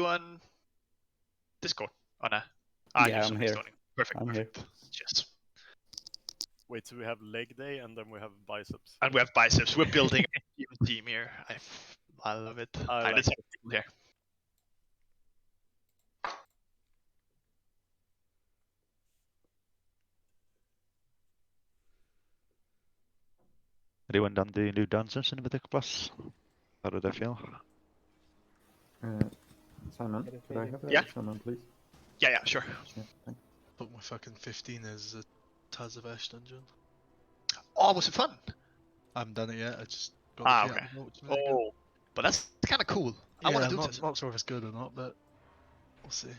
you on Discord? Yeah, I'm here. Perfect. I'm here. Cheers. Wait, so we have leg day and then we have biceps. And we have biceps. We're building a team here. I love it. I like let's have people here. Anyone done the new dungeons in Mythic Plus? How did I feel? Simon, could I have a Yeah. Simon, please? Yeah, sure. Yeah, thanks. Put my fucking 15 as a Tazavesh dungeon. Oh, was it fun? I haven't done it yet. I just got the Okay. note to make it. Oh, but that's kind of cool. I want to do I'm this. not sure if it's good or not, but we'll see.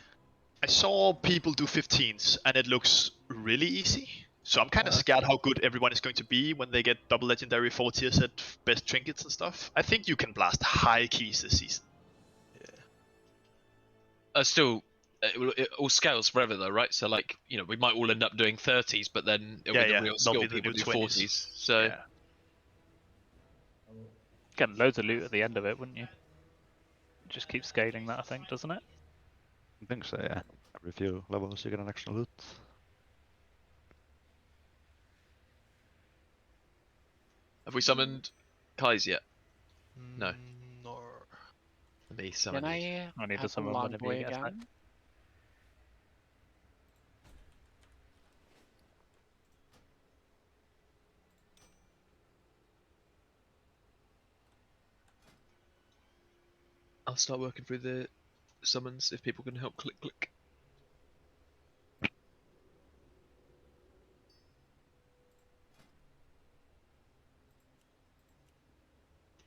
I saw people do 15s, and it looks really easy. So I'm kind of scared how good everyone is going to be when they get double legendary 4 tiers at best trinkets and stuff. I think you can blast high keys this season. Still, it all scales forever though, right? So like, you know, we might all end up doing 30s, but then it'll be the real They'll skill be the people new do 20s. 40s. So Yeah. Get loads of loot at the end of it, wouldn't you? Just keep scaling that, I think, doesn't it? I think so, yeah. Every few levels you get an extra loot. have we summoned Kai's yet? No. No. Let me summon. Can you. I I need to have summon a long whenever boy you get back. again? I'll start working through the summons if people can help click.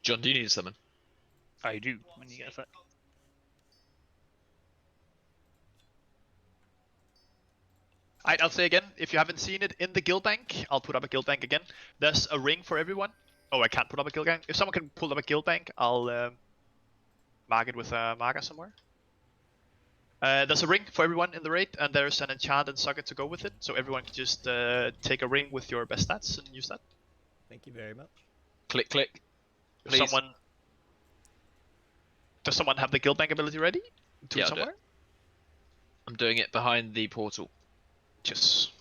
John, do you need a summon? I do, when you get a sec. Alright, I'll say again, if you haven't seen it in the guild bank, I'll put up a guild bank again. There's a ring for everyone. Oh, I can't put up a guild bank. If someone can pull up a guild bank, I'll mark it with a marker somewhere. There's a ring for everyone in the raid, and there's an enchanted socket to go with it, so everyone can just take a ring with your best stats and use that. Thank you very much. Click. If Please. Does someone have the guild bank ability ready? To Yeah, I'll do somewhere? it. I'm doing it behind the portal. Just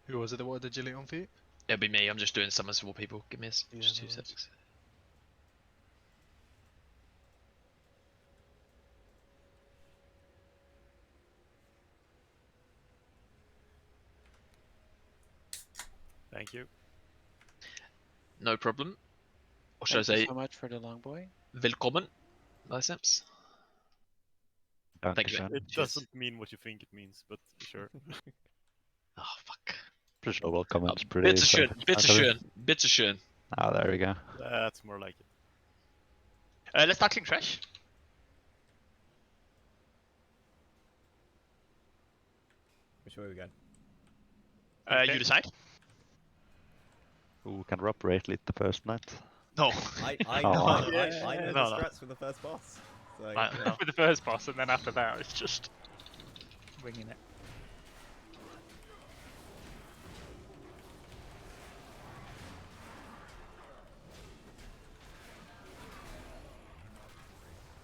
Who was it that wanted agility on feet? It'll be me. I'm just doing summons for more people. Give me just Yeah, 2 no worries. seconds. Thank you. No problem. Or should Thank I you say, so much for the long boy. willkommen, Biceps? Thank you. Dankeschön. It doesn't mean what you think it means, but sure. Oh, fuck. Pretty sure welcome. It's pretty Bitteschön. Bitteschön. Ah, there we go. That's more like it. let's start clean trash. Which way are we going? You decide. Who can Rob rate lead the first night? No. I Oh. know, I know No, the no. strats for the first boss. So No. With the first boss, and then after that, it's just winging it.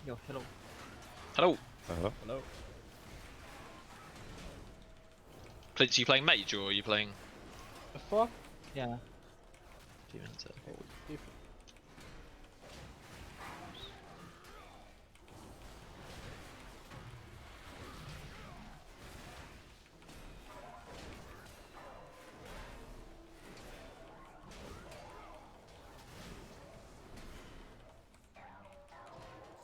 Yo, hello. Hello. Hello. Clint, are you playing mage or are you playing The fuck? Yeah. demon?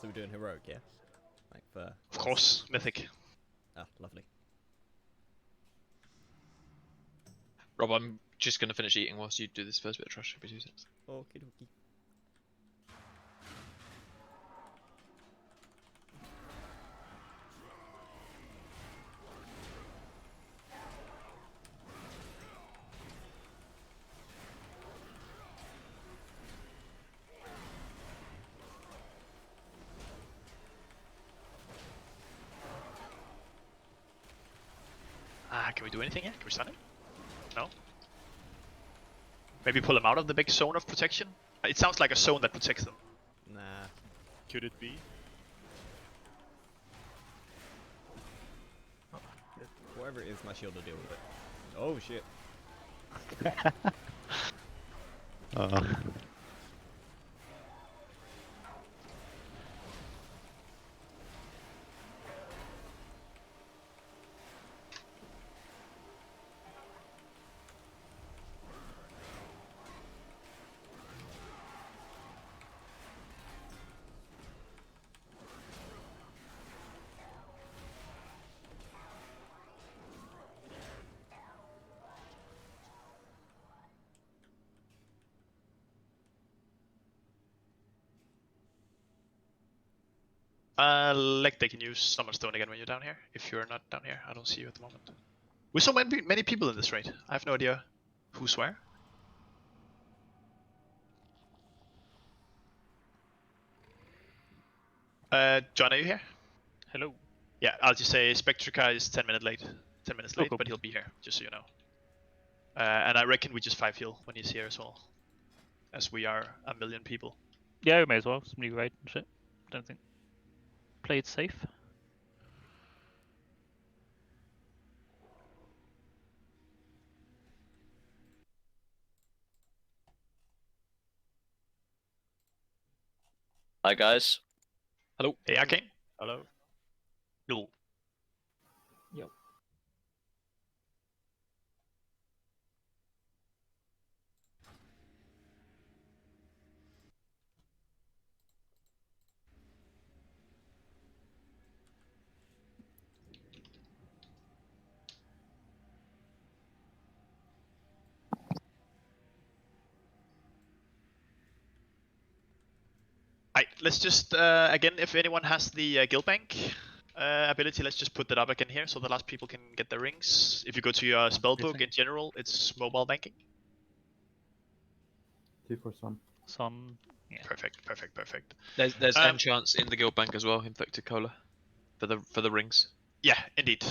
So we're doing heroic, yeah? Like for... Of course, mythic. Ah, lovely. Rob, I'm just going to finish eating whilst you do this first bit of trash. Give me 2 seconds. Okie dokie. Can we do anything here? Can we stun him? No? Maybe pull him out of the big zone of protection? It sounds like a zone that protects them. Nah. Could it be? whatever it is, my shield will deal with it. Oh shit. Leg they can use Summon Stone again when you're down here. If you're not down here, I don't see you at the moment. We saw many people in this raid. I have no idea who's where. John, are you here? Hello. Yeah, I'll just say Spectrica is 10 minutes late. 10 minutes late, cool. but he'll be here, just so you know. And I reckon we just 5 heal when he's here as well. As we are a million people. Yeah, we may as well. Some new raid and shit. Don't think. Play it safe. Hi guys. Hello. Hey, Arcane. Hello. No. Alright, let's just, again, if anyone has the guild bank ability, let's just put that up again here so the last people can get their rings. If you go to your spellbook in general, it's mobile banking. Two for some. Son. Yeah. Perfect. There's enchants in the guild bank as well, Infected Cola, for the rings. Yeah, indeed.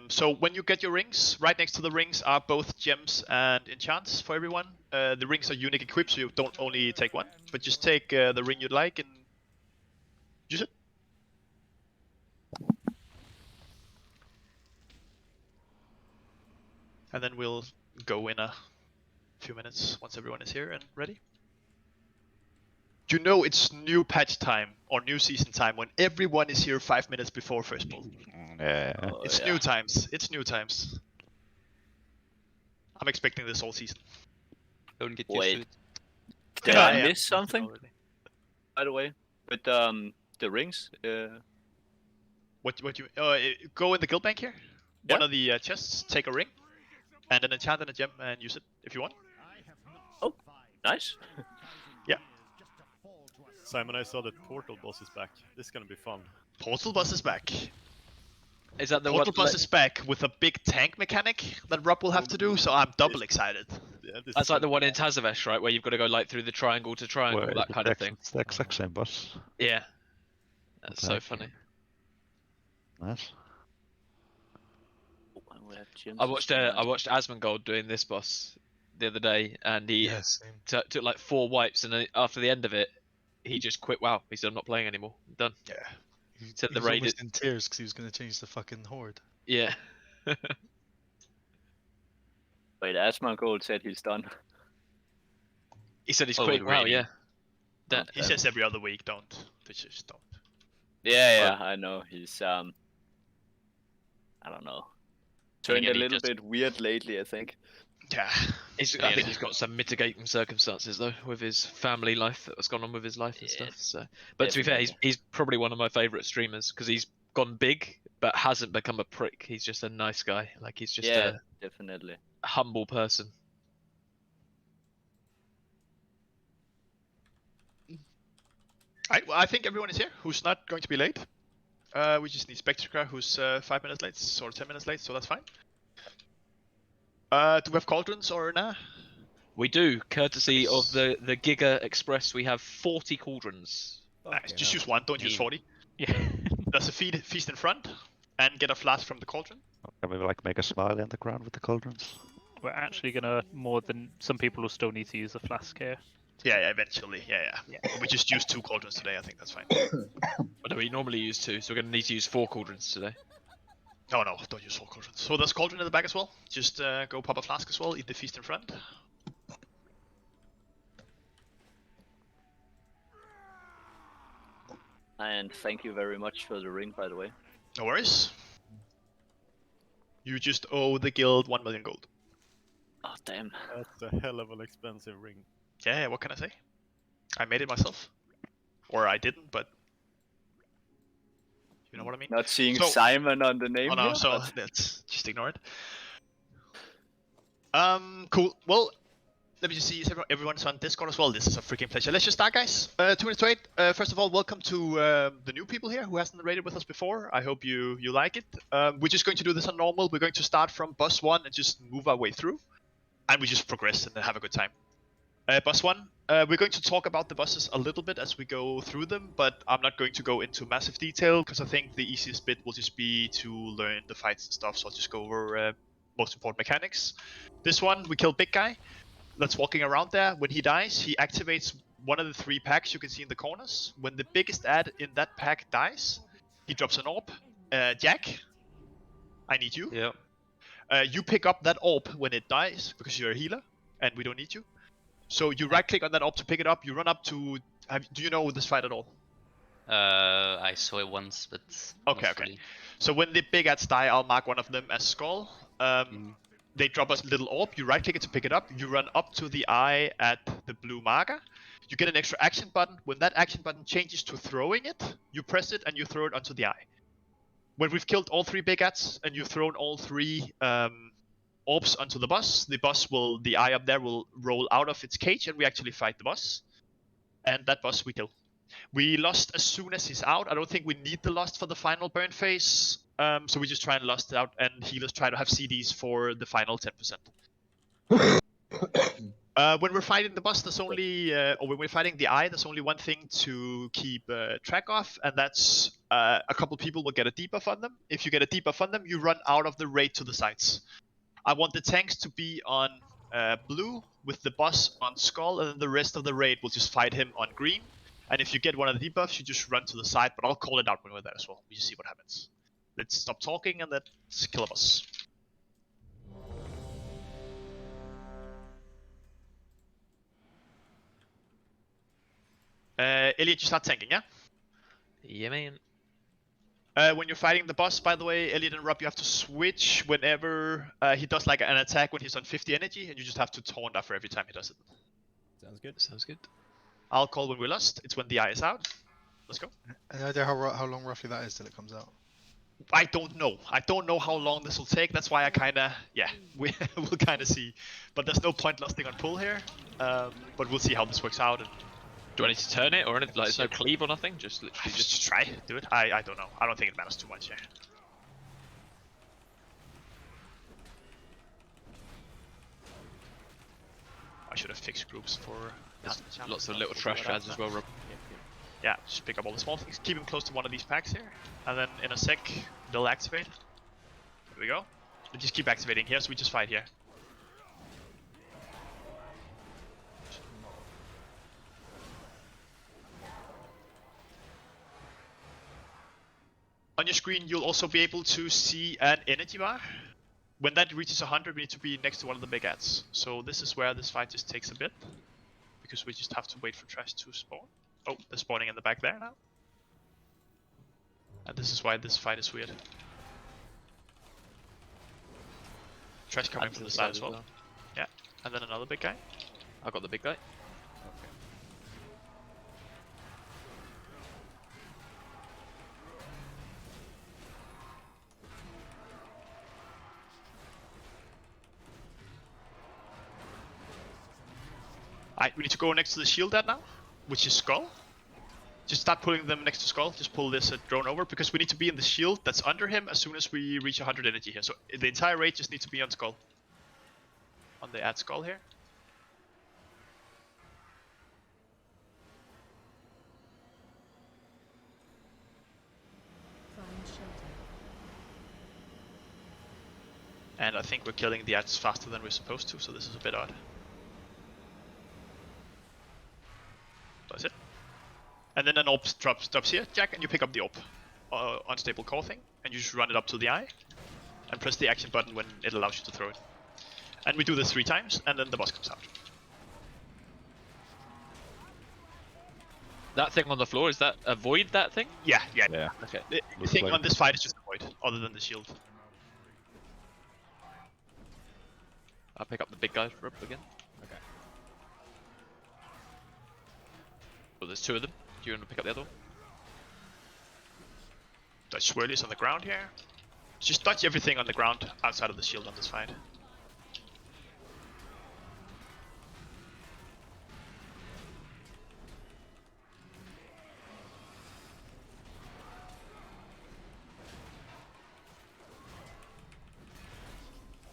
So when you get your rings, right next to the rings are both gems and enchants for everyone. The rings are unique equipped, so you don't only take one, but just take the ring you'd like and use it. And then we'll go in a few minutes once everyone is here and ready. You know it's new patch time or new season time when everyone is here 5 minutes before first pull. Yeah. It's new times. It's new times. I'm expecting this all season. Don't get used Wait. to Did Yeah, I yeah. miss something? Already. By the way, with the rings. What you go in the guild bank here? Yeah. One of the chests, take a ring, and an enchant and a gem, and use it if you want. Oh, nice. Simon, I saw that Portal boss is back. This is gonna be fun. Portal boss is back. Is that the Portal one? boss is back with a big tank mechanic that Rob will have to do, so I'm double excited. Yeah, this That's is like the gonna one be in Tazavesh, right, where you've got to go like through the triangle to triangle, Well, that kind of thing. It's the exact same boss. Yeah. That's so Okay. funny. Nice. Oh, and we have gems I as watched well. Asmongold doing this boss the other day, and he Yeah, same. took like 4 wipes, and then after the end of it, he just quit. WoW. He said, "I'm not playing anymore. I'm done." Yeah. He, Said he the was raid almost in tears because he was going to change the fucking horde. Yeah. Wait, Asmongold said he's done. He said he's Oh, quitting WoW. really? Yeah. That He says every other week, don't. Just don't. Yeah, I know. He's I don't know. Turned again, a he little just- bit weird lately, I think. Yeah. I think he's got some mitigating circumstances though with his family life that's gone on with his life and Yeah, stuff. So, but to be fair, he's probably one of my favourite streamers because he's gone big but hasn't become a prick. He's just a nice guy. Like he's just Yeah, a definitely. humble person. Alright, well, I think everyone is here who's not going to be late. We just need Spectrica, who's 5 minutes late, or 10 minutes late, so that's fine. Do we have cauldrons or nah? We do, courtesy of the Giga Express. We have 40 cauldrons. Nice. Just use one, don't use 40. Yeah. There's a feast in front, and get a flask from the cauldron. Can we like make a smiley on the ground with the cauldrons? We're actually gonna more than some people will still need to use the flask here. Yeah, eventually. Yeah. We just used 2 cauldrons today, I think that's fine. But we normally use 2, so we're going to need to use 4 cauldrons today. Oh no, don't use Soul Cauldron. So there's Cauldron in the back as well. Just go pop a flask as well, eat the feast in front. And thank you very much for the ring, by the way. No worries. You just owe the guild 1 million gold. Oh damn. That's a hell of an expensive ring. Yeah, what can I say? I made it myself. Or I didn't, but... You know what I mean? Not seeing So- Simon on the name Oh no, here, so but- let's just ignore it. Cool. Well, let me just see, is everyone's on Discord as well. This is a freaking pleasure. Let's just start, guys. 2 minutes to 8. First of all, welcome to the new people here who hasn't raided with us before. I hope you like it. We're just going to do this on normal. We're going to start from boss 1 and just move our way through. And we just progress and have a good time. Boss 1, we're going to talk about the bosses a little bit as we go through them, but I'm not going to go into massive detail because I think the easiest bit will just be to learn the fights and stuff, so I'll just go over most important mechanics. This one, we kill big guy that's walking around there. When he dies, he activates one of the 3 packs you can see in the corners. When the biggest ad in that pack dies, he drops an orb. Jack, I need you. Yep. You pick up that orb when it dies because you're a healer and we don't need you. So you right click on that orb to pick it up, you run up to... do you know this fight at all? I saw it once, but Okay, not okay. really. So when the big ads die, I'll mark one of them as skull. They drop us a little orb, you right click it to pick it up, you run up to the eye at the blue marker. You get an extra action button. When that action button changes to throwing it, you press it and you throw it onto the eye. When we've killed all 3 big ads and you've thrown all 3 orbs onto the boss will, the eye up there will roll out of its cage and we actually fight the boss. And that boss we kill. We lost as soon as he's out. I don't think we need the lost for the final burn phase. So we just try and lost it out and healers try to have CDs for the final 10%. When we're fighting the boss, there's only, or when we're fighting the eye, there's only one thing to keep track of, and that's a couple people will get a debuff on them. If you get a debuff on them, you run out of the raid to the sides. I want the tanks to be on blue, with the boss on skull, and then the rest of the raid will just fight him on green. And if you get one of the debuffs, you just run to the side, but I'll call it out when we're there as well. We just see what happens. Let's stop talking and let's kill a boss. Elliot, you start tanking, yeah? Yeah, man. When you're fighting the boss, by the way, Elliot and Rob, you have to switch whenever he does like an attack when he's on 50 energy, and you just have to taunt after every time he does it. Sounds good. Sounds good. I'll call when we're lost. It's when the eye is out. Let's go. Any idea how long roughly that is till it comes out? I don't know. I don't know how long this will take. That's why I kinda, yeah, we'll kinda see. But there's no point lusting on pull here. But we'll see how this works out. And Do I need to turn it or anything? Like, there's no cleave or nothing? Just literally just try, do it. I don't know. I don't think it matters too much here. I should have fixed groups for lots of little trash ads as well, Rob. Yeah, just pick up all the small things. Keep him close to one of these packs here. And then in a sec, they'll activate. Here we go. They just keep activating here, so we just fight here. On your screen, you'll also be able to see an energy bar. When that reaches 100, we need to be next to one of the big ads. So this is where this fight just takes a bit. Because we just have to wait for trash to spawn. Oh, they're spawning in the back there now. And this is why this fight is weird. Trash coming from the side as well. Yeah, and then another big guy. I got the big guy. Alright, we need to go next to the shield ad now, which is Skull. Just start pulling them next to Skull. Just pull this drone over, because we need to be in the shield that's under him as soon as we reach 100 energy here. So the entire raid just needs to be on Skull. On the ad Skull here. And I think we're killing the ads faster than we're supposed to, so this is a bit odd. That's it. And then an orb drops here, Jack, and you pick up the orb. Unstable core thing, and you just run it up to the eye. and press the action button when it allows you to throw it. And we do this 3 times, and then the boss comes out. That thing on the floor, is that avoid that thing? Yeah. Yeah. Okay. The Looks thing like on it. this fight is just a void, other than the shield. I'll pick up the big guy up again. Okay. Well, there's 2 of them. Do you want to pick up the other one? Dodge swirlies on the ground here. Just dodge everything on the ground outside of the shield on this fight.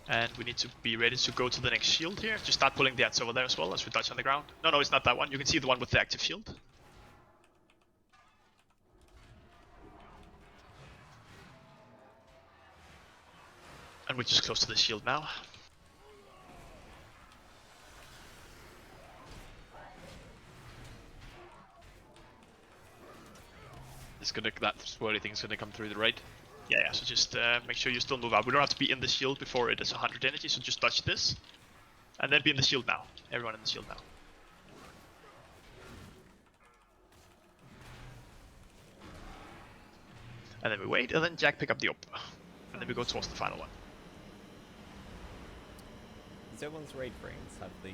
And we need to be ready to go to the next shield here. Just start pulling the ads over there as well as we dodge on the ground. No, it's not that one. You can see the one with the active shield. And we're just close to the shield now. That swirly thing's gonna come through the raid. Yeah, so just make sure you still move out. We don't have to be in the shield before it is 100 energy, so just dodge this. And then be in the shield now. Everyone in the shield now. And then we wait, and then Jack pick up the op. And then we go towards the final one. Does everyone's raid frames have the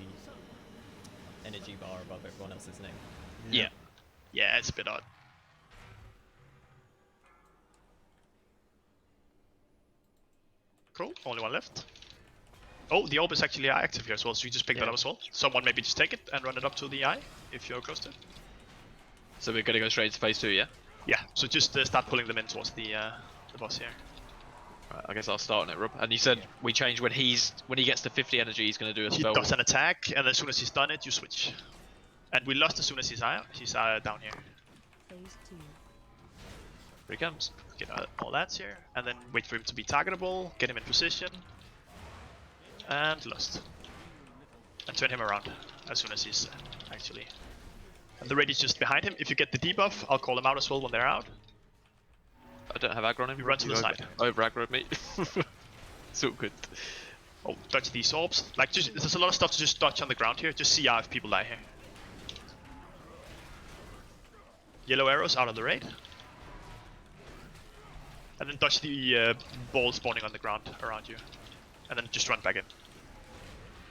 energy bar above everyone else's name? Yeah. Yeah, it's a bit odd. Cool, only one left. Oh, the orb is actually active here as well, so you just pick that up as well. Someone maybe just take it and run it up to the eye, if you're close to it. So we're gonna go straight to phase 2, yeah? Yeah, so just start pulling them in towards the boss here. Right, I guess I'll start on it, Rob. And you said we change when he gets to 50 energy, he's gonna do a He spell. does an attack, and as soon as he's done it, you switch. And we lost as soon as he's down here. Here he comes. Get all that here, and then wait for him to be targetable, get him in position, and lost. And turn him around as soon as he's actually... And the raid is just behind him. If you get the debuff, I'll call him out as well when they're out. I don't have aggro on him. You run to the side. Over aggro me. It's all good. Oh, dodge these orbs. Like, there's a lot of stuff to just dodge on the ground here. Just CR if people die here. Yellow arrows out of the raid. And then dodge the ball spawning on the ground around you. And then just run back in.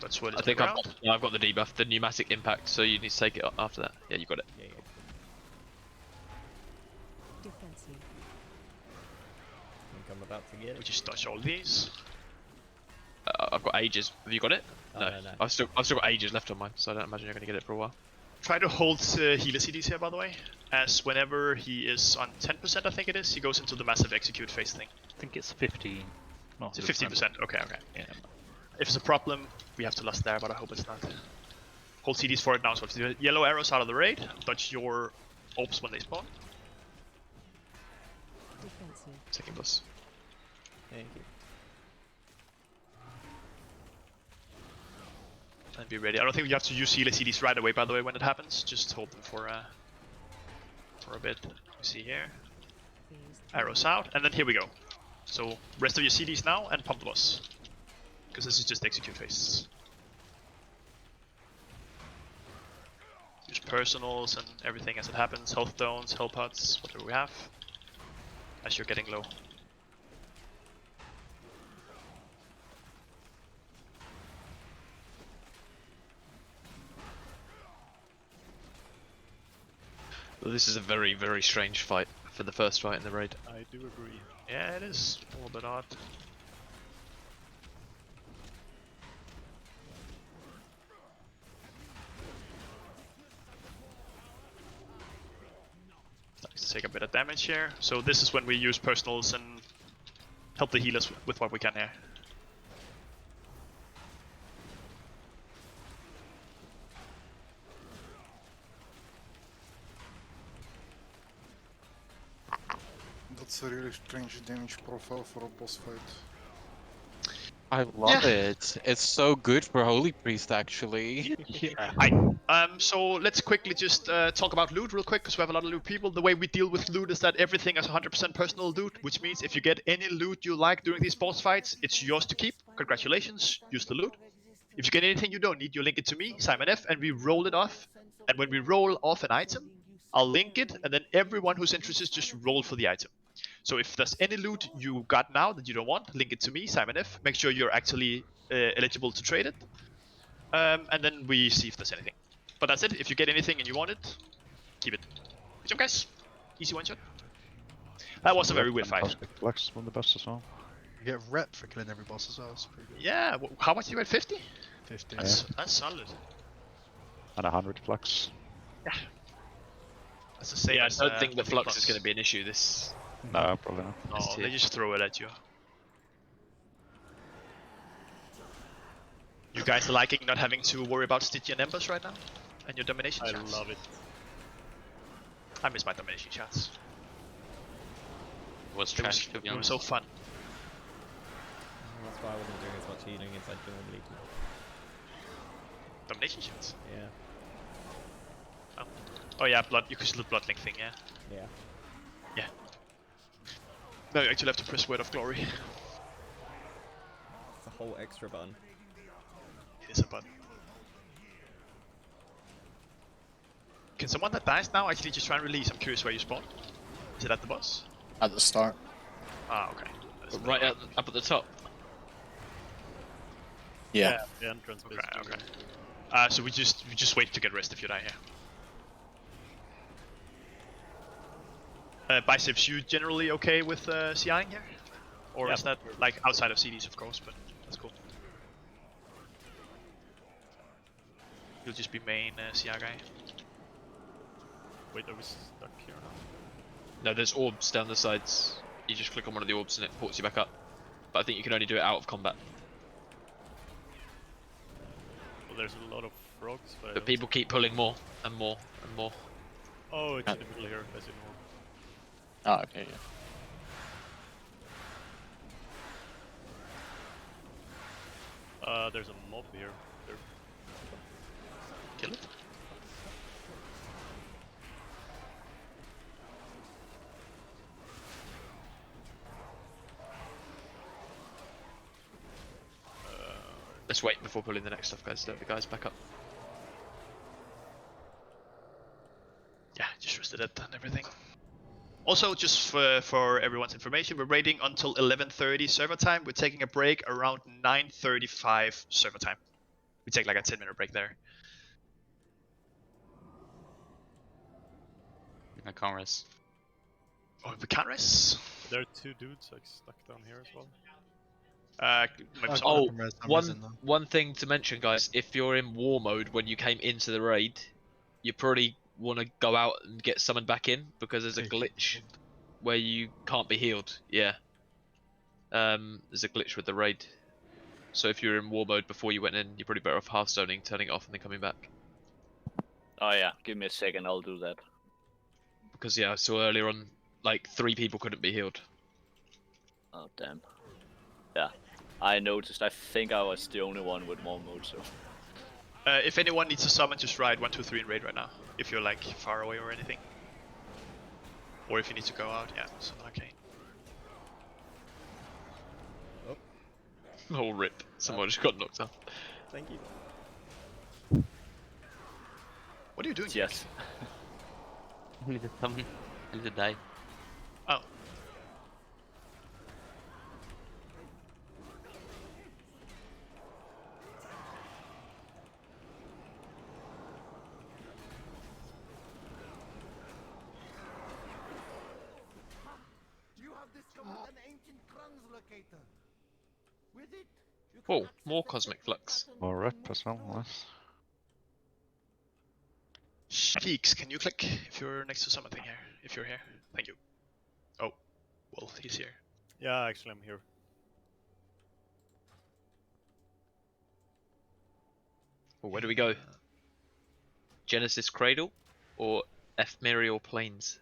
That's what it's I think I've got the debuff, the pneumatic impact, so you need to take it after that. Yeah, you got it. Yeah. I think I'm about to get We it. just dodge all these. I've got ages. Have you got it? Oh, no. I've still got ages left on mine, so I don't imagine you're gonna get it for a while. Try to hold healer CDs here, by the way. As whenever he is on 10%, I think it is, he goes into the massive execute phase thing. I think it's 15. Not It's 15%. Okay. Yeah. If it's a problem, we have to last there, but I hope it's not. Hold CDs for it now. So if the yellow arrows out of the raid, dodge your orbs when they spawn. Second boss. Thank you. And be ready. I don't think you have to use healer CDs right away, by the way, when it happens. Just hold them for a bit. You see here. Arrows out, and then here we go. So rest of your CDs now and pump the boss. Because this is just execute phase. Use personals and everything as it happens. Health stones, health pots, whatever we have. As you're getting low. Well, this is a very, very strange fight for the first fight in the raid. I do agree. Yeah, it is a little bit odd. Let's take a bit of damage here. So this is when we use personals and help the healers with what we can here. That's a really strange damage profile for a boss fight. I love it. It's so good for Holy Priest, actually. I So let's quickly just talk about loot real quick, because we have a lot of loot people. The way we deal with loot is that everything is 100% personal loot, which means if you get any loot you like during these boss fights, it's yours to keep. Congratulations, use the loot. If you get anything you don't need, you link it to me, Simon F, and we roll it off. And when we roll off an item, I'll link it, and then everyone who's interested just roll for the item. So if there's any loot you got now that you don't want, link it to me, Simon F. Make sure you're actually eligible to trade it. And then we see if there's anything. But that's it. If you get anything and you want it, keep it. Good job, guys. Easy one shot. That was a very weird fight. Cosmic Flux one of the best as well. You get rep for killing every boss as well. It's pretty good. Yeah. How much you get? 50? 50. That's solid. And 100 Flux. Yeah. That's the same. Yeah, I as, don't think the flux Flux is going to be an issue. This. No, probably not. No, they just throw it at you. You guys are liking not having to worry about Stygian Embers right now? And your domination I shots? love it. I miss my domination shots. It was It was, trash, to be it was honest. so fun. That's why I wasn't doing as much healing as I normally do. Domination shots? Yeah. Oh yeah, blood. You could still bloodlink thing, yeah. Yeah. Yeah. No, you actually have to press Word of Glory. It's a whole extra button. It is a button. Can someone that dies now actually just try and release? I'm curious where you spawn. Is it at the boss? At the start. Ah, okay. That is Right up at the top. Yeah. The entrance. Okay, basically. okay. So we just wait to get rest if you die here. Biceps, you generally okay with CIing here? Or Yeah. is that like outside of CDs, of course, but that's cool. You'll just be main CI guy. Wait, are we stuck here now? No, there's orbs down the sides. You just click on one of the orbs and it ports you back up. But I think you can only do it out of combat. Well, there's a lot of frogs, but, I But don't people keep pulling more and more and more. see- Oh, it's in the middle here. I see more. Ah, okay, yeah. There's a mob here. There. Kill it. Let's wait before pulling the next stuff, guys. Let the guys back up. Yeah, just rested it and everything. Also, just for everyone's information, we're raiding until 11:30 server time. We're taking a break around 9:35 server time. We take like a 10-minute break there. I can't rest. Oh, we can't rest. There are two dudes like stuck down here as well. Maybe Oh, someone- can res- I'm resing though. One thing to mention, guys, if you're in war mode when you came into the raid, you probably want to go out and get summoned back in because there's a glitch where you can't be healed. Yeah. There's a glitch with the raid. So if you're in war mode before you went in, you're probably better off half-stoning, turning it off, and then coming back. Oh yeah, give me a second, I'll do that. Because yeah, I saw earlier on, like 3 people couldn't be healed. Oh damn. Yeah, I noticed. I think I was the only one with one mode, so. If anyone needs a summon, just ride 1, 2, 3 in raid right now. If you're like far away or anything. Or if you need to go out, yeah, so okay. Oh rip! Someone just got knocked off. Thank you. What are you doing? Yes. I need to summon. I need to die. Oh. Oh, more cosmic flux. More rep as well, nice. Cheeks, can you click if you're next to something here? If you're here, thank you. Oh, well, he's here. Yeah, actually, I'm here. Well, where do we go? Genesis Cradle or Ephemeral Plains?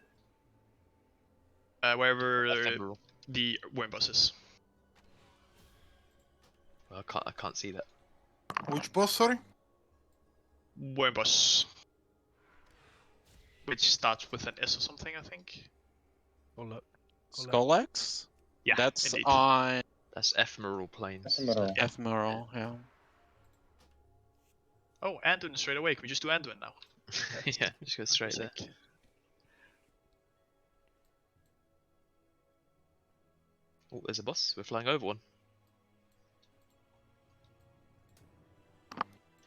Wherever Ephemeral. the worm boss is. Well, I can't see that. Which boss, sorry? Worm boss. Which starts with an S or something, I think. Hold up. Skullax? Yeah, That's indeed. on That's ephemeral planes. Ephemeral. Yeah. Ephemeral, yeah. Oh, Anduin straight away. Can we just do Anduin now? Yeah, just go straight there. Sick. Oh, there's a boss. We're flying over one.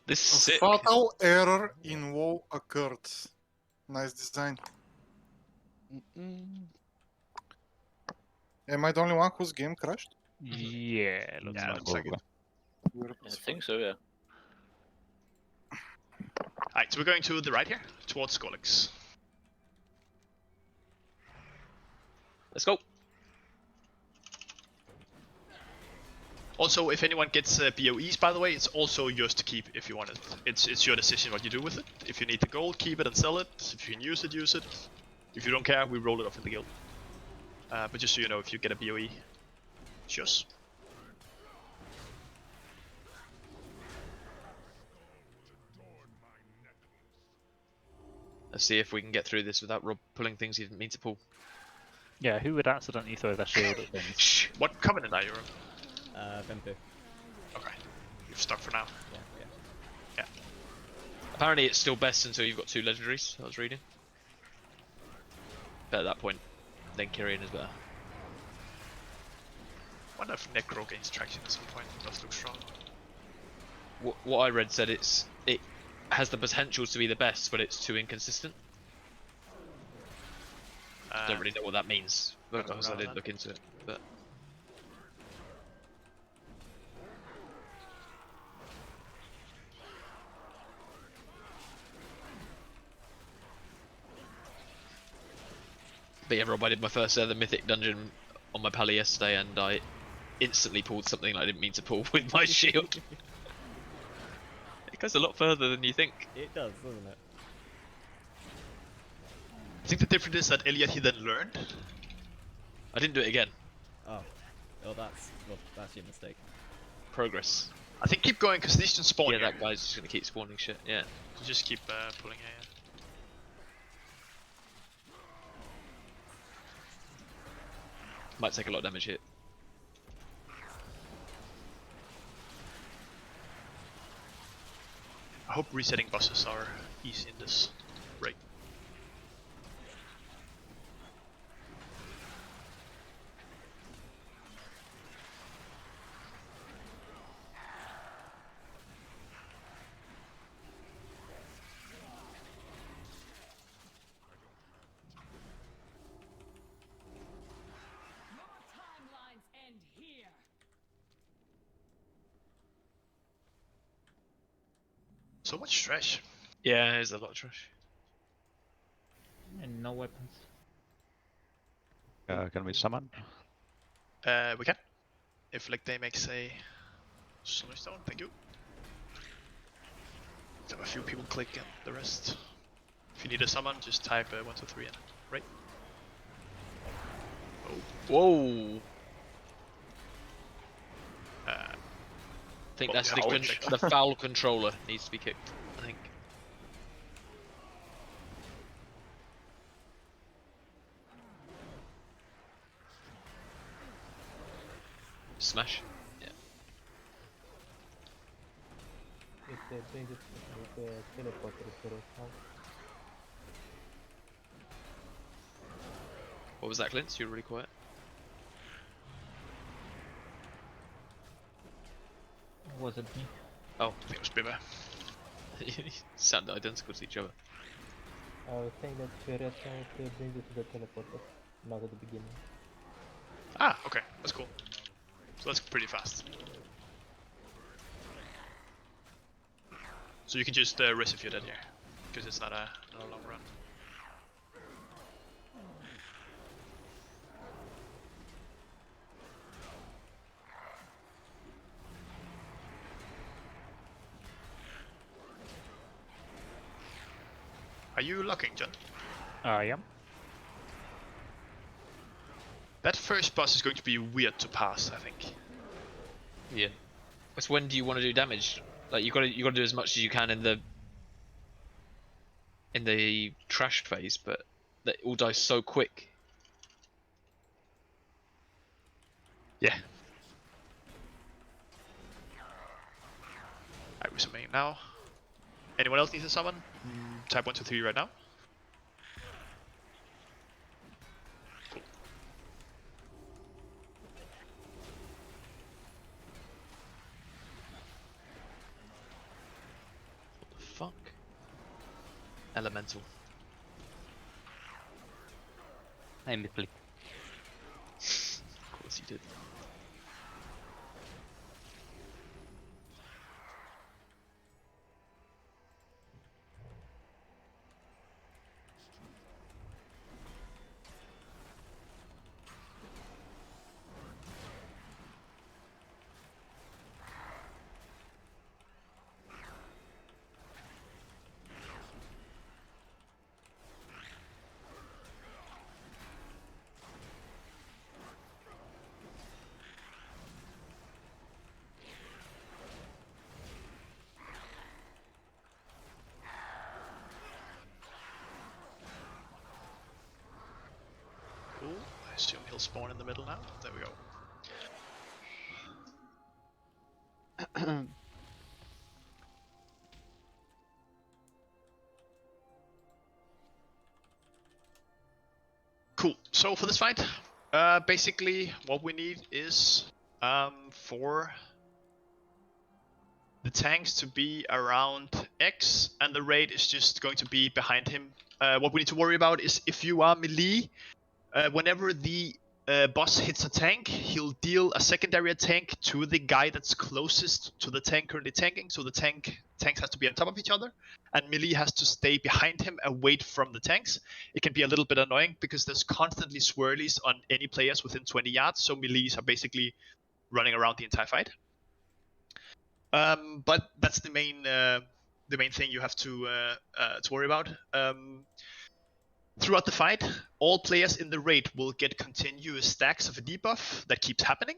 This is A sick. fatal error in WoW occurred. Nice design. Am I the only one whose game crashed? Yeah, looks Yeah, like looks like it. Weird I as fuck. think so, yeah. Alright, so we're going to the right here, towards Skorlex. Let's go. Also, if anyone gets BOEs, by the way, it's also yours to keep if you want it. It's your decision what you do with it. If you need the gold, keep it and sell it. If you can use it, use it. If you don't care, we roll it off in the guild. But just so you know, if you get a BOE, it's yours. Let's see if we can get through this without Rob pulling things he didn't mean to pull. Yeah, who would accidentally throw their shield at things? Shh. What covenant are you in? Vempu. Okay. You're stuck for now. Yeah. Apparently it's still best until you've got 2 legendaries, I was reading. But at that point, then Kyrian is better. Wonder if Necro gains traction at some point. It does look strong. What I read said it has the potential to be the best, but it's too inconsistent. Don't really know what that means, because I didn't look into it. But yeah, Rob, I did my first ever mythic dungeon on my pally yesterday, and I instantly pulled something I didn't mean to pull with my shield. It goes a lot further than you think. It does, doesn't it? I think the difference is that Elliot he then learned. I didn't do it again. Oh. Well, that's your mistake. Progress. I think keep going because these can spawn. Yeah, here. that guy's just gonna keep spawning shit. Yeah. So just keep pulling here. Might take a lot of damage here. I hope resetting bosses are easy in this raid. So much trash. Yeah, there's a lot of trash. And no weapons. Can we summon? We can. If like they makes a Sunstone, thank you. Have a few people click and the rest. If you need a summon, just type 1, 2, 3 in. Right? Oh. Whoa! I think Oh, that's ouch. the foul controller needs to be kicked. I think. Smash. Yeah. What was that, Clint? You were really quiet. Was it me? Oh, I think it was Bibba. you sound identical to each other. I was saying that Chariot brings you to the teleporter, not at the beginning. Ah, okay, that's cool. So that's pretty fast. So you can just rest if you're dead here, because it's not a long run. Are you locking, John? I am. That first boss is going to be weird to pass, I think. Yeah. It's when do you want to do damage? Like you gotta do as much as you can in the in the trash phase, but they all die so quick. Yeah. Alright, we're summoning now. Anyone else needs to summon? Type 1, 2, 3 right now. What the fuck? Elemental. I misclicked. Of course you did. Cool. I assume he'll spawn in the middle now. There we go. Cool. So for this fight, basically what we need is for the tanks to be around X, and the raid is just going to be behind him. What we need to worry about is if you are melee, whenever the boss hits a tank, he'll deal a secondary attack to the guy that's closest to the tank currently tanking. So the tanks has to be on top of each other, and melee has to stay behind him, away from the tanks. It can be a little bit annoying because there's constantly swirlies on any players within 20 yards, so melees are basically running around the entire fight. But that's the main thing you have to worry about. Throughout the fight, all players in the raid will get continuous stacks of a debuff that keeps happening.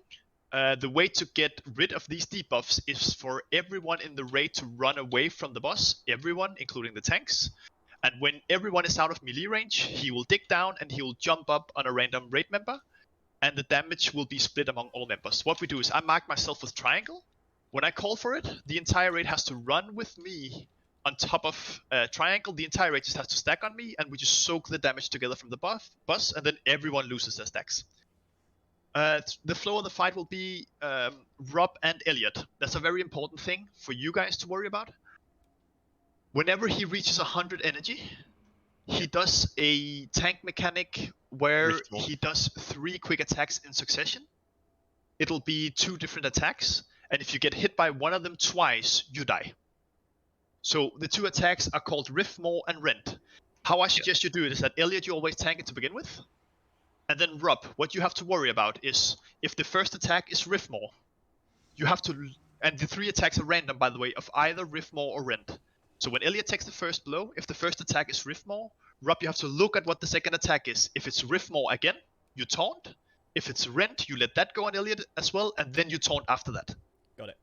The way to get rid of these debuffs is for everyone in the raid to run away from the boss, everyone, including the tanks. And when everyone is out of melee range, he will dig down and he will jump up on a random raid member, and the damage will be split among all members. What we do is I mark myself with triangle. When I call for it, the entire raid has to run with me on top of triangle. The entire raid just has to stack on me, and we just soak the damage together from the boss, and then everyone loses their stacks. The flow of the fight will be Rob and Elliot. That's a very important thing for you guys to worry about. Whenever he reaches 100 energy, he does a tank mechanic where he does 3 quick attacks in succession. It'll be 2 different attacks, and if you get hit by one of them twice, you die. So the 2 attacks are called Riftmaw and Rend. How I suggest you do it is that Elliot, you always tank it to begin with. And then Rob, what you have to worry about is if the first attack is Riftmaw, you have to, and the 3 attacks are random, by the way, of either Riftmaw or Rend. So when Elliot takes the first blow, if the first attack is Riftmaw, Rob, you have to look at what the second attack is. If it's Riftmaw again, you taunt. If it's Rend, you let that go on Elliot as well, and then you taunt after that. Got it.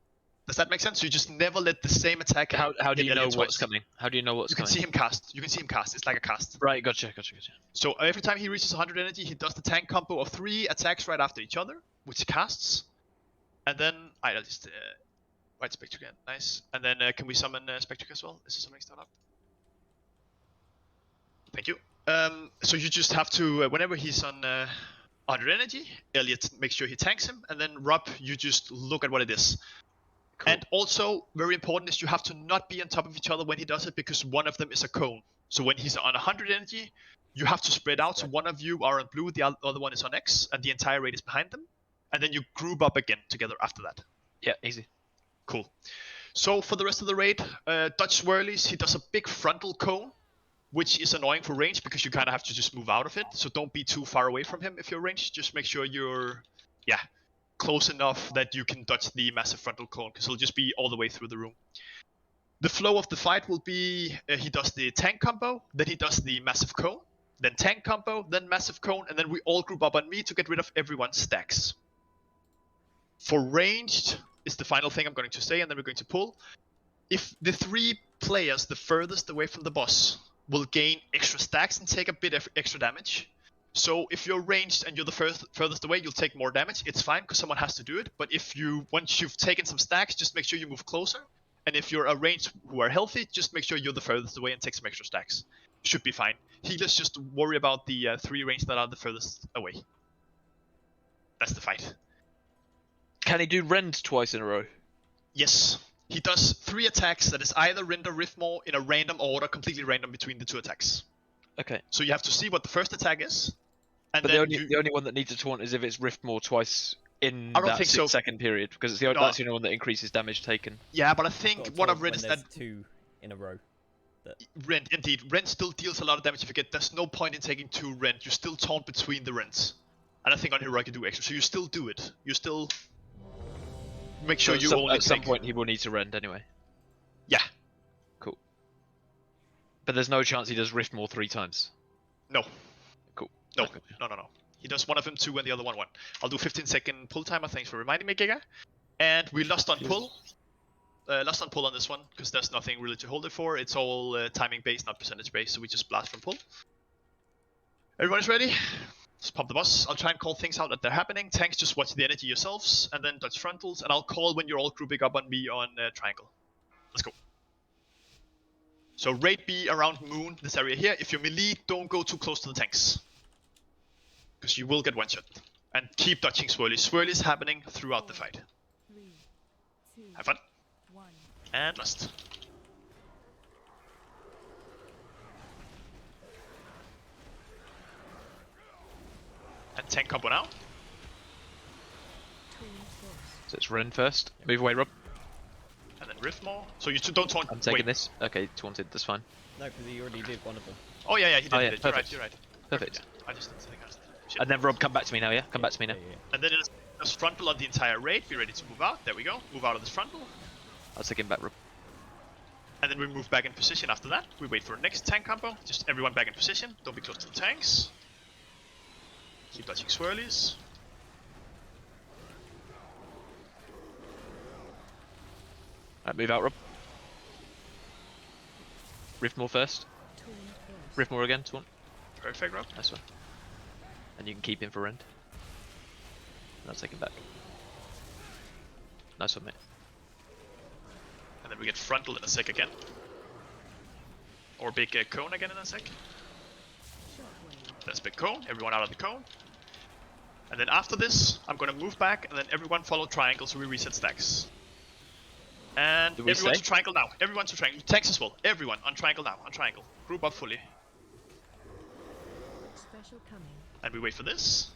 Does that make sense? You just never let the same attack. How do you know what's coming? How do you know what's You can coming? see him cast. You can see him cast. It's like a cast. Right, gotcha. So every time he reaches 100 energy, he does the tank combo of 3 attacks right after each other, which casts. And then I'll just White Spectre again. Nice. And then can we summon Spectre as well? Is this something start up? Thank you. So you just have to whenever he's on 100 energy, Elliot makes sure he tanks him, and then Rob, you just look at what it is. Cool. And also, very important is you have to not be on top of each other when he does it, because one of them is a cone. So when he's on 100 energy, you have to spread out. So one of you are on blue, the other one is on X, and the entire raid is behind them. And then you group up again together after that. Yeah, easy. Cool. So for the rest of the raid, Dutch Swirlies, he does a big frontal cone, which is annoying for range because you kind of have to just move out of it. So don't be too far away from him if you're ranged. Just make sure you're, close enough that you can dodge the massive frontal cone, because he'll just be all the way through the room. The flow of the fight will be, he does the tank combo, then he does the massive cone, then tank combo, then massive cone, and then we all group up on me to get rid of everyone's stacks. For ranged is the final thing I'm going to say, and then we're going to pull. If the 3 players the furthest away from the boss will gain extra stacks and take a bit of extra damage. So if you're ranged and you're the furthest away, you'll take more damage. It's fine because someone has to do it. But if once you've taken some stacks, just make sure you move closer. And if you're ranged who are healthy, just make sure you're the furthest away and take some extra stacks. Should be fine. Healers just worry about the 3 ranged that are the furthest away. That's the fight. Can he do rend twice in a row? Yes. He does 3 attacks that is either Rend or Riftmaw in a random order, completely random between the 2 attacks. Okay. So you have to see what the first attack is. And But then the only one that needs a taunt is if it's Riftmaw twice in I don't that think so. 6-second period, because that's the only one that increases damage taken. Yeah, but I think what I've read is that 2 in a row. Rend, indeed, Rend still deals a lot of damage if you get. There's no point in taking 2 Rend. You still taunt between the Rends. And I think on Heroic you do extra, so you still do it. You still make sure you only at some take... point he will need to rend anyway. Yeah. Cool. But there's no chance he does Riftmaw 3 times. No. Cool. No. Okay. No. He does one of them 2 and the other one 1. I'll do 15-second pull timer. Thanks for reminding me, Giga. And we lost on pull. Lost on pull on this one because there's nothing really to hold it for. It's all timing based, not percentage based. So we just blast from pull. Everyone is ready. Let's pump the boss. I'll try and call things out that they're happening. Tanks, just watch the energy yourselves, and then dodge frontals, and I'll call when you're all grouping up on me on triangle. Let's go. So raid B around Moon, this area here. If you're melee, don't go too close to the tanks, because you will get one shot. And keep dodging swirlies. Swirlies happening throughout the fight. Have fun. And lost. And tank combo now. So it's rend first. Move away, Rob. And then Riftmaw. So you don't taunt. I'm taking wait. this. Okay, taunted. That's fine. No, because he already did one of them. Oh yeah, he did. Oh, yeah, You're right. perfect. You're right. Perfect. Yeah, I just didn't think I was... Shit. And then Rob, come back to me now. Yeah, come back to me now. And then there's frontal on the entire raid. Be ready to move out. There we go. Move out of this frontal. I'll take him back, Rob. And then we move back in position after that. We wait for next tank combo. Just everyone back in position. Don't be close to the tanks. Keep dodging swirlies. Alright, move out, Rob. Riftmaw first. Riftmaw again, taunt. Perfect, Rob. Nice one. And you can keep him for rend. And I'll take him back. Nice one, mate. And then we get frontal in a sec again. Or big cone again in a sec. That's big cone. Everyone out of the cone. And then after this, I'm gonna move back, and then everyone follow triangle so we reset stacks. And Do we everyone stay? to triangle now. Everyone to triangle. Tanks as well. Everyone on triangle now. On triangle. Group up fully. And we wait for this.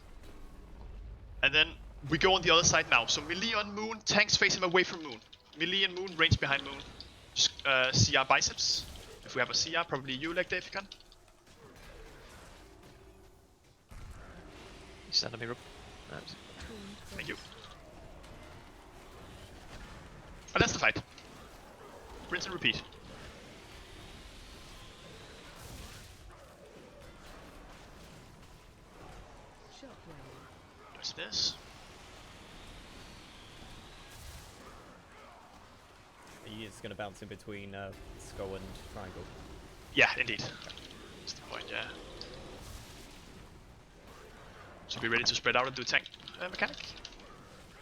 And then we go on the other side now. So melee on Moon. Tanks face him away from Moon. Melee and Moon. Range behind Moon. Just CR biceps. If we have a CR, probably you, Leg Day, if you can. You stand on me, Rob. No, Thank you. And that's the fight. Rinse and repeat. There's this. Are you just going to bounce in between skull and triangle? Yeah, indeed. That's the point, yeah. So be ready to spread out and do tank mechanic.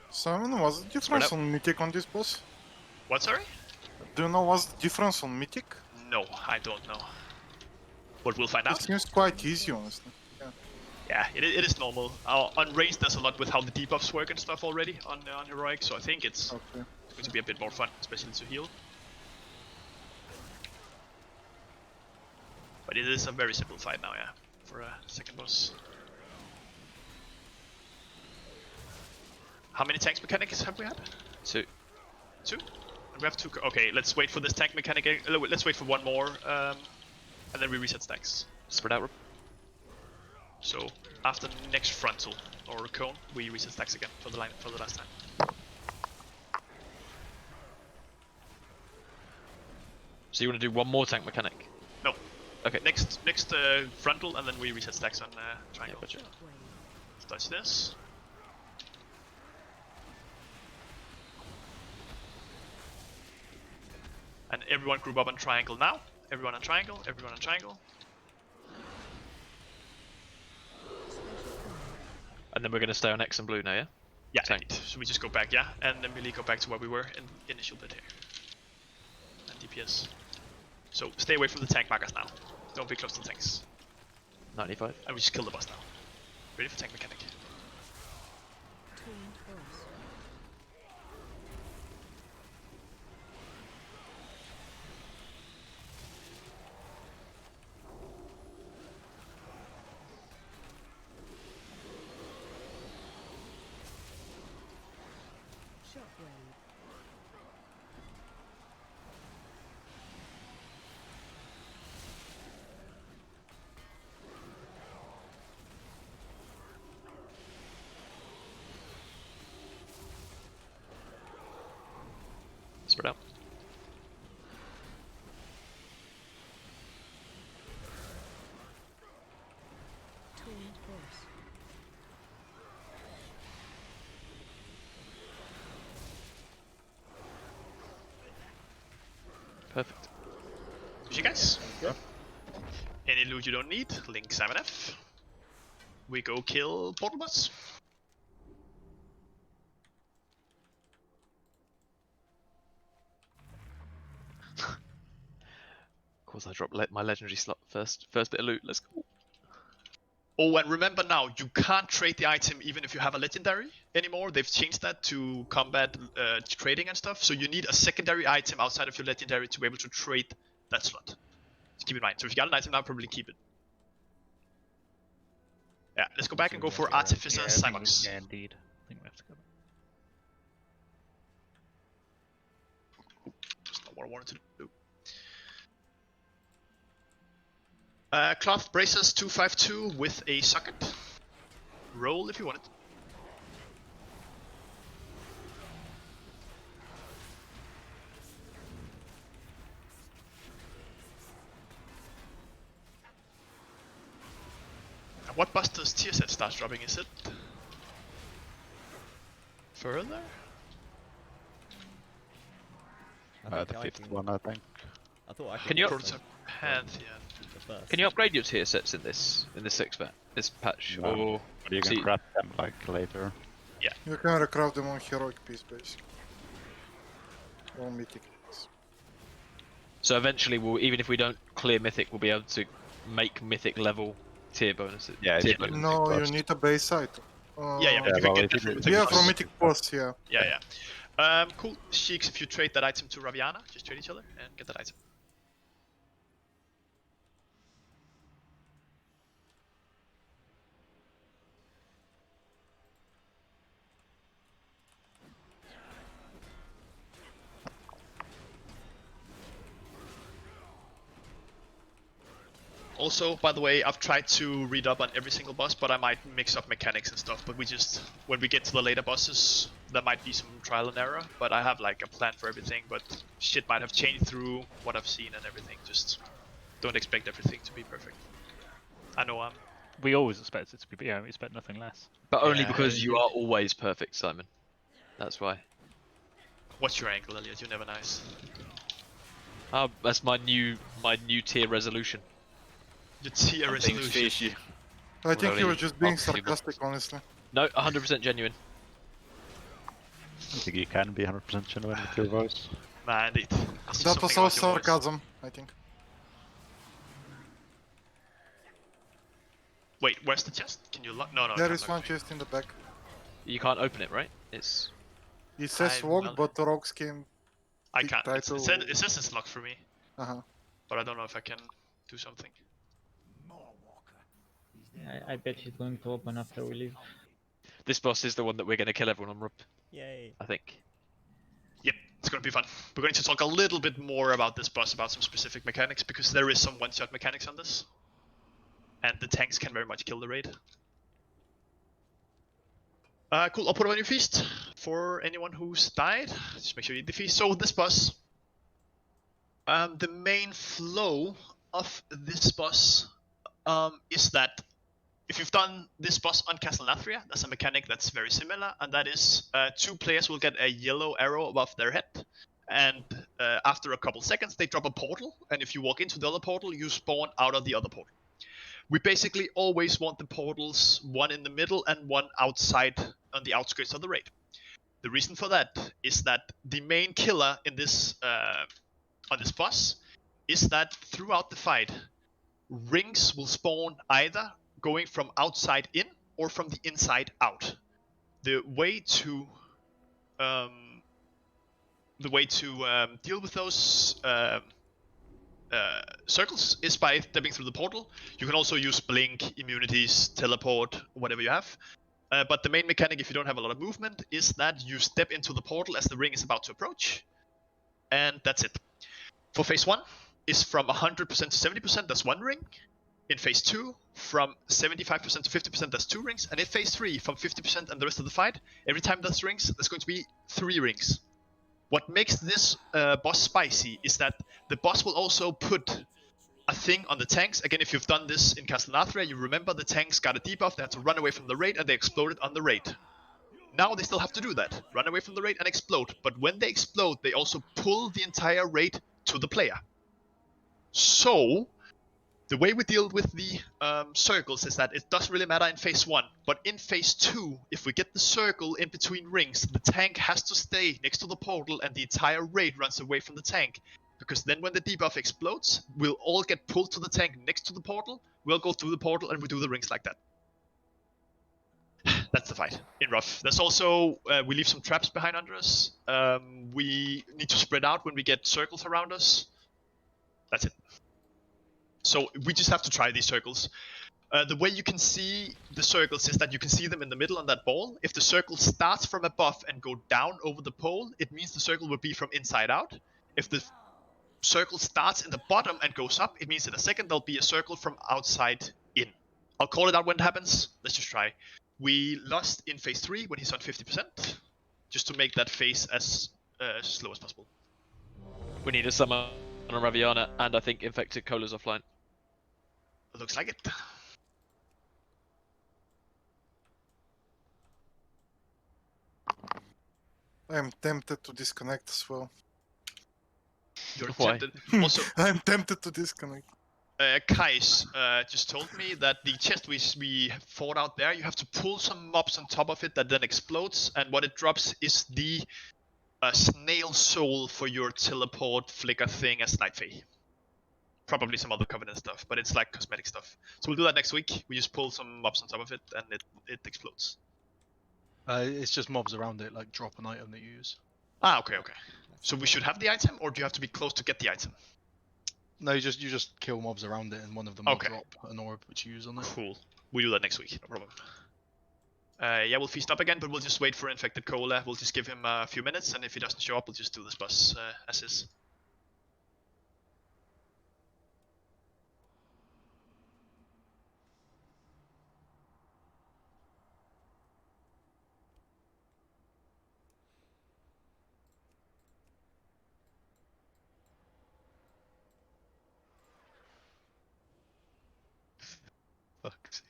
Simon, what's the difference on Mythic on this boss? What, sorry? Do you know what's the difference on Mythic? No, I don't know. But we'll find It out. seems quite easy, honestly. Yeah, it is normal. On Ranged there's a lot with how the debuffs work and stuff already on Heroic, so I think it's going to be a bit more fun, especially to heal. But it is a very simple fight now, yeah, for a second boss. How many tanks mechanics have we had? 2. 2? And we have 2. Okay, let's wait for this tank mechanic. Let's wait for one more, and then we reset stacks. Spread out, Rob. So after the next frontal or cone, we reset stacks again for the last time. So you want to do one more tank mechanic? No. Okay. Next frontal, and then we reset stacks on triangle. Yeah, gotcha. Let's touch this. And everyone group up on triangle now. Everyone on triangle. Everyone on triangle. And then we're gonna stay on X and blue now, yeah? Yeah, Tank. indeed. So we just go back, yeah, and then we go back to where we were in initial bit here. And DPS. So stay away from the tank markers now. Don't be close to the tanks. 95. And we just kill the boss now. Ready for tank mechanic. Spread out. Perfect. GG guys. Any loot you don't need, link 7F. We go kill Portal Boss. Of course, I dropped my legendary slot first. First bit of loot. Let's go. Oh, and remember now, you can't trade the item even if you have a legendary anymore. They've changed that to combat trading and stuff. So you need a secondary item outside of your legendary to be able to trade that slot. Just keep in mind. So if you got an item now, probably keep it. Yeah, let's go back and go for Artificer Cybox. Yeah, indeed. I think we have to go. That's not what I wanted to do. Cloth Bracers 252 with a socket. Roll if you want it. What bus does tier set start dropping? Is it further? The fifth one, I think. I thought I could Can you- Prototype Pantheon. the first. Can you upgrade your tier sets in this this patch? No. Or But you can See- grab them like later. You can recraft them on heroic piece basically. Or mythic piece. so eventually, we'll even if we don't clear mythic, we'll be able to make mythic level tier bonuses. Yeah, tier if you- bonuses. No, you first. need a base item. Yeah, Yeah, but you can well, get if that you from do- Mythic yeah, Boss. from mythic boss, yeah. Yeah. Cool. Sheiks, if you trade that item to Raviana, just trade each other and get that item. Also, by the way, I've tried to read up on every single boss, but I might mix up mechanics and stuff. But when we get to the later bosses, there might be some trial and error. But I have like a plan for everything. But shit might have changed through what I've seen and everything. Just don't expect everything to be perfect. I know We always expect it to be, yeah, we expect nothing less. But only Yeah, because you are always perfect, Simon. That's why. What's your angle, Elliot? You're never nice. That's my new tier resolution. Your tier Things resolution. fishy. I think he Only was just being obviously sarcastic, honestly. No, 100% genuine. I think you can be 100% genuine with your voice. Nah, indeed. It's just That was something all about your voice. sarcasm, I think. Wait, where's the chest? Can you lock? No, no. There no, is one chest in the back. You can't open it, right? It's It says I locked, will- but the rocks came. I Big can't. It title. says it's locked for me, Uh-huh. but I don't know if I can do something. I bet she's going to open after we leave. this boss is the one that we're going to kill everyone on, Rob. Yay. I think. Yep, it's gonna be fun. We're going to talk a little bit more about this boss, about some specific mechanics, because there is some one-shot mechanics on this. And the tanks can very much kill the raid. Cool, I'll put on your feast for anyone who's died. Just make sure you eat the feast. So this boss, the main flow of this boss is that if you've done this boss on Castle Nathria, there's a mechanic that's very similar, and that is 2 players will get a yellow arrow above their head, and after a couple seconds, they drop a portal, and if you walk into the other portal, you spawn out of the other portal. We basically always want the portals, one in the middle and one outside on the outskirts of the raid. The reason for that is that the main killer in this on this boss is that throughout the fight, rings will spawn either going from outside in or from the inside out. The way to deal with those circles is by stepping through the portal. You can also use blink, immunities, teleport, whatever you have. But the main mechanic, if you don't have a lot of movement, is that you step into the portal as the ring is about to approach. And that's it. For phase 1 is from 100% to 70%, that's 1 ring. In phase 2, from 75% to 50%, that's 2 rings. And in phase 3, from 50% and the rest of the fight, every time there's rings, there's going to be 3 rings. What makes this boss spicy is that the boss will also put a thing on the tanks. Again, if you've done this in Castle Nathria, you remember the tanks got a debuff, they had to run away from the raid, and they exploded on the raid. Now they still have to do that, run away from the raid and explode. But when they explode, they also pull the entire raid to the player. So, the way we deal with the circles is that it doesn't really matter in phase 1, but in phase 2, if we get the circle in between rings, the tank has to stay next to the portal and the entire raid runs away from the tank. Because then when the debuff explodes, we'll all get pulled to the tank next to the portal, we'll go through the portal and we do the rings like that. That's the fight in rough. There's also, we leave some traps behind under us. We need to spread out when we get circles around us. That's it. So we just have to try these circles. The way you can see the circles is that you can see them in the middle on that ball. If the circle starts from above and go down over the pole, it means the circle will be from inside out. If the circle starts in the bottom and goes up, it means in a second there'll be a circle from outside in. I'll call it out when it happens. Let's just try. We lost in phase 3 when he's on 50%, just to make that phase as slow as possible. We need a summon on Raviana, and I think Infected Cola's offline. Looks like it. I'm tempted to disconnect as well. You're Why? tempted. Also, I'm tempted to disconnect. Kais just told me that the chest we fought out there, you have to pull some mobs on top of it that then explodes, and what it drops is the snail soul for your teleport flicker thing as Night Fae. Probably some other Covenant stuff, but it's like cosmetic stuff. So we'll do that next week. We just pull some mobs on top of it, and it explodes. It's just mobs around it, like drop an item that you use. Ah, okay. So we should have the item, or do you have to be close to get the item? No, you just kill mobs around it, and one of them will drop an orb which you use on it. Cool. We do that next week, no problem. Yeah, we'll feast up again, but we'll just wait for Infected Cola. We'll just give him a few minutes, and if he doesn't show up, we'll just do this boss as is. Fuck's sake.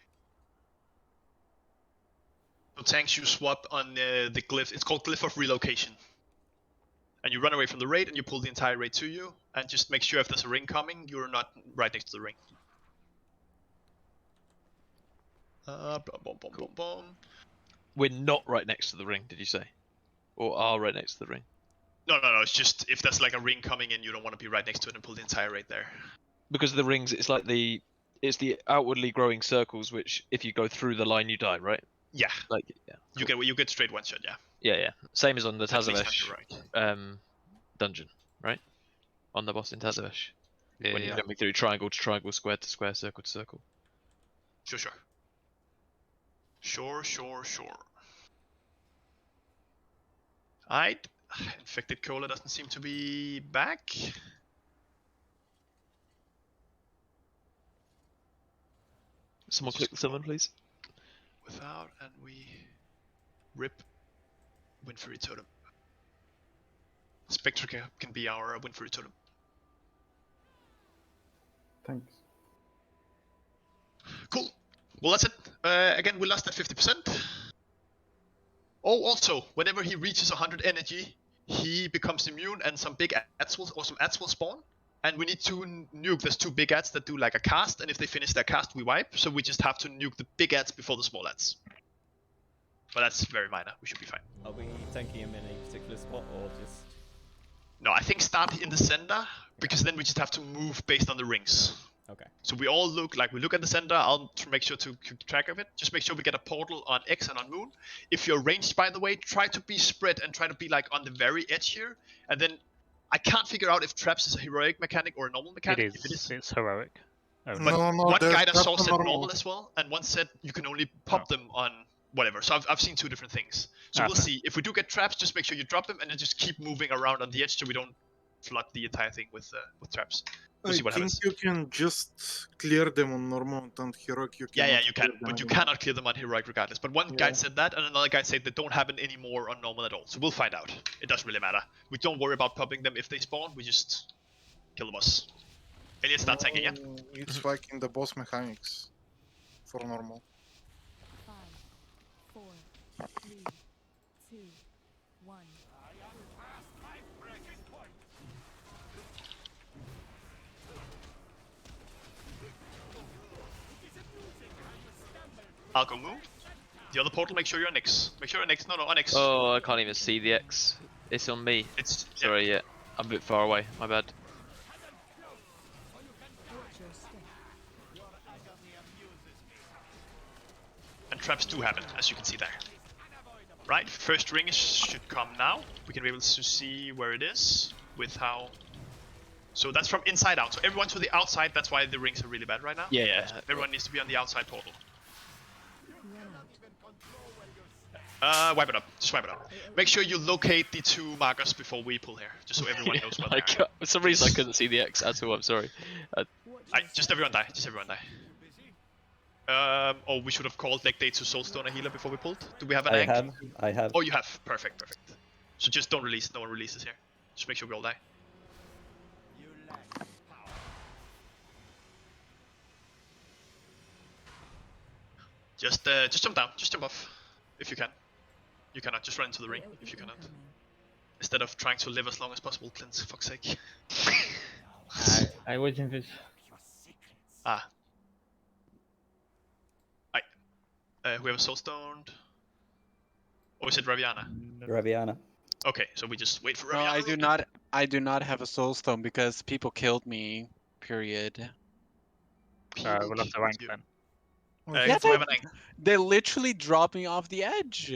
So tanks, you swap on the glyph. It's called Glyph of Relocation. And you run away from the raid, and you pull the entire raid to you. And just make sure if there's a ring coming, you're not right next to the ring. Boom. We're not right next to the ring, did you say? Or are right next to the ring? No. It's just if there's like a ring coming in, you don't want to be right next to it and pull the entire raid there. Because of the rings, it's like it's the outwardly growing circles, which if you go through the line, you die, right? Yeah. Like, yeah. You get straight one shot, yeah. Yeah. Same as on the At least Tazavesh right. dungeon, right? On the boss in Tazavesh. Yeah, When you're jumping through triangle to triangle, square to square, circle to circle. Sure. Alright. Infected Cola doesn't seem to be back. Someone click the summon, please. Without, and we rip Windfury Totem. Spectre can be our Windfury Totem. Thanks. Cool. Well, that's it. Again, we lost at 50%. Oh, also, whenever he reaches 100 energy, he becomes immune, and some big adds will, or some adds will spawn. And we need to nuke. There's 2 big adds that do like a cast, and if they finish their cast, we wipe. So we just have to nuke the big adds before the small adds. But that's very minor. We should be fine. Are we tanking him in a particular spot or just? No, I think start in the center, because then we just have to move based on the rings. Okay. So we all look at the center. I'll make sure to keep track of it. Just make sure we get a portal on X and on Moon. If you're ranged, by the way, try to be spread and try to be like on the very edge here. And then I can't figure out if traps is a heroic mechanic or a normal mechanic. It is. It's heroic. But No, one there's guy that saw that's said normal. normal as well, and one said you can only pop them on whatever. So I've seen 2 different things. So we'll Okay. see. If we do get traps, just make sure you drop them and then just keep moving around on the edge so we don't flood the entire thing with traps. We'll see I what think happens. you can just clear them on normal and heroic. You Yeah, cannot you can, clear them but you on- cannot clear them on heroic regardless. But one guy Yeah. said that, and another guy said they don't happen anymore on normal at all. So we'll find out. It doesn't really matter. We don't worry about popping them if they spawn. We just kill the boss. Elliot, start tanking, yeah? It's like in the boss mechanics for normal. 5, 4, 3, 2, 1. I'll go move. The other portal, make sure you're on X. Make sure you're on X. No, on X. Oh, I can't even see the X. It's on me. It's Sorry, yeah. I'm a bit far away. My bad. Watch your step. And traps do happen, as you can see there. Right, first ring should come now. We can be able to see where it is with how. So that's from inside out. So everyone to the outside. That's why the rings are really bad right now. Yeah, yeah. Everyone needs to be on the outside portal. Run out. Wipe it up. Just wipe it up. Make sure you locate the 2 markers before we pull here, just so everyone knows where they are. For some reason, I couldn't see the X at all. I'm sorry. Just everyone die. Just everyone die. Oh, we should have called leg day to Soulstone a healer before we pulled. Do we have an angle? I have. Oh, you have. Perfect, perfect. So just don't release. No one releases here. Just make sure we all die. Just jump down. Just jump off, if you can. You cannot. Just run into the ring if you cannot. Instead of trying to live as long as possible, Clint. Fuck's sake. I was in this. Ah. We have a Soulstone. Or is it Raviana? Raviana. Okay, so we just wait for No, Raviana. I do not have a soul stone because people killed me. Period. We'll have to rank then. Yeah, we have an angle. They literally dropped me off the edge.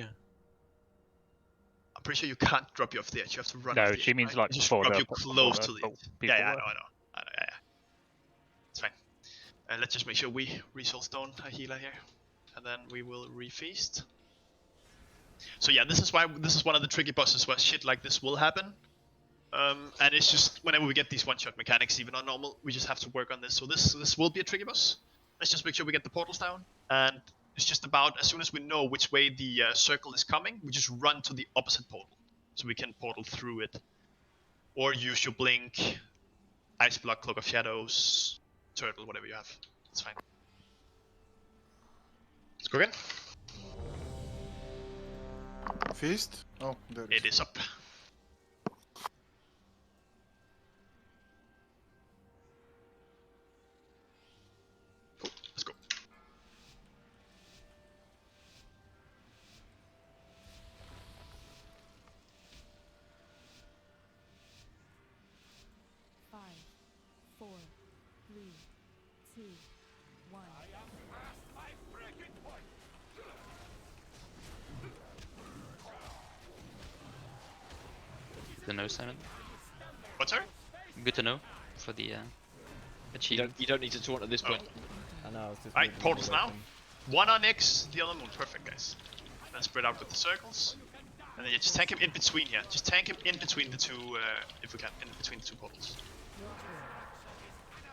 I'm pretty sure you can't drop you off the edge. You have to run. No, off the she edge, means right? like Just before drop the- you close to before the edge. people Yeah, I were. know. Yeah. It's fine. Let's just make sure we re-soulstone a healer here, and then we will re-feast. So yeah, this is one of the tricky bosses where shit like this will happen. And it's just whenever we get these one-shot mechanics, even on normal, we just have to work on this. So this will be a tricky boss. Let's just make sure we get the portals down, and it's just about as soon as we know which way the circle is coming, we just run to the opposite portal, so we can portal through it, or use your blink, ice block, cloak of shadows, turtle, whatever you have. It's fine. Let's go again. Feast? Oh, there It is up. Cool. Let's go. Five, 4, 3, 2, 1. To know, Simon. What's sorry? Good to know for the achievement. You don't need to taunt at this point. I know, I was just Alright, moving portals away now. from- One on X, the other moon. Perfect, guys. Then spread out with the circles. And then you just tank him in between here. Just tank him in between the two, if we can, in between the 2 portals.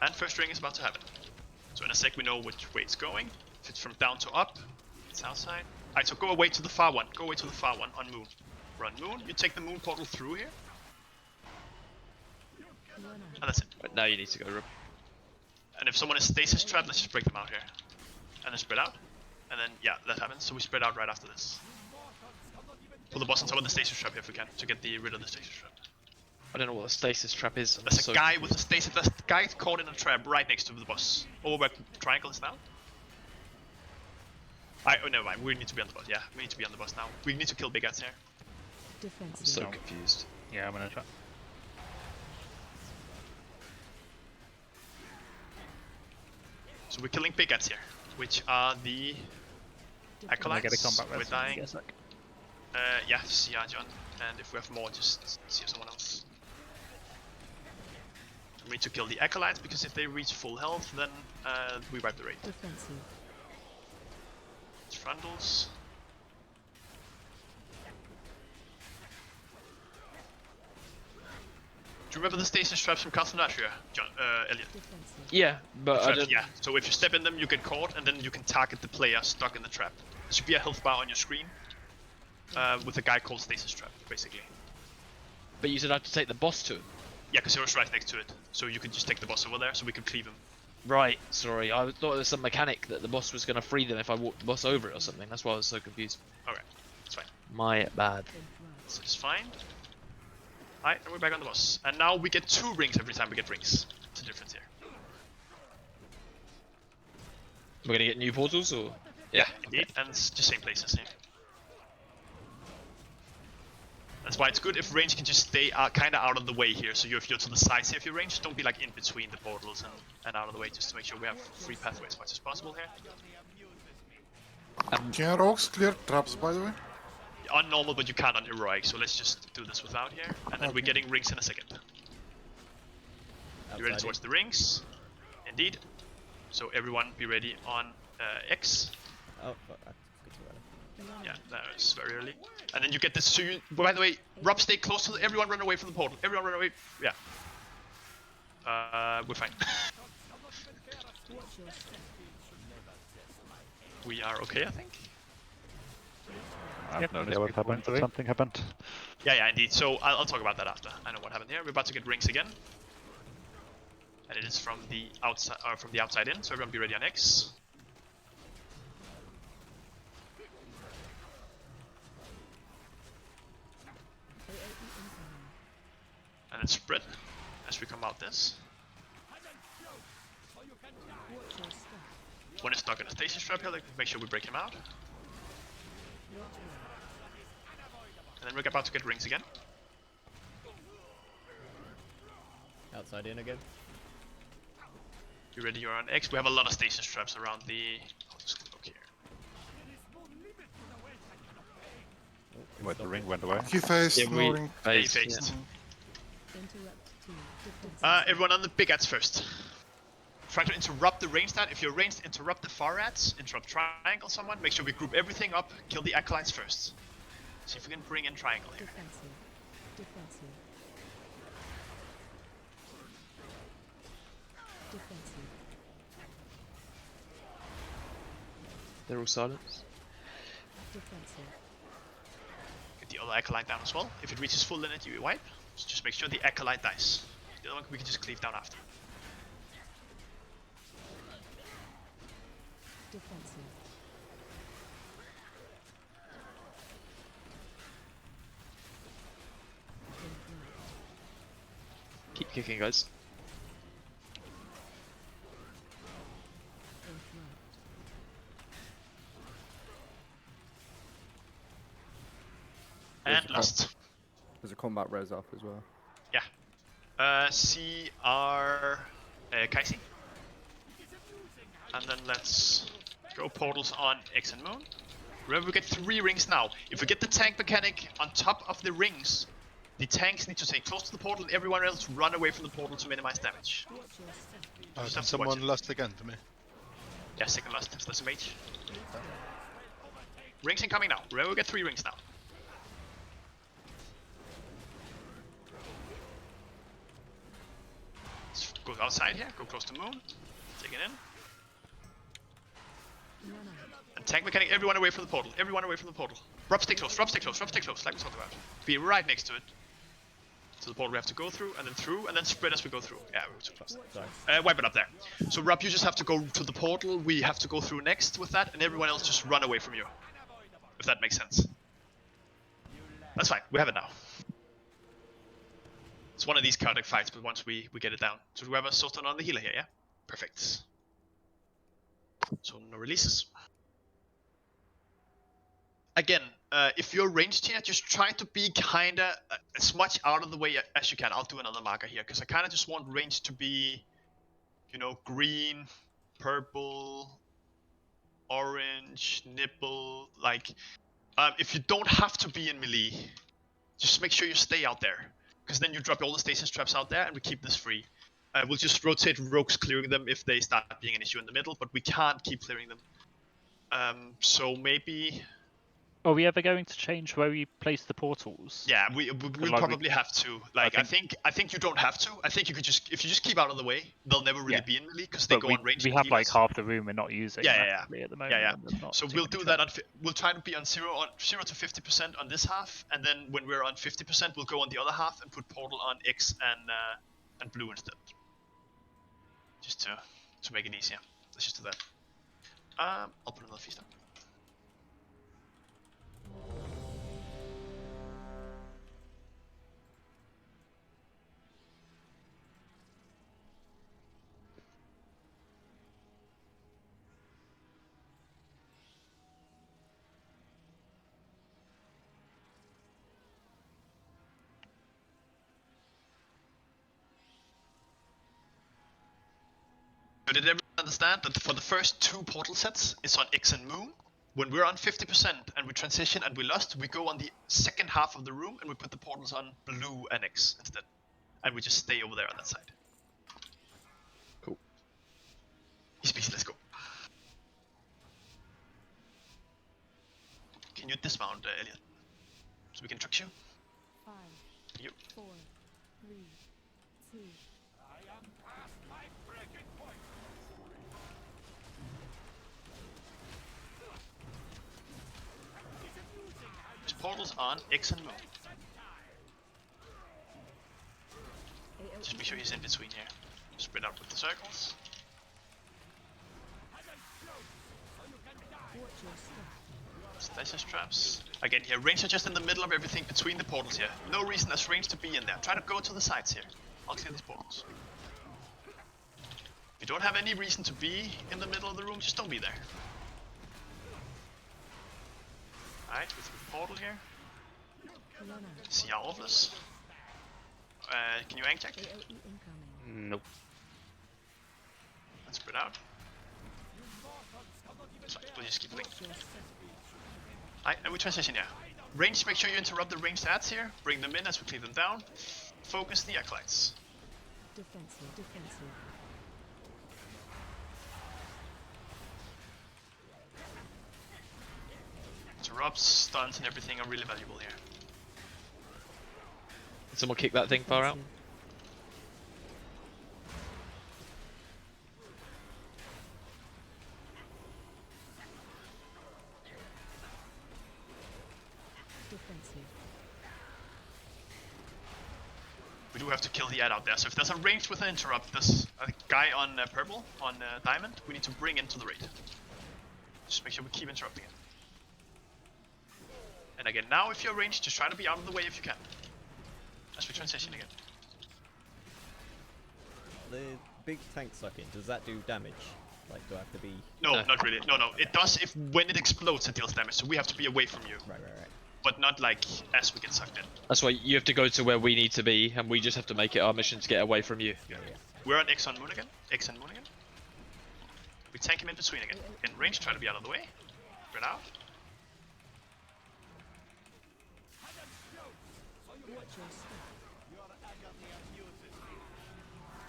And first ring is about to happen. So in a sec we know which way it's going. If it's from down to up, it's outside. Alright, so go away to the far one. Go away to the far one on moon. Run moon. You take the moon portal through here. And that's it. But now you need to go. And if someone is stasis trapped, let's just break them out here. And then spread out. And then, yeah, that happens. So we spread out right after this. pull the boss on top of the stasis trap if we can, to get rid of the stasis trap. I don't know what a stasis trap is. There's a guy with a stasis. There's a guy caught in a trap right next to the boss. Over where triangle is now. Oh, never mind. We need to be on the boss. Yeah, we need to be on the boss now. We need to kill big guys here. Defensive. I'm so confused. Yeah, I'm gonna try. So we're killing big guys here, which are the Can I acolytes. get a combat We're res? dying. Yes, Yeah, see ya, John. And if we have more, just see someone else. We need to kill the acolytes because if they reach full health, then we wipe the raid. Defensive. It's frontals. Do you remember the stasis traps from Castle Natria, John, Elliot? Defensive. Yeah, but I Traps, don't. yeah, so if you step in them, you get caught, and then you can target the player stuck in the trap. There should be a health bar on your screen with a guy called Stasis Trap, basically. But you said I have to take the boss to him. Yeah, because he was right next to it, so you can just take the boss over there, so we can cleave him. Right, sorry. I thought there was some mechanic that the boss was going to free them if I walked the boss over it or something. That's why I was so confused. Okay, that's fine. My bad. So it's fine. Alright, and we're back on the boss. And now we get 2 rings every time we get rings. It's a difference here. We're going to get new portals or? Yeah, indeed, and it's the same places here. That's why it's good if range can just stay kind of out of the way here. So if you're to the sides here, if you range, don't be like in between the portals and out of the way, just to make sure we have free pathways as much as possible here. Can rogues clear traps, by the way? On normal, but you can't on heroic, so let's just do this without here. And then we're getting rings in a second. You ready to watch the rings? Indeed. So everyone be ready on X. Oh, fuck. I skipped too early. Yeah, that was very early. And then you get this. So you, by the way, Rob, stay close to everyone. Run away from the portal. Everyone run away. Yeah. We're fine. We are okay, I think. I have no idea what happened, but something happened. Yeah, indeed. So I'll talk about that after. I know what happened here. We're about to get rings again. And it is from the outside in. So everyone be ready on X. And then spread as we come out this. One is stuck in a stasis trap here, like, make sure we break him out. And then we're about to get rings again. Outside in again. You ready? You're on X. We have a lot of stasis traps around the. I'll just look here. Wait, the ring went away. He faced Yeah, no ring. He faced. Everyone on the big ads first. Try to interrupt the ranged ad. If you're ranged, interrupt the far ads. Interrupt triangle someone. Make sure we group everything up. Kill the acolytes first. See if we can bring in triangle here. Defensive. Defensive. Defensive. They're all silenced. Defensive. Get the other acolyte down as well. If it reaches full limit, you wipe. So just make sure the acolyte dies. The other one we can just cleave down after. Defensive. Keep kicking, guys. And last. There's a combat res up as well. Yeah. CR Kaisi. And then let's go portals on X and Moon. Remember, we get 3 rings now. If we get the tank mechanic on top of the rings, the tanks need to stay close to the portal and everyone else run away from the portal to minimize damage. Just have to watch Someone it. lost again for me. Yeah, second last. That's a mage. Rings incoming now. Remember, we get 3 rings now. Let's go outside here. Go close to Moon. Take it in. And tank mechanic, everyone away from the portal. Everyone away from the portal. Rob, stay close. Rob, stay close. Rob, stay close. Like we talked about. Be right next to it. So the portal we have to go through, and then spread as we go through. Yeah, we were too close. Wipe it up there. So Rob, you just have to go to the portal. We have to go through next with that, and everyone else just run away from you. If that makes sense. That's fine. We have it now. It's one of these chaotic fights, but once we get it down. So do we have a Sultan on the healer here, yeah? Perfect. So no releases. Again, if you're ranged here, just try to be kinda as much out of the way as you can. I'll do another marker here, because I kinda just want range to be, you know, green, purple, orange, nipple, like, if you don't have to be in melee, just make sure you stay out there. Because then you drop all the stasis traps out there and we keep this free. We'll just rotate rogues clearing them if they start being an issue in the middle, but we can't keep clearing them. So maybe... Are we ever going to change where we place the portals? Yeah, we'll like probably have to. Like, I think you don't have to. I think you could just, if you just keep out of the way, they'll never really be in melee because they But go we, on range. we have like half the room we're not using. Yeah. At the moment. And there's not So too we'll many do that on. We'll try to be on 0 to 50% on this half, and then when we're on 50%, we'll go on the other half and put portal on X and blue instead. Just to make it easier. Let's just do that. I'll put another feast on. So did everyone understand that for the first 2 portal sets, it's on X and Moon? When we're on 50% and we transition and we lost, we go on the second half of the room and we put the portals on blue and X instead. And we just stay over there on that side. Cool. Easy peasy, let's go. Can you dismount, Elliot? So we can truck you? 5, Yep. 4, 3, 2. Just portals on X and Moon. Just make sure he's in between here. Spread out with the circles. Watch your step. Stasis traps. Again here, range are just in the middle of everything between the portals here. No reason there's range to be in there. Try to go to the sides here. I'll clear these portals. If you don't have any reason to be in the middle of the room, just don't be there. Alright, we through the portal here. Lona. See our Orvless. Can you ank check? AOE incoming. Nope. Let's spread out. So we'll just keep playing. Watch your step. Alright, and we transition here. Range, make sure you interrupt the ranged ads here. Bring them in as we clear them down. Focus the acolytes. Defensive, defensive. Interrupts, stuns, and everything are really valuable here. Did someone kick that thing far out? Defensive. We do have to kill the ad out there, so if there's a range with an interrupt, there's a guy on purple, on diamond, we need to bring into the raid. Just make sure we keep interrupting it. And again, now if you're ranged, just try to be out of the way if you can. As we transition again. The big tank sucking, does that do damage? Like, do I have to be... No, not really. No. It does if when it explodes it deals damage, so we have to be away from you. Right. But not like as we get sucked in. That's why you have to go to where we need to be, and we just have to make it our mission to get away from you. Yeah. We're on X on Moon again. X on Moon again. We tank him in between again. In range, try to be out of the way. Spread out. Watch your step.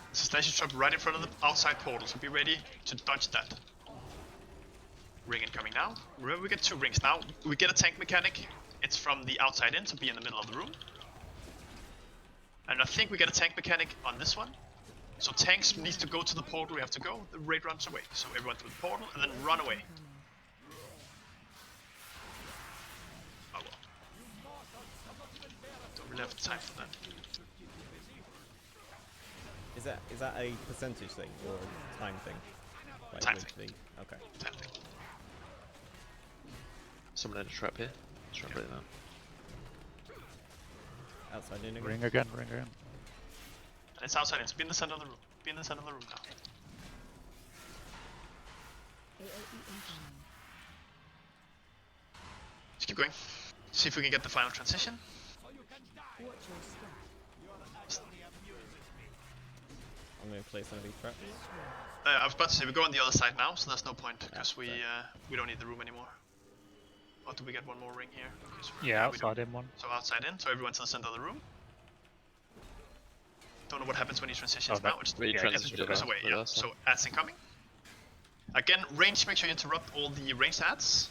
There's a stasis trap right in front of the outside portal, so be ready to dodge that. Ring incoming now. Remember, we get 2 rings now. We get a tank mechanic. It's from the outside in, so be in the middle of the room. And I think we get a tank mechanic on this one. So tanks needs to go to the portal we have to go. The raid runs away. So everyone through the portal and then run away. Oh well. Don't really have time for that. Is that a percentage thing or a time thing? Like Time with thing. the- Okay. Time thing. Someone in a trap here. Trap right now. Outside in again. Ring again, ring again. And it's outside in, so be in the center of the room. Be in the center of the room now. AOE incoming. Just keep going. See if we can get the final transition. Watch your step. I'm gonna place some of these traps. I was about to say we go on the other side now, so there's no point because we don't need the room anymore. Or do we get one more ring here? Because Yeah, we don't. outside in one. So outside in, so everyone's in the center of the room. Don't know what happens when he transitions Oh, that- now. It's He Yeah, transitioned it goes it away. for Yeah. us, So ads incoming. Again, range. Make sure you interrupt all the ranged ads.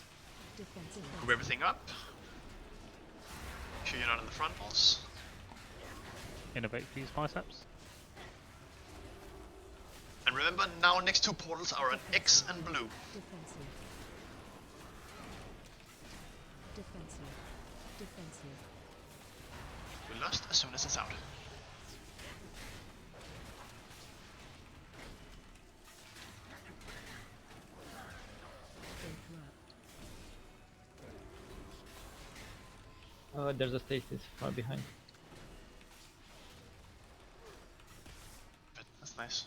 Defensive. Move everything up. Make sure you're not in the frontals. Innovate these biceps. And remember, now next two portals are on X and blue. Defensive. Defensive. Defensive. We lost as soon as it's out. Interrupt. There's a stasis far behind. But that's nice.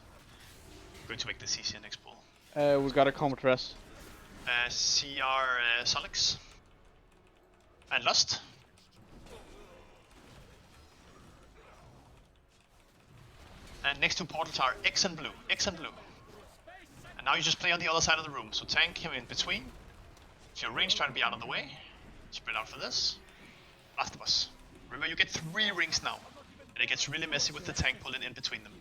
Going to make the CC next pull. We got a combat rest. CR Solix. And Lust. And next two portals are X and blue. X and blue. And now you just play on the other side of the room. So tank him in between. If you're range, try to be out of the way. Spread out for this. After us. Remember, you get 3 rings now. And it gets really messy with the tank pulling in between them.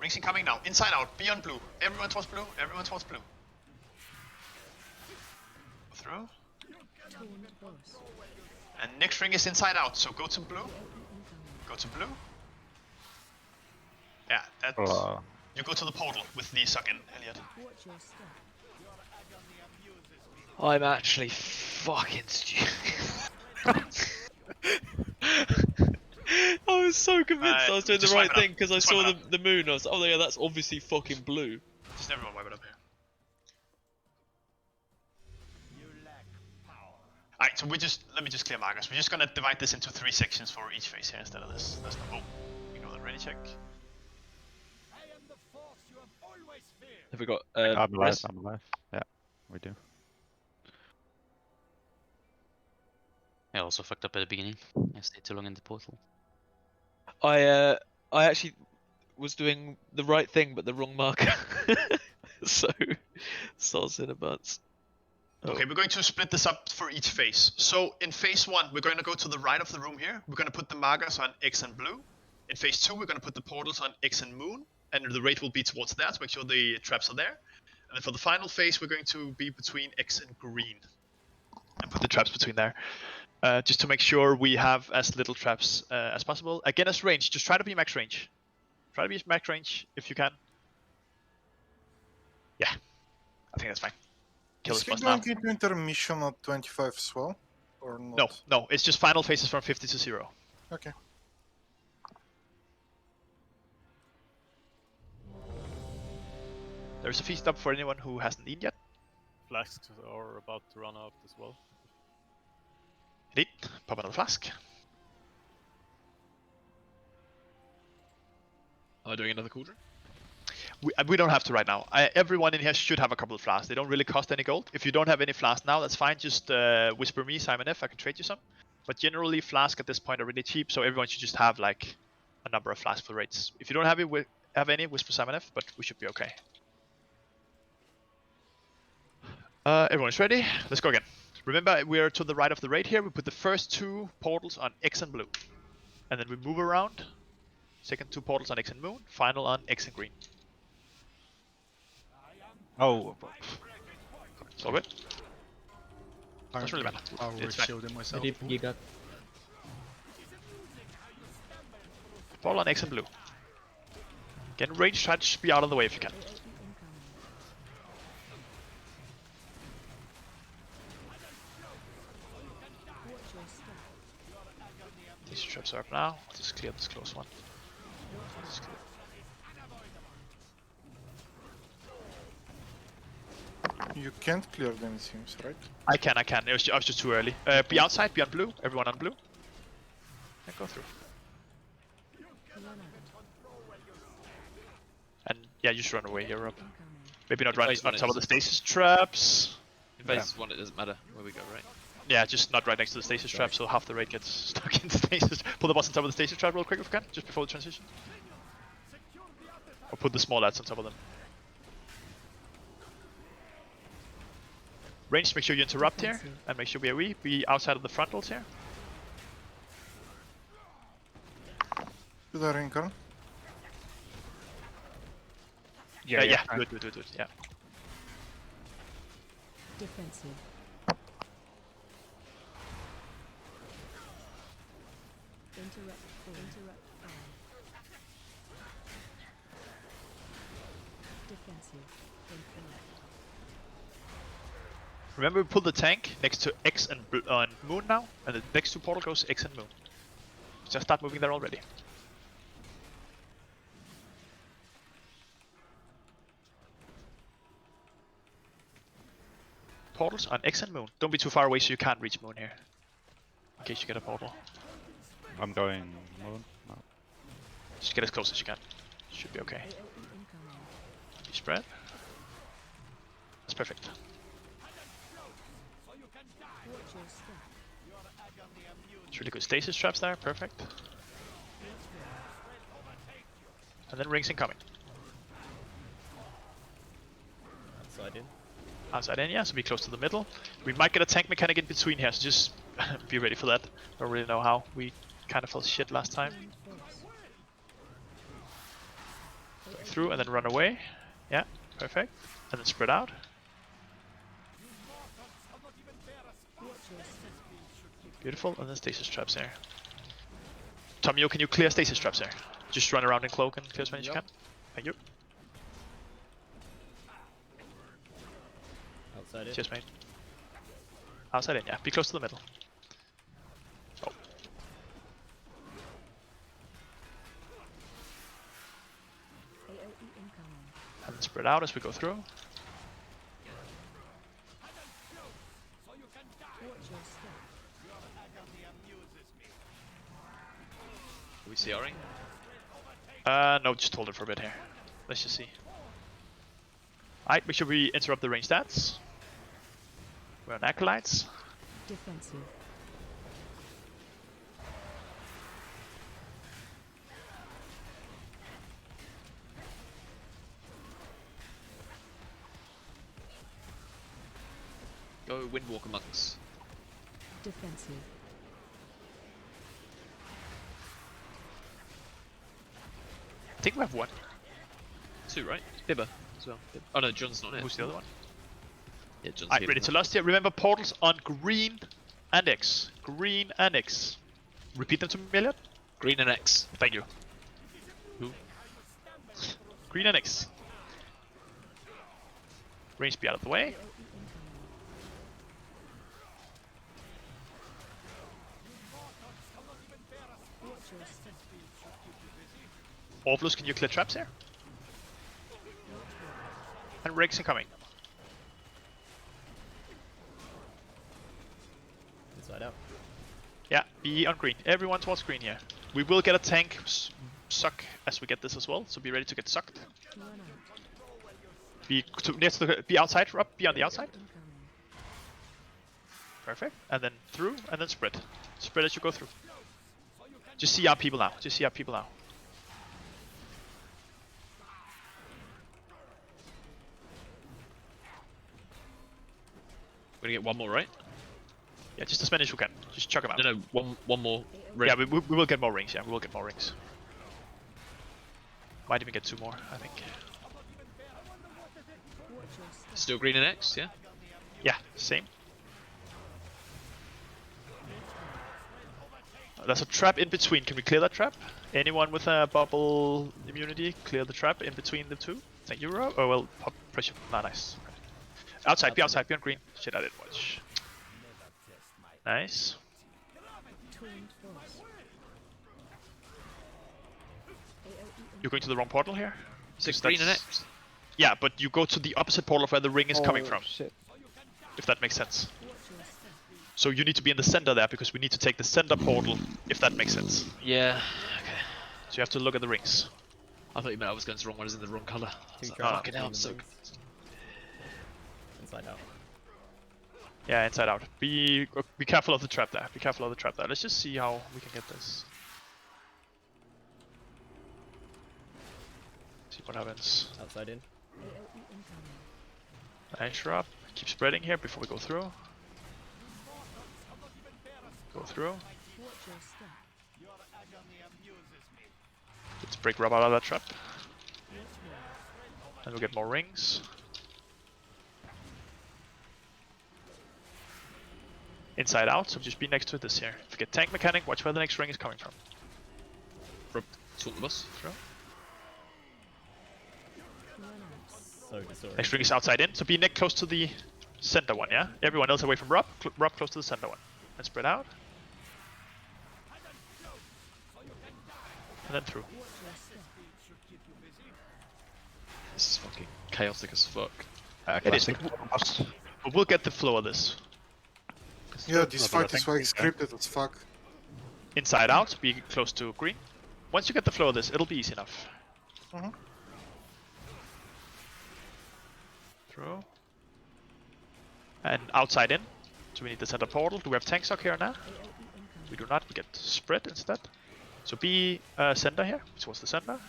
Rings incoming now. Inside out. Beyond blue. Everyone towards blue. Everyone towards blue. Go through. Torn boss. And next ring is inside out. So go to blue. Go to blue. Yeah, that's... You go to the portal with the suck-in, Elliot. Watch your step. I'm actually fucking stupid. I was so convinced I was doing the just right wipe it up. thing because I Just saw wipe it the moon. I was oh yeah, that's obviously fucking blue. Just everyone wipe it up here. Alright, so let me just clear markers. We're just gonna divide this into 3 sections for each phase here instead of this. There's no, ignore the ready check. Have we got I'm alive, rest? I'm alive. Yeah, we do. I also fucked up at the beginning. I stayed too long in the portal. I actually was doing the right thing but the wrong marker. So soz in advance. Okay, we're going to split this up for each phase. So in phase 1, we're going to go to the right of the room here. We're going to put the markers on X and blue. In phase 2, we're going to put the portals on X and moon. And the rate will be towards there to make sure the traps are there. And then for the final phase, we're going to be between X and green. And put the traps between there. Just to make sure we have as little traps as possible. Again, as range, just try to be max range. Try to be max range if you can. Yeah, I think that's fine. Kill Is this he boss now. going into intermission at 25 as well? Or not? No, no, it's just final phases from 50 to 0. Okay. There's a feast up for anyone who hasn't eaten yet. Flasks are about to run out as well. Indeed, pop another flask. Am I doing another cauldron? We don't have to right now. Everyone in here should have a couple of flasks. They don't really cost any gold. If you don't have any flasks now, that's fine. Just whisper me, Simon F. I can trade you some. But generally, flasks at this point are really cheap, so everyone should just have like a number of flasks for rates. If you don't have any, whisper Simon F. But we should be okay. Everyone's ready. Let's go again. Remember, we're to the right of the raid here. We put the first 2 portals on X and blue, and then we move around. Second 2 portals on X and moon. Final on X and green. Oh, It's all good. Doesn't really matter. I'll It's fine. shielding myself. Rip Giga. Fall on X and blue. Again, range, try to just be out of the way if you can. AOE incoming. Watch your step. These traps are up now. Just clear this close one. Just clear. You can't clear them, it seems, right? I can. I was just too early. Be outside, be on blue. Everyone on blue. And go through. Run out. And yeah, just run away here, Rob. Incoming. Maybe not If run phase on one top of is- the stasis traps. In phase one, it doesn't matter where we go, right? Yeah, just not right next to the stasis trap, so half the raid gets stuck in stasis. Pull the boss on top of the stasis trap real quick if you can, just before the transition. Or put the small lads on top of them. Range, make sure you interrupt here, and make sure we are be outside of the frontals here. Do the ring, Yeah, good, yeah. Defensive. Interrupt. Interrupt. Defensive. Infinite. Remember, we pull the tank next to X and Moon now, and the next two portal goes X and Moon. Just start moving there already. Portals on X and Moon. Don't be too far away so you can't reach Moon here. In case you get a portal. I'm going moon. No. Just get as close as you can. Should be okay. AoE incoming. Be spread. That's perfect. Watch your step. It's really good stasis traps there, perfect. And then rings incoming. Outside in. Outside in, yeah, so be close to the middle. We might get a tank mechanic in between here, so just be ready for that. Don't really know how. We kind of felt shit last time. Going through and then run away. Yeah, perfect. And then spread out. Beautiful, and then stasis traps here. Tomio, can you clear stasis traps here? Just run around in cloak and clear as many as you can. Thank you. Outside in. Cheers, mate. Outside in, yeah. Be close to the middle. Oh. AoE incoming. And then spread out as we go through. Watch your step. Do we see our ring? No, just hold it for a bit here. Let's just see. Alright, make sure we interrupt the range stats. We're on Acolytes. Defensive. Go Windwalker monks. Defensive. I think we have one. Two, right? Bibba as well. Oh no, John's not here. Who's the other one? Yeah, John's Alright, here. ready to last here. Remember portals on green and X. Green and X. Repeat them to me, Elliot. Green and X. Thank you. Who? Green and X. Range be out of the way. AoE incoming. Watch your step. Orvlos, can you clear traps here? And Rex incoming. Inside out. Yeah, be on green. Everyone towards green here. We will get a tank suck as we get this as well, so be ready to get sucked. Run out. Be outside, Rob. Be on the outside. Incoming. Perfect. And then through, and then spread. Spread as you go through. Just see our people now. Just see our people now. We're gonna get one more, right? Yeah, just as many as you can. Just chuck them out. No, one more. Ring. Yeah, we will get more rings. Yeah, we will get more rings. Might even get two more, I think. Watch your step. Still green and X, yeah? Yeah, same. There's a trap in between. Can we clear that trap? Anyone with a bubble immunity, clear the trap in between the two. Thank you, Rob. Oh, well, pop pressure. Nah, nice. Outside, be outside, be on green. Shit, I didn't watch. Nice. Taunt boss. AoE You're going to the wrong portal here. Six Because green and that's- X. Yeah, but you go to the opposite portal of where the ring is coming Oh, from. Shit. If that makes sense. Watch your step. So you need to be in the center there because we need to take the center portal. If that makes sense. Yeah. Okay. So you have to look at the rings. I thought you meant I was going to the wrong one. I was in the wrong color. Two Ah, traps Fucking hell, between I'm the so. rings. Inside out. Yeah, inside out. Be careful of the trap there. Be careful of the trap there. Let's just see how we can get this. See what happens. Outside in. AoE incoming. Nice drop. Keep spreading here before we go through. Go through. Watch your step. Let's break Rob out of that trap. Watch where. And we'll get more rings. Inside out, so just be next to this here. If you get tank mechanic, watch where the next ring is coming from. Talk to us. Through. Run out. So disoriented. Next ring is outside in, so be neck close to the center one, yeah? Everyone else away from Rob, Rob close to the center one. And spread out. And then through. Watch your step. This is fucking chaotic as fuck. It is. Classic. Boss. But we'll get the flow of this. Yeah, this fight is like scripted as fuck. Inside out, be close to green. Once you get the flow of this, it'll be easy enough. Mhm. Through. And outside in. So we need the center portal. Do we have tank stock here now? AoE incoming. We do not, we get spread instead. So be center here, towards the center. Watch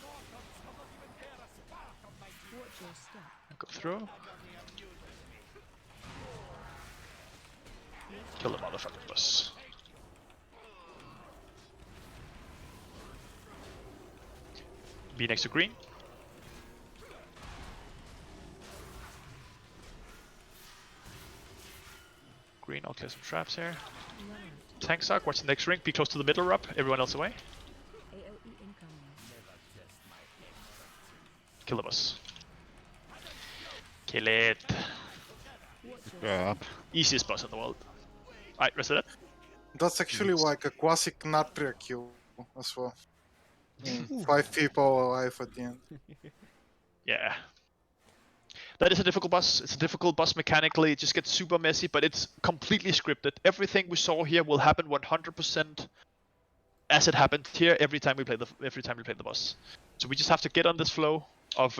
your step. And go through. Kill the motherfucking boss. Be next to green. Green, I'll clear some traps here. Run out. Tank stock, watch the next ring. Be close to the middle up. Everyone else away. AoE incoming. Kill the boss. Kill it. Watch your Yeah. Easiest boss in the world. Alright, rest of it. That's actually like a classic Natria kill as well. 5 people alive at the end. Yeah. That is a difficult boss. It's a difficult boss mechanically. It just gets super messy, but it's completely scripted. Everything we saw here will happen 100% as it happened here every time we play the boss. So we just have to get on this flow of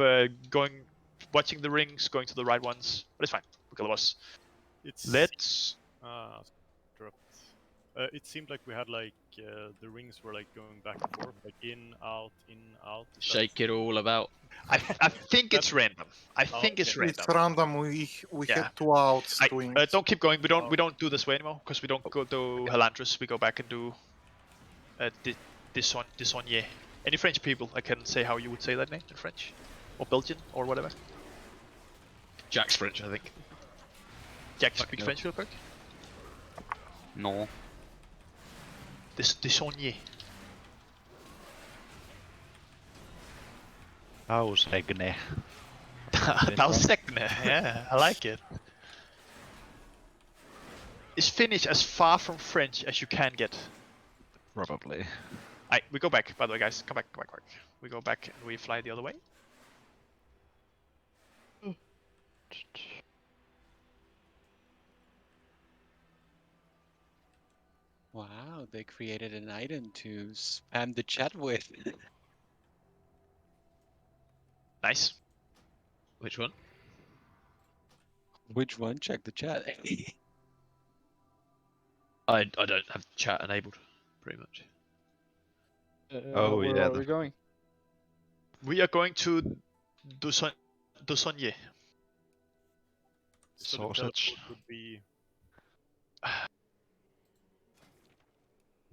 watching the rings, going to the right ones. But it's fine. We kill the boss. It's Let's. dropped. It seemed like we had like the rings were like going back and forth, like in, out, in, out. Shake it all about. I think it's random. I think it's okay. random. It's random. We Yeah. had 2 outs. I, doing don't keep going. We don't do this way anymore because we don't go to Halantris. We go back and do Dissonier. Any French people? I can say how you would say that name in French, or Belgian, or whatever. Jack's French, I think. Jack, speak French real quick. No. Dissonier. Ausegne. Balsegne. Yeah, I like it. Is Finnish as far from French as you can get? Probably. Alright, we go back. By the way, guys, come back. We go back and we fly the other way. Wow, they created an item to spam the chat with. Nice. Which one? Which one? Check the chat. I don't have chat enabled, pretty much. Oh, where yeah, are we going? We are going to Dissonier. So the Sausage. teleport would be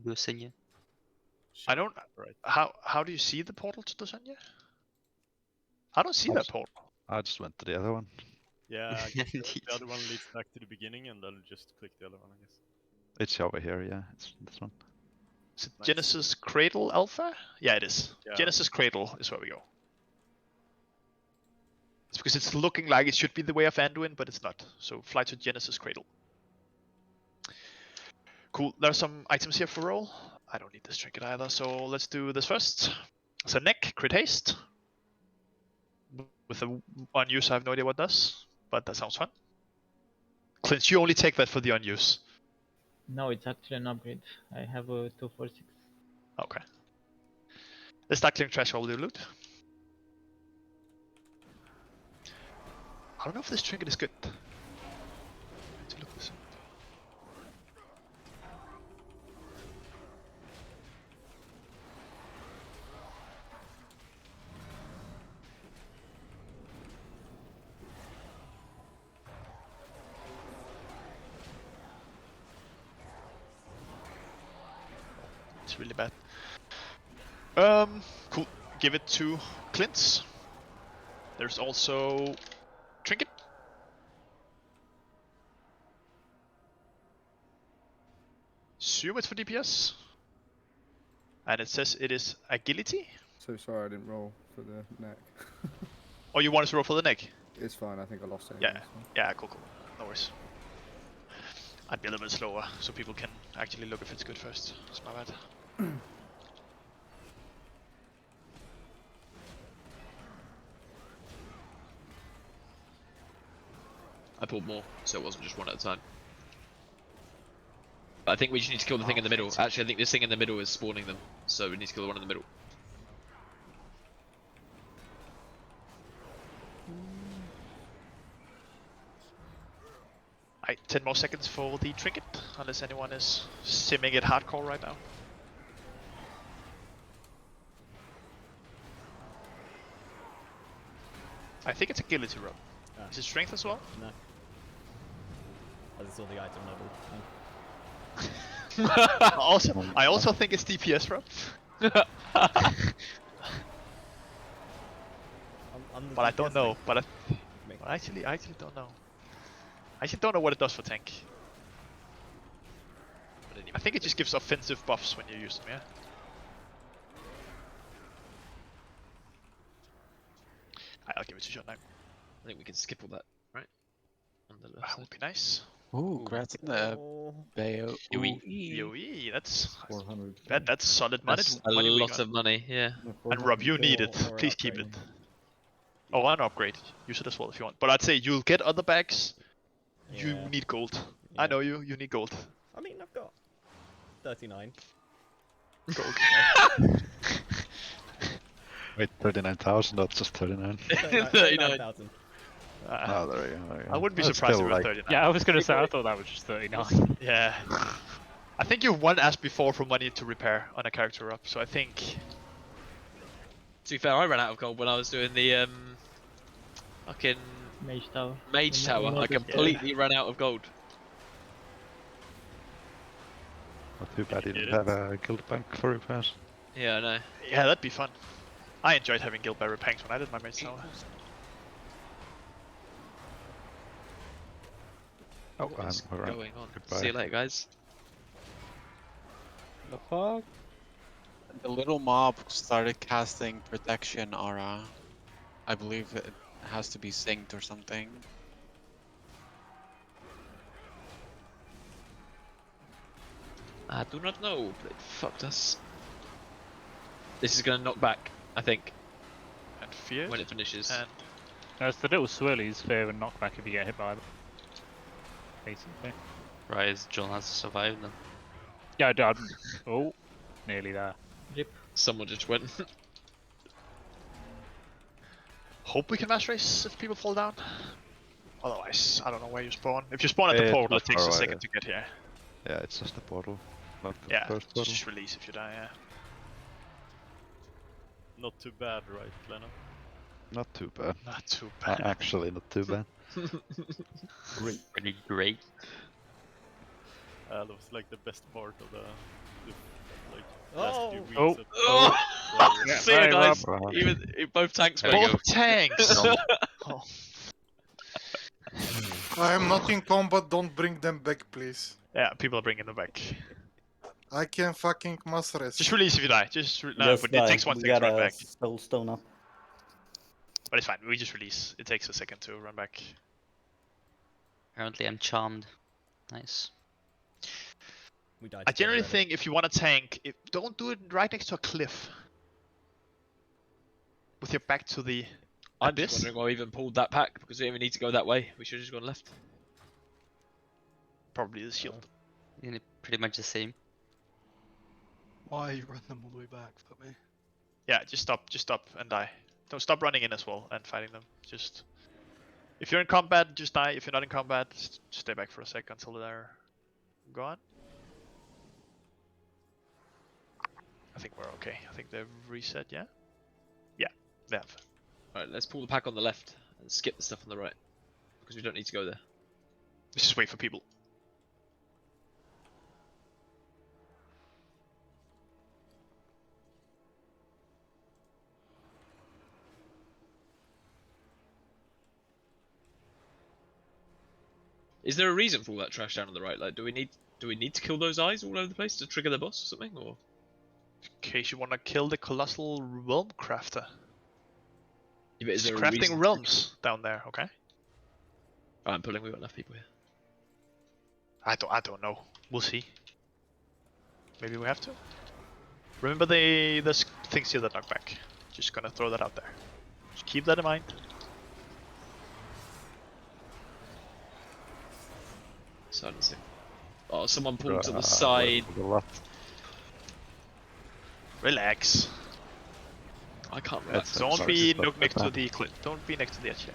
Busenje. I don't. right. How do you see the portal to Dissonier? I don't see that portal. I just went to the other one. Yeah, I guess the Indeed. other one leads back to the beginning, and then just click the other one, I guess. It's over here, yeah. It's this one. Is it Nice. Genesis Cradle Alpha? Yeah, it is. Yeah. Genesis Cradle is where we go. It's because it's looking like it should be the way of Anduin, but it's not. So fly to Genesis Cradle. Cool. There's some items here for roll. I don't need this trinket either, so let's do this first. So neck, crit haste. With the unuse, I have no idea what does, but that sounds fun. Clint, you only take that for the unuse. No, it's actually an upgrade. I have a 246. Okay. Let's start clearing trash all the loot. I don't know if this trinket is good. I need to look this up. It's really bad. Cool. Give it to Clint's. There's also trinket. Assume it's for DPS. And it says it is agility. So sorry I didn't roll for the neck. Oh, you want us to roll for the neck? It's fine, I think I lost it. Yeah. Yeah, cool. No worries. I'd be a little bit slower so people can actually look if it's good first. That's my bad. I pulled more, so it wasn't just one at a time. But I think we just need to kill the thing in the middle. Actually, I think this thing in the middle is spawning them, so we need to kill the one in the middle. Alright, 10 more seconds for the trinket, unless anyone is simming it hardcore right now. I think it's agility row. Is it strength as well? No. I just saw the item level. I also think it's DPS row. But I don't know. But I actually don't know. I actually don't know what it does for tank. But anyway, I think it just gives offensive buffs when you use them, yeah? I'll give it a shot now. I think we can skip all that, right? On the left That side. would be nice. Ooh, congrats on the Bayo. Yoe, that's 400. that's solid money. That's a money we lot got. of money, yeah. And Rob, you need it. Or Please keep upgrade. it. Oh, an upgrade. Use it as well if you want. But I'd say you'll get other bags. You Yeah. need gold. Yeah. I know you. You need gold. I mean, I've got 39. Gold. Wait, 39,000, not just 39. 39,000. Oh, there we go. There we go. I wouldn't be That's surprised if still it was like 39. Yeah, I was gonna say I thought that was just 39. Yeah. I think you've one asked before for money to repair on a character up, so I think. To be fair, I ran out of gold when I was doing the fucking Mage Tower. mage tower. I completely ran out of gold. Not too bad you did didn't it. have a guild bank for repairs. Yeah, I know. Yeah, that'd be fun. I enjoyed having guild by repairs when I did my mage tower. Oh, What's alright. going on? Goodbye. See you later, guys. The fuck? The little mob started casting protection aura. I believe it has to be synced or something. I do not know, but it fucked us. This is gonna knock back, I think, And fear. when it finishes. And No, it's the little swirlies, fear and knockback if you get hit by them. Basically. Right, John has to survive then. Yeah, I did. Oh, nearly there. Someone just went. hope we can mass race if people fall down. Otherwise, I don't know where you spawn. If you spawn at the It's portal, not it takes far a away, second to get here. Yeah, it's just a portal, not the Yeah, first it's portal. just release if you die, yeah. Not too bad, right, Lena? Not too bad. Not too bad. Actually, not too bad. Great. Pretty great. That was like the best part of the like last few weeks. Oh. of- Oh! Yeah, See you very guys. well. Even both tanks were go. Both tanks! Oh. I am not in combat, don't bring them back, please. Yeah, people are bringing them back. I can fucking mass rest. Just release if you die. No, but it takes one second to run back. Soulstone up. But it's fine, we just release. It takes a second to run back. Apparently I'm charmed. Nice. We died I together generally already. think if you want to tank, don't do it right next to a cliff. With your back to the I'm just wondering why we even pulled that pack, because we didn't even need to go that way. We should have just gone left. Probably the shield. Isn't it pretty much the same? Why you run them all the way back? Fuck me. Yeah, just stop and die. Don't stop running in as well and fighting them. Just if you're in combat, just die. If you're not in combat, just stay back for a sec until they're gone. I think we're okay. I think they've reset, yeah? Yeah, they have. Alright, let's pull the pack on the left and skip the stuff on the right. Because we don't need to go there. Let's just wait for people. Is there a reason for all that trash down on the right? Like, do we need to kill those eyes all over the place to trigger the boss or something? Or In case you want to kill the Colossal Realm Crafter. yeah, but is He's there a crafting reason? realms down there, okay? Alright, I'm pulling. We've got enough people here. I don't know. We'll see. Maybe we have to. Remember there's things here that knock back. Just gonna throw that out there. Just keep that in mind. Silencing. Oh, someone pulled to the side. Relax. I can't relax. Don't be next to the cliff. Don't be next to the edge here.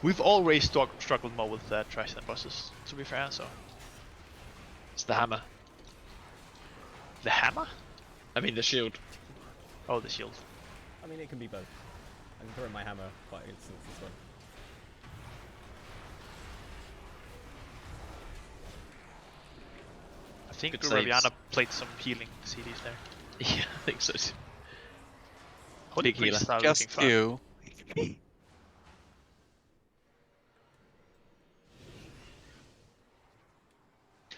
We've always struggled more with trash than bosses, to be fair, so. It's the hammer. The hammer? I mean the shield. Oh, the shield. I mean, it can be both. I can throw in my hammer quite a good since this one. I think Good saves. Raviana played some healing CDs there. Yeah, I think so too. Holy Big healer. priests are looking Just fun. you.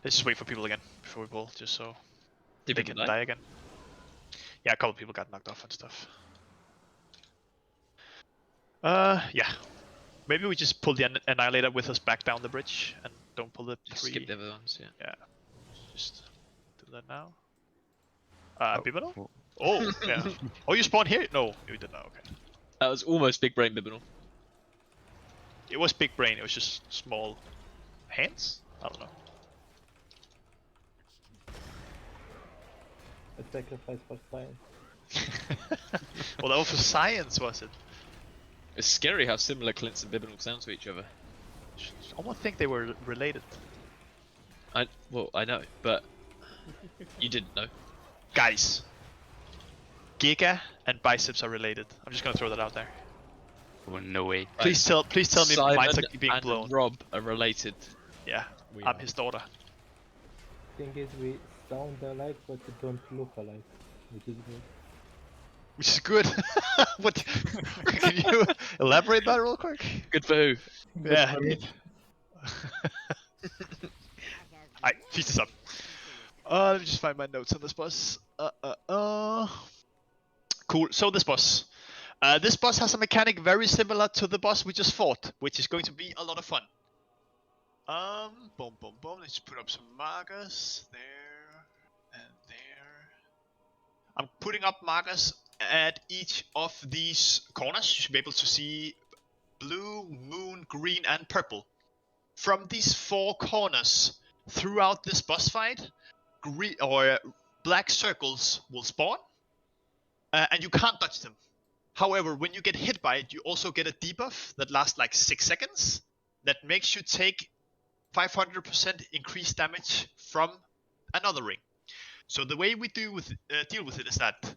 Let's just wait for people again before we pull, just so Did they people can die? die again. Yeah, a couple people got knocked off and stuff. Yeah. Maybe we just pull the Annihilator with us back down the bridge and don't pull the Just three. skip the other ones, yeah. Yeah. Just do that now. Oh, Bibino? cool. Oh, yeah. Oh, you spawn here? No, you did not. Okay. That was almost big brain Bibinal. It was big brain. It was just small hands. I don't know. A sacrifice for science. Well, that was for science, was it? It's scary how similar Clint's and Bibinal sound to each other. I almost think they were related. Well, I know, but you didn't know. Guys, Giga and Biceps are related. I'm just gonna throw that out there. Oh, no way. Please tell me Simon mine's are being and blown. Rob are related. Yeah, We I'm are. his daughter. Thing is, we sound alike, but we don't look alike, which is good. Which is good. What? Can you elaborate that real quick? Good for who? Yeah. Alright, feast this up. Let me just find my notes on this boss. Cool. So this boss. This boss has a mechanic very similar to the boss we just fought, which is going to be a lot of fun. Boom, boom, boom. Let's put up some markers there and there. I'm putting up markers at each of these corners. You should be able to see blue, moon, green, and purple. From these four corners throughout this boss fight, green or black circles will spawn, and you can't touch them. However, when you get hit by it, you also get a debuff that lasts like 6 seconds that makes you take 500% increased damage from another ring. So the way we deal with it is that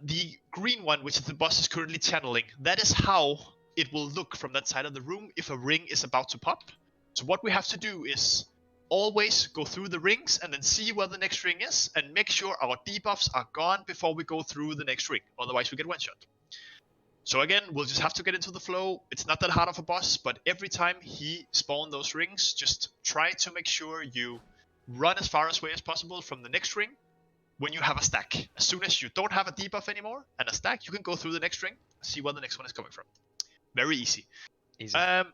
the green one, which the boss is currently channeling, that is how it will look from that side of the room if a ring is about to pop. So what we have to do is always go through the rings and then see where the next ring is and make sure our debuffs are gone before we go through the next ring. Otherwise we get one shot. So again, we'll just have to get into the flow. It's not that hard of a boss, but every time he spawns those rings, just try to make sure you run as far away as possible from the next ring when you have a stack. As soon as you don't have a debuff anymore and a stack, you can go through the next ring, see where the next one is coming from. Very easy. Easy. On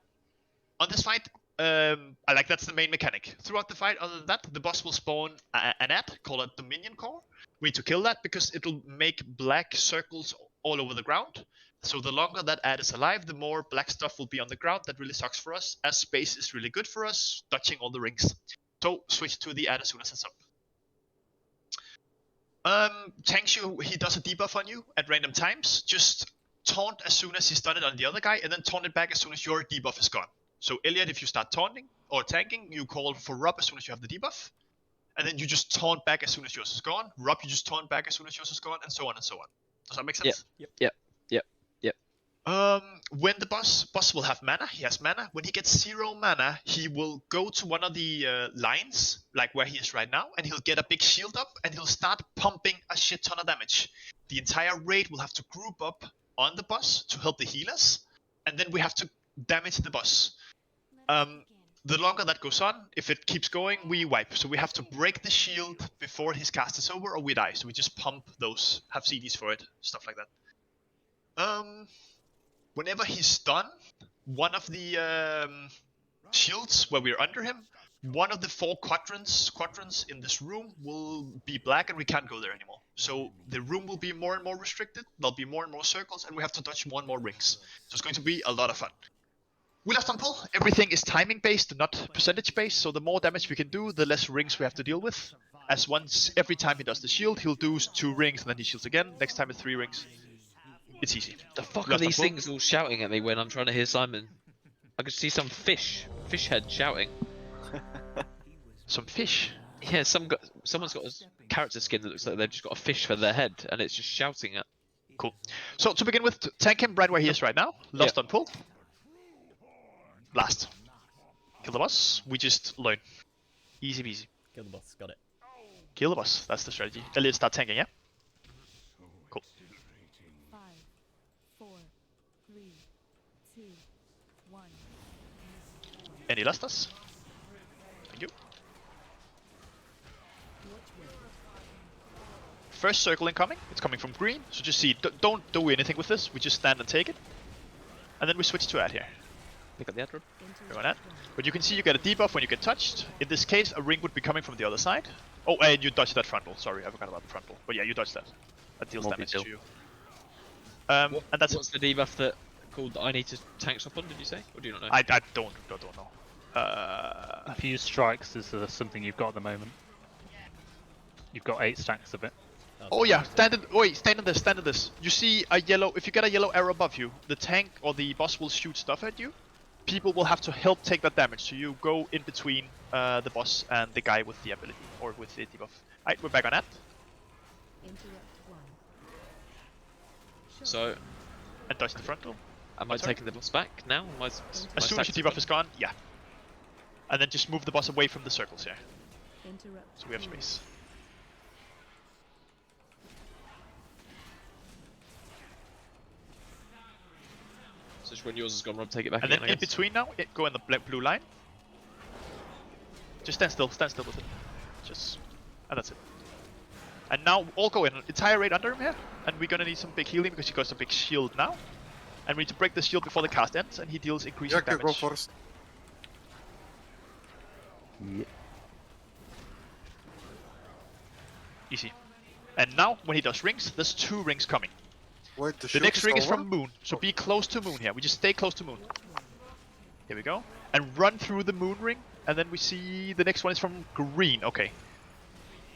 this fight, I like that's the main mechanic. Throughout the fight, other than that, the boss will spawn an ad called a Dominion Core. We need to kill that because it'll make black circles all over the ground. So the longer that ad is alive, the more black stuff will be on the ground. That really sucks for us, as space is really good for us, dodging all the rings. So switch to the ad as soon as it's up. Tanks you, he does a debuff on you at random times. Just taunt as soon as he's done it on the other guy, and then taunt it back as soon as your debuff is gone. So Elliot, if you start taunting or tanking, you call for Rob as soon as you have the debuff. And then you just taunt back as soon as yours is gone. Rob, you just taunt back as soon as yours is gone, and so on and so on. Does that make sense? Yep. When the boss will have mana, he has mana. When he gets 0 mana, he will go to one of the lines, like where he is right now, and he'll get a big shield up, and he'll start pumping a shit ton of damage. The entire raid will have to group up on the boss to help the healers, and then we have to damage the boss. The longer that goes on, if it keeps going, we wipe. So we have to break the shield before his cast is over, or we die. So we just pump those, have CDs for it, stuff like that. Whenever he's done, one of the shields where we're under him, one of the 4 quadrants in this room will be black, and we can't go there anymore. So the room will be more and more restricted, there'll be more and more circles, and we have to dodge more and more rings. So it's going to be a lot of fun. We left on pull. Everything is timing based, not percentage based, so the more damage we can do, the less rings we have to deal with. As every time he does the shield, he'll do 2 rings, and then he shields again. Next time it's 3 rings. It's easy. The fuck are these things all shouting at me when I'm trying to hear Simon? I could see some fish head shouting. Some fish? Yeah, someone's got a character skin that looks like they've just got a fish for their head, and it's just shouting at. Cool. So to begin with, tank him right where he is right now. Lost on pull. Blast. Kill the boss. We just learn. Easy peasy. Kill the boss. Got it. Kill the boss. That's the strategy. Elliot, start tanking, yeah? Cool. 5, 4, 3, 2, 1. Any lost us? Thank you. First circle incoming. It's coming from green. So just see, don't do anything with this. We just stand and take it. And then we switch to ad here. Pick up the ad drop. Go on ad. But you can see you get a debuff when you get touched. In this case, a ring would be coming from the other side. Oh, and you dodged that frontal. Sorry, I forgot about the frontal. But yeah, you dodged that. That deals damage to you. And that's what's the debuff that called that I need to tank swap on? Did you say, or do you not know? I don't know. Fuse strikes is something you've got at the moment. You've got 8 stacks of it. Oh yeah, stand in this. You see a yellow, if you get a yellow arrow above you, the tank or the boss will shoot stuff at you. People will have to help take that damage, so you go in between the boss and the guy with the ability, or with the debuff. Alright, we're back on that. So, and dodge the frontal. Am I taking the boss back now? As soon as your debuff is gone, yeah. And then just move the boss away from the circles here. So we have space. So when yours is gone, Rob, take it back and again, then in between now, go in the blue line. Just stand still with it. And that's it. And now all go in, entire raid under him here. And we're gonna need some big healing because he got a big shield now. And we need to break the shield before the cast ends, and he deals increasing damage. Go first. Yeah. Easy. And now, when he does rings, there's 2 rings coming. Wait, the next ring is from Moon, so be close to Moon here. We just stay close to Moon. Here we go. And run through the Moon ring, and then we see the next one is from Green. Okay.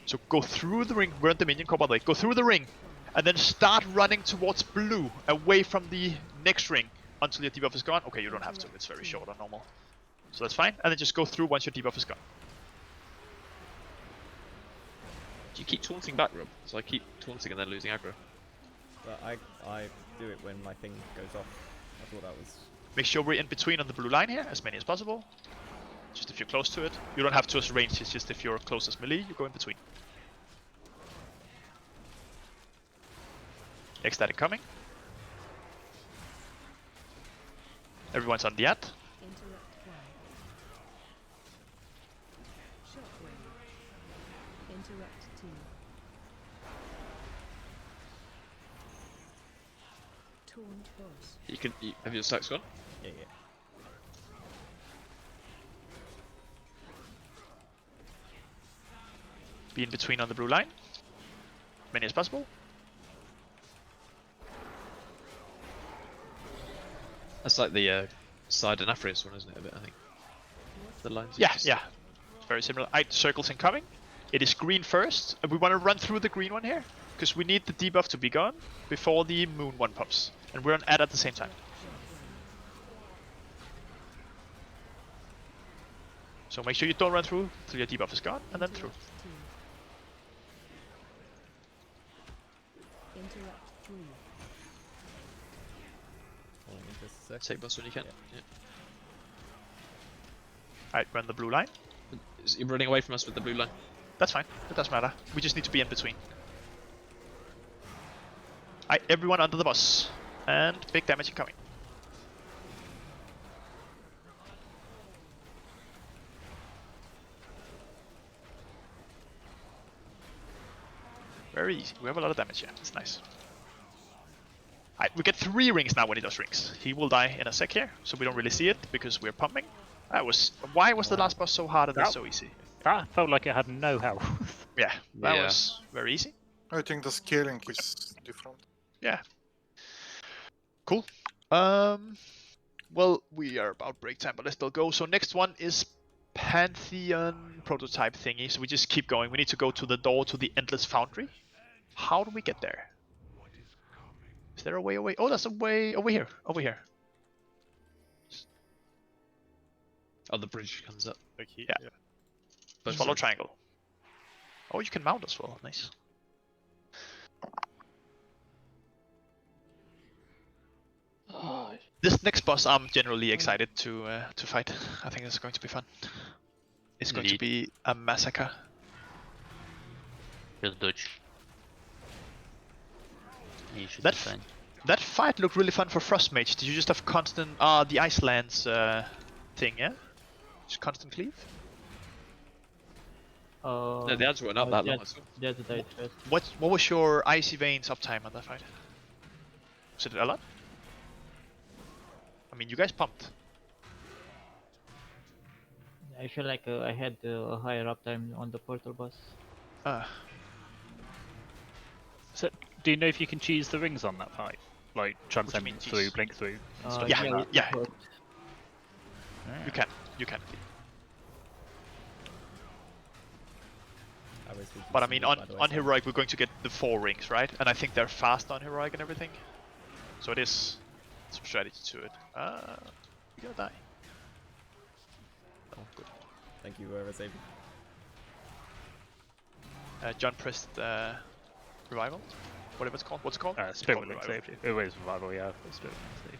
So go through the ring. We're on Dominion Core, by the way. Go through the ring, and then start running towards Blue, away from the next ring, until your debuff is gone. Okay, you don't have to. It's very short on normal. So that's fine. And then just go through once your debuff is gone. Do you keep taunting back, Rob? So I keep taunting and then losing aggro. But I do it when my thing goes off. I thought that was... Make sure we're in between on the blue line here, as many as possible. Just if you're close to it. You don't have to as range, it's just if you're close as melee, you go in between. Ecstatic coming. Everyone's on the ad. You have your stacks gone? Yeah. Be in between on the blue line. Many as possible. That's like the side and Aphrius one, isn't it? A bit, I think. The lines. Yeah, yeah. It's very similar. Circles incoming. It is green first. And we want to run through the green one here. Because we need the debuff to be gone before the moon one pops. And we're on add at the same time. So make sure you don't run through till your debuff is gone, and then through. Take bus when you can. Yeah. Alright, run the blue line. You're running away from us with the blue line. That's fine. It doesn't matter. We just need to be in between. Alright, everyone under the bus. And big damage incoming. Very easy. We have a lot of damage here. It's nice. Alright, we get 3 rings now when he does rings. He will die in a sec here, so we don't really see it because we're pumping. Why was the last boss so hard and this so easy? That felt like it had no health. Yeah, that was very easy. I think the scaling is different. Yeah. Cool. Well, we are about break time, but let's still go. So next one is Pantheon prototype thingy. So we just keep going. We need to go to the door to the Endless Foundry. How do we get there? Is there a way away? Oh, there's a way over here. Over here. Oh, the bridge comes up. Like here, Yeah. But follow triangle. Oh, you can mount as well. Nice. This next boss, I'm generally excited to fight. I think it's going to be fun. It's going to be a massacre. Just dodge. You should be fine. That fight looked really fun for Frost Mage. Did you just have constant the Icelands thing, yeah? Just constant cleave? No, the ads weren't up that long. What was your Icy Veins uptime on that fight? Was it a lot? I mean, you guys pumped. I feel like I had a higher uptime on the portal boss. So, do you know if you can choose the rings on that fight? Like transcend through, blink through? And stuff Yeah, like that? yeah. You can. But I mean, on Heroic we're going to get the 4 rings, right? And I think they're fast on Heroic and everything. So it is some strategy to it. You're gonna die. Oh, good. Thank you, Savior. John pressed Revival? Whatever it's called. What's it called? Spirit Link Safety. It was Revival, yeah. Spirit Link Safety.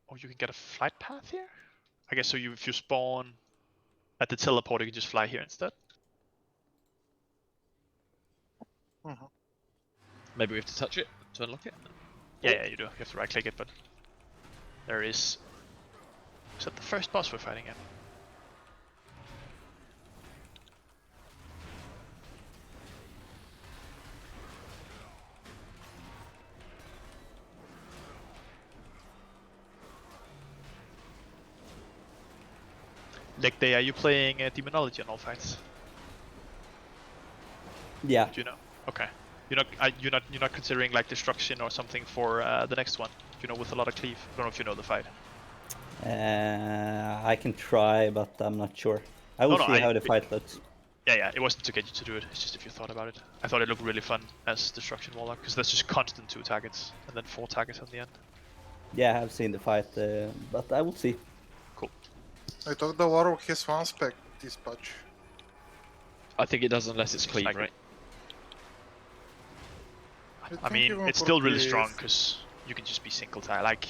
Oh, you can get a flight path here? I guess so if you spawn at the teleport, you can just fly here instead. Maybe we have to touch it to unlock it? Yeah, you do. You have to right click it, but there is... Is that the first boss we're fighting at? Leg Day, are you playing Demonology on all fights? Yeah. Do you know? Okay. You're not considering like destruction or something for the next one. You know, with a lot of cleave. I don't know if you know the fight. I can try, but I'm not sure. I will see how the fight looks. Yeah. It wasn't to get you to do it. It's just if you thought about it. I thought it looked really fun as Destruction Warlock because that's just constant 2 targets and then 4 targets on the end. Yeah, I've seen the fight, but I will see. Cool. I thought the Warlock has 1 spec this patch. I think it does unless it's clean, like right? I mean, it's still really strong because you can just be single tile. Like,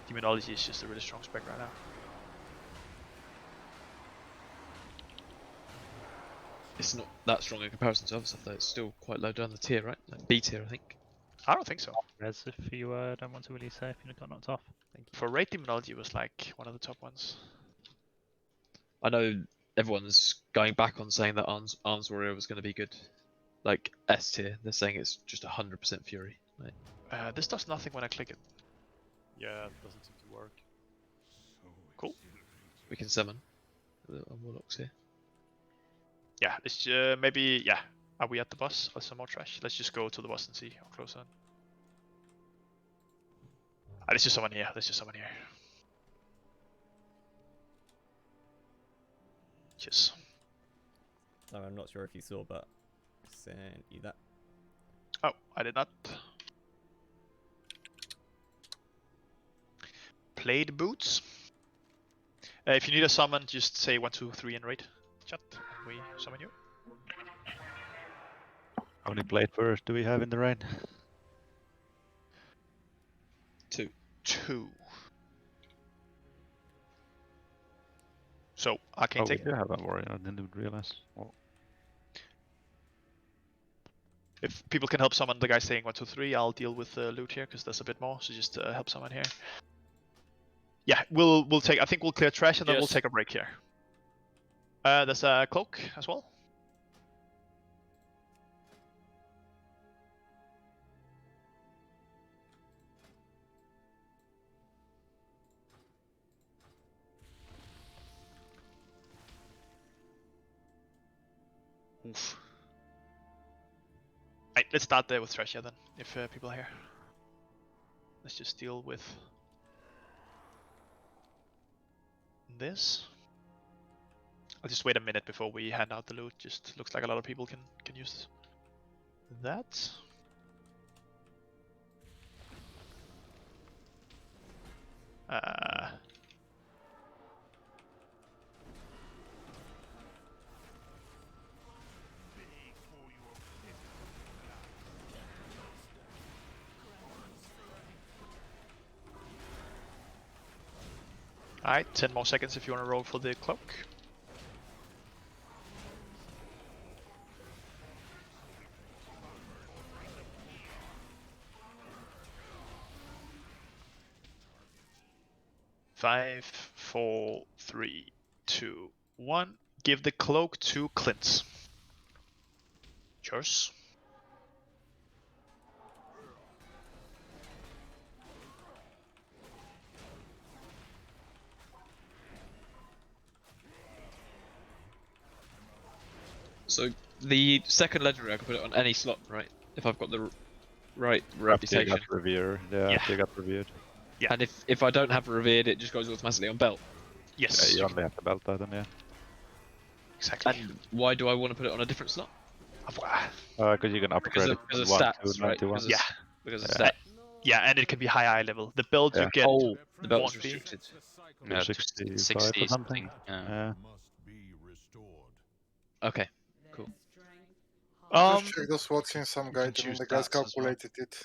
Demonology is just a really strong spec right now. It's not that strong in comparison to other stuff though. It's still quite low down the tier, right? Like B tier, I think. I don't think so. Res if you don't want to really say if you got knocked off. Thank you. For raid demonology, it was like one of the top ones. I know everyone's going back on saying that Arms Warrior was going to be good. Like S tier, they're saying it's just 100% Fury. Like, This does nothing when I click it. Yeah, it doesn't seem to work. Cool. we can summon the Warlocks here. Yeah, it's maybe, yeah. Are we at the boss or some more trash? Let's just go to the boss and see how close on. Let's just summon here. Let's just summon here. Cheers. So I'm not sure if you saw, but I sent you that. Oh, I did not. Played boots. If you need a summon, just say 1, 2, 3 in raid chat, and we summon you. How many blade bearers do we have in the raid? 2. 2. So I can Oh, we take. do have a warrior. I didn't realize. Oh. If people can help summon the guy saying 1, 2, 3, I'll deal with the loot here because there's a bit more. So just help someone here. Yeah, we'll take. I think we'll clear trash and then we'll Yes. take a break here. There's a cloak as well. Oof. Right, let's start there with trash here then, if people are here. Let's just deal with this. I'll just wait a minute before we hand out the loot. Just looks like a lot of people can use that. Alright, 10 more seconds if you want to roll for the cloak. Five, 4, 3, 2, 1. Give the cloak to Clint. Cheers. So the second legendary, I can put it on any slot, right? If I've got the right reputation. After you got revered. Yeah, Yeah. after you got revered. Yeah. And if I don't have revered, it just goes automatically on belt. Yes. Yeah, you only have the belt item, yeah. Exactly. And why do I want to put it on a different slot? Because you can upgrade it Because of from 1 stats, to right? 91. Yeah. Because of Yeah. stats. Yeah, and it can be high eye level. The build you Yeah. get. Oh, the belt is won't be. restricted. Yeah, 65 60 or something. Yeah. Okay, cool. Just check those what's in some guide and choose the guys stats as well. calculated it.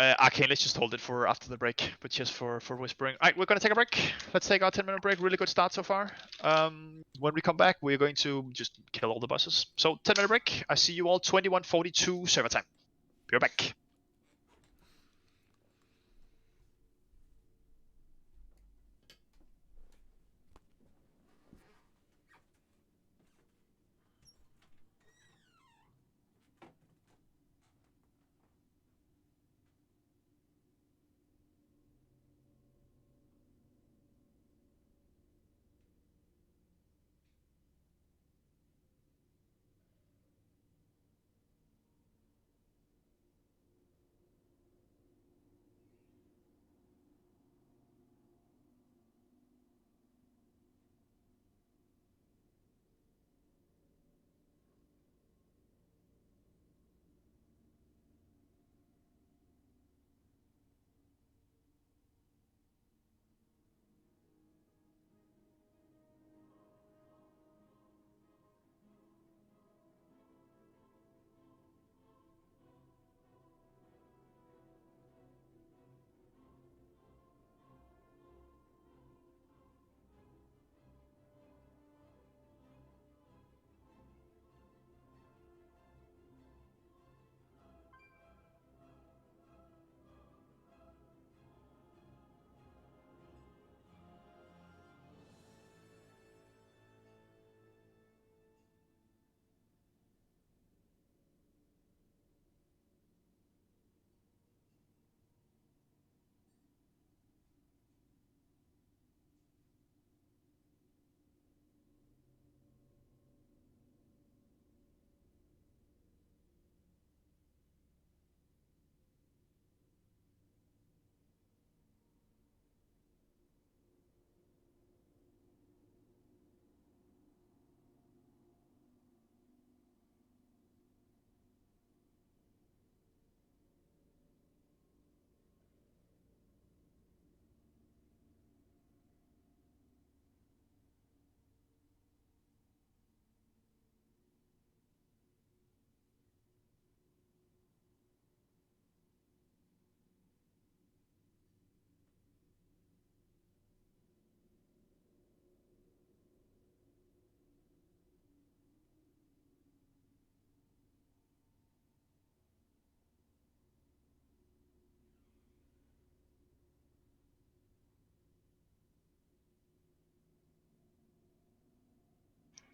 Arcane, let's just hold it for after the break, but just for whispering. Alright, we're gonna take a break. Let's take our 10-minute break. Really good start so far. When we come back, we're going to just kill all the bosses. So 10-minute break. I see you all 21:42 server time. Be right back.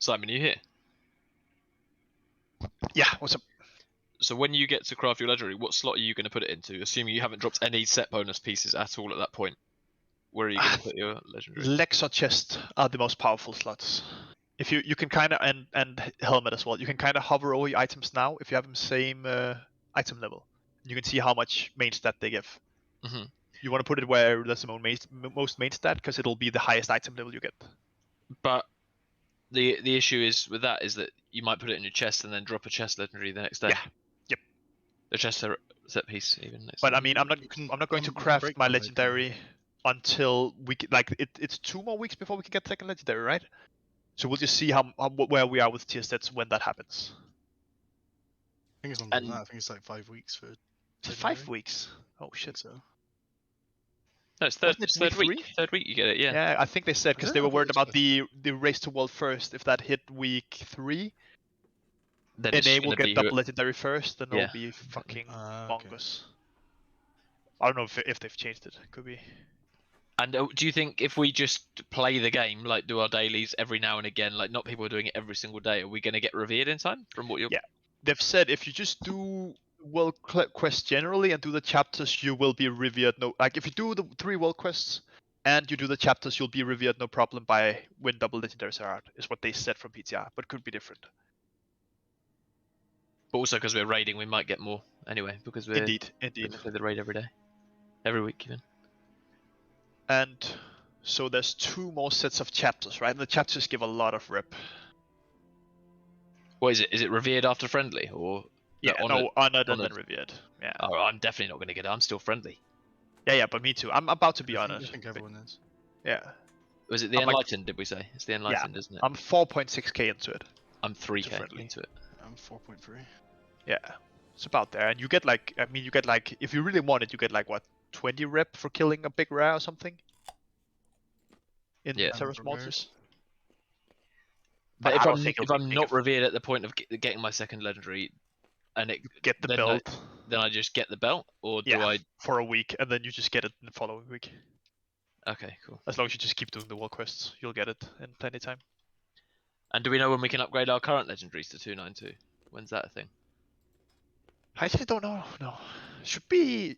Simon, you here? Yeah, what's up? So when you get to craft your legendary, what slot are you going to put it into? Assuming you haven't dropped any set bonus pieces at all at that point. Where are you going to put your legendary? Legs or chest are the most powerful slots. If you can kind of and helmet as well. You can kind of hover over your items now if you have them same item level. You can see how much main stat they give. Mhm. You want to put it where there's the most main stat because it'll be the highest item level you get. But the issue is with that is that you might put it in your chest and then drop a chest legendary the next day. Yeah. Yep. The chest set piece even. Next But day. I mean, I'm not going to craft my legendary until we get, like it's 2 more weeks before we can get second legendary, right? So we'll just see where we are with tier sets when that happens. I think it's longer than that. I think it's like 5 weeks for. 5 weeks. Oh shit. So. No, it's third Wasn't it week. Third week you get it. Yeah. Yeah, I think they said because Is they it? were I thought worried it was about the race to world first. If that hit week 3, Then it's NA will gonna get be double legendary first, then Yeah. it'll be fucking Okay. mongoose. I don't know if they've changed it. Could be. And do you think if we just play the game, like do our dailies every now and again, like not people doing it every single day, are we going to get revered in time from what you're? Yeah, they've said if you just do world quests generally and do the chapters, you will be revered. No, like if you do the 3 world quests and you do the chapters, you'll be revered no problem by when double legendaries are out. Is what they said from PTR, but could be different. But also because we're raiding, we might get more anyway because we're Indeed. gonna play the raid every day, every week even. And so there's 2 more sets of chapters, right? And the chapters give a lot of rep. What is it? Is it revered after friendly or? Yeah, honored and then honored. revered. Yeah. Oh, I'm definitely not going to get it. I'm still friendly. Yeah, but me too. I'm about to be I honored. think everyone is. Yeah. Was it the I'm like- enlightened? Did we say it's the enlightened, isn't it? I'm 4.6k into it. I'm 3k friendly. into it. I'm 4.3. Yeah, it's about there. And you get like, I mean, you get like, if you really want it, you get like what, 20 rep for killing a big rare or something. In Yeah. Terra's Revered. Mortis. But I if don't I'm think if it'll be I'm big not if- revered at the point of getting my second legendary, and it Get the then belt. then I just get the belt, or do Yeah, I? for a week, and then you just get it in the following week. Okay, cool. As long as you just keep doing the world quests, you'll get it in plenty time. And do we know when we can upgrade our current legendaries to 292? When's that a thing? I actually don't know. No, should be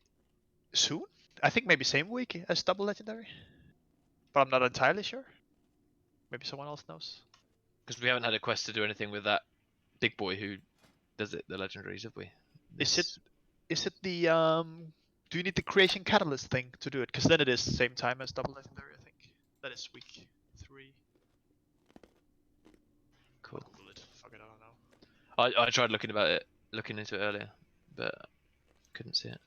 soon. I think maybe same week as double legendary, but I'm not entirely sure. Maybe someone else knows. Because we haven't had a quest to do anything with that big boy who does it, the legendaries, have we? Is it the do you need the creation catalyst thing to do it? Because then it is the same time as double legendary, I think. That is week 3. Cool. Google it. Fuck it, I don't know. I tried looking into it earlier, but couldn't see it.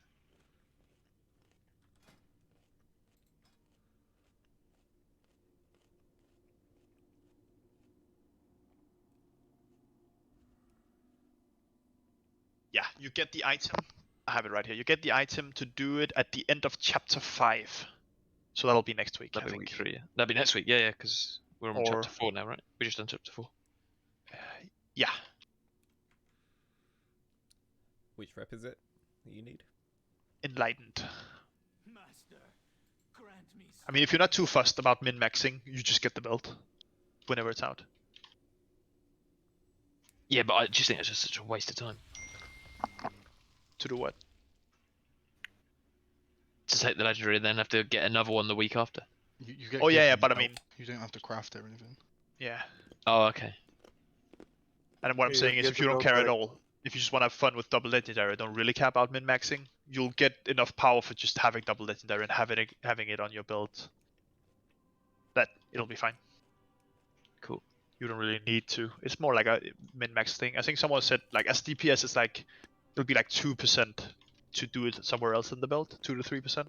Yeah, you get the item. I have it right here. You get the item to do it at the end of chapter 5. So that'll be next week. That'd I be think. week 3. Yeah. That'd be next week. Yeah, because we're on Or- chapter 4 now, right? We just done chapter 4. Yeah. Which rep is it that you need? Enlightened. I mean, if you're not too fussed about min-maxing, you just get the belt whenever it's out. Yeah, but I just think it's just such a waste of time To do what? to take the legendary and then have to get another one the week after. You get Oh, yeah, given yeah, the but I belt. mean- you don't have to craft it or anything. Yeah. Oh, okay. And what I'm Yeah, saying you is, get if the you don't belt care at back. all, if you just want to have fun with double legendary, don't really care about min-maxing, you'll get enough power for just having double legendary and having it on your build. That it'll be fine. Cool. You don't really need to. It's more like a min-max thing. I think someone said like as DPS is like it'll be like 2% to do it somewhere else in the build, 2 to 3%.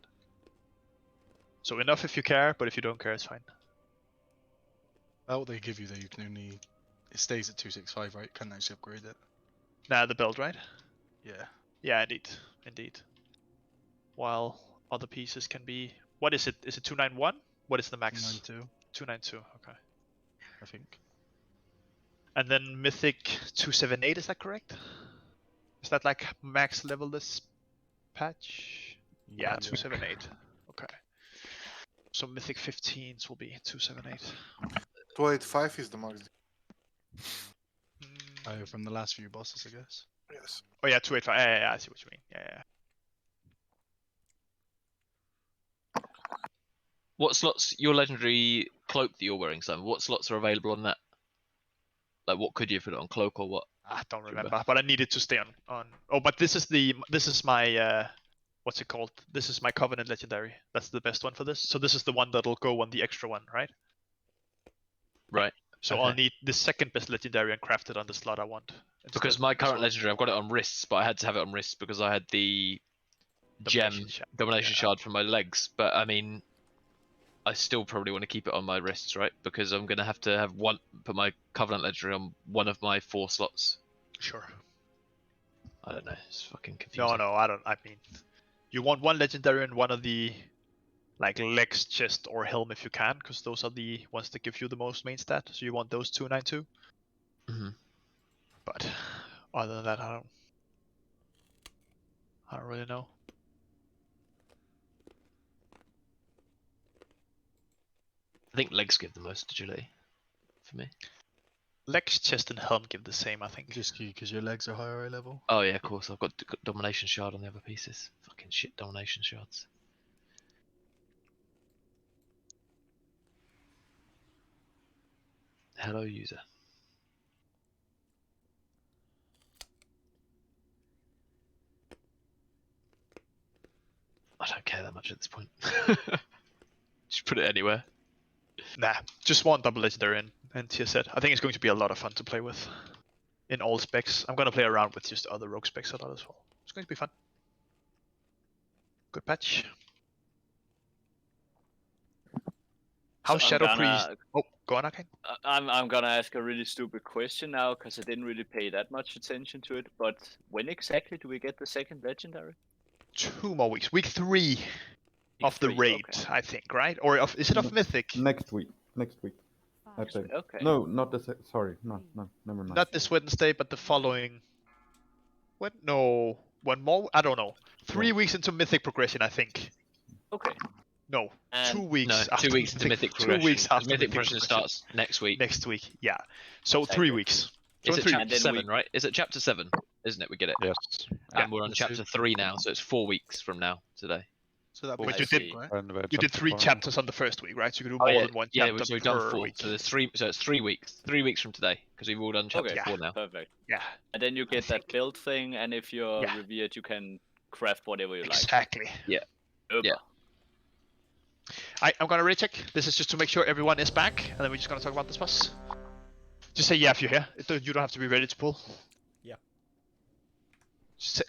So enough if you care, but if you don't care, it's fine. What they give you though, you can only it stays at 265, right? Can't actually upgrade it. Nah, the build, right? Yeah. Yeah, indeed. While other pieces can be, what is it? Is it 291? What is the max? 292, 292. Okay. I think. And then Mythic 278, is that correct? Is that like max level this patch? Yeah, 278. Okay. So Mythic 15s will be 278. 285 is the max. Oh, from the last few bosses, I guess. Yes. Oh yeah, 285. Yeah, I see what you mean. Yeah. What slots your legendary cloak that you're wearing, Simon? What slots are available on that? Like, what could you put it on, cloak or what? I don't remember, but I needed to stay on. Oh, but this is my what's it called? This is my Covenant legendary. That's the best one for this. So this is the one that'll go on the extra one, right? Right. So Okay. I'll need the second best legendary and craft it on the slot I want. Because my current legendary, I've got it on wrists, but I had to have it on wrists because I had the domination shard for my legs. But I mean, I still probably want to keep it on my wrists, right? Because I'm gonna have to put my Covenant legendary on one of my 4 slots. Sure. I don't know. It's fucking confusing. No, I don't. I mean, you want one legendary and one of the like legs, chest, or helm if you can, because those are the ones that give you the most main stat. So you want those 292. But other than that, I don't really know. I think legs give the most agility for me. Legs, chest, and helm give the same, I think. Just because your legs are higher eye level. Oh yeah, of course. I've got domination shard on the other pieces. Fucking shit, domination shards. Hello, user. I don't care that much at this point. Just put it anywhere. Nah, just one double legendary and tier set. I think it's going to be a lot of fun to play with. In all specs. I'm gonna play around with just other rogue specs a lot as well. It's going to be fun. Good patch. How's Shadow Priest? Oh, go on, Arcane. I'm gonna ask a really stupid question now because I didn't really pay that much attention to it. But when exactly do we get the second legendary? 2 more weeks. Week 3 of the raid, I think, right? Or is it of Mythic? Next week. Next week. I think. Okay. No, not the. Sorry, no, never mind. Not this Wednesday, but the following. What? No, one more. I don't know. 3 weeks into Mythic progression, I think. Okay. No, 2 weeks. No, after 2 weeks into Mythic progression. 2 weeks after Mythic progression starts next week. Next week, yeah. So 3 weeks. So It's at 3 chapter weeks. 7, right? It's at chapter 7, isn't it? We get it. Yes. And we're on chapter 3 now, so it's 4 weeks from now today. So that But makes you did 3 chapters on the first week, right? So you could do more than one Yeah, chapter so we've done per 4. week. So there's 3. So it's 3 weeks. 3 weeks from today, because we've all done chapter Okay, 4 now. perfect. Yeah. And then you get that build thing, and if you're revered, you can craft whatever you like. Exactly. Yeah. Yeah. I'm gonna recheck. This is just to make sure everyone is back, and then we're just gonna talk about this boss. Just say yeah if you're here. You don't have to be ready to pull. Yeah.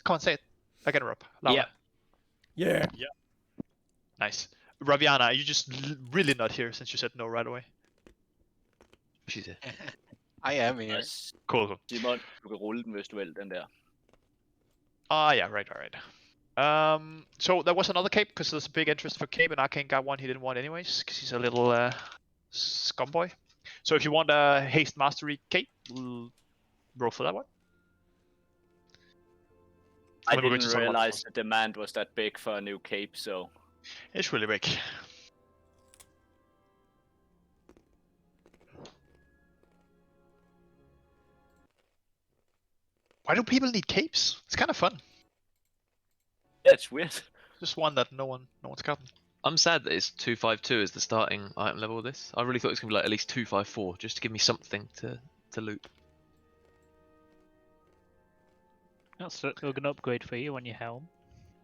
Come on, say it. Again, Rob. Yeah. Yeah. Yeah. Nice. Raviana, are you just really not here since you said no right away? She's here. I am here. Nice. Cool. Simon, du kan rulle den, hvis du vil, den der. Ah, yeah, right. So there was another cape, because there's a big interest for cape, and Arcane got one he didn't want anyways, because he's a little scumboy. So if you want a haste mastery cape, we'll roll for that one. I Then we're going didn't to talk about realize the demand was that big for a new cape, so... It's really big. Why do people need capes? It's kind of fun. Yeah, it's weird. Just one that no one's gotten. I'm sad that it's 252 as the starting item level of this. I really thought it was going to be like at least 254, just to give me something to loot. That's a good upgrade for you on your helm.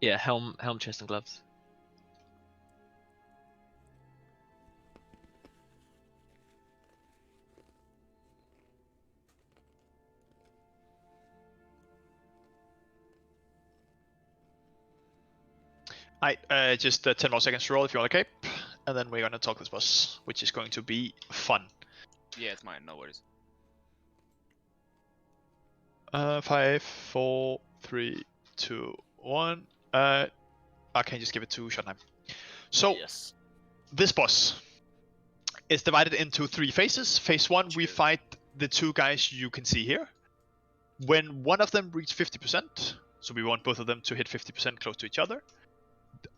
Yeah, helm, chest, and gloves. Alright, just 10 more seconds to roll if you want a cape, and then we're gonna talk this boss, which is going to be fun. Yeah, it's mine, no worries. 5, 4, 3, 2, 1. I can just give it to Shotnheim. So, this boss is divided into 3 phases. Phase 1, we fight the 2 guys you can see here. When one of them reaches 50%, so we want both of them to hit 50% close to each other.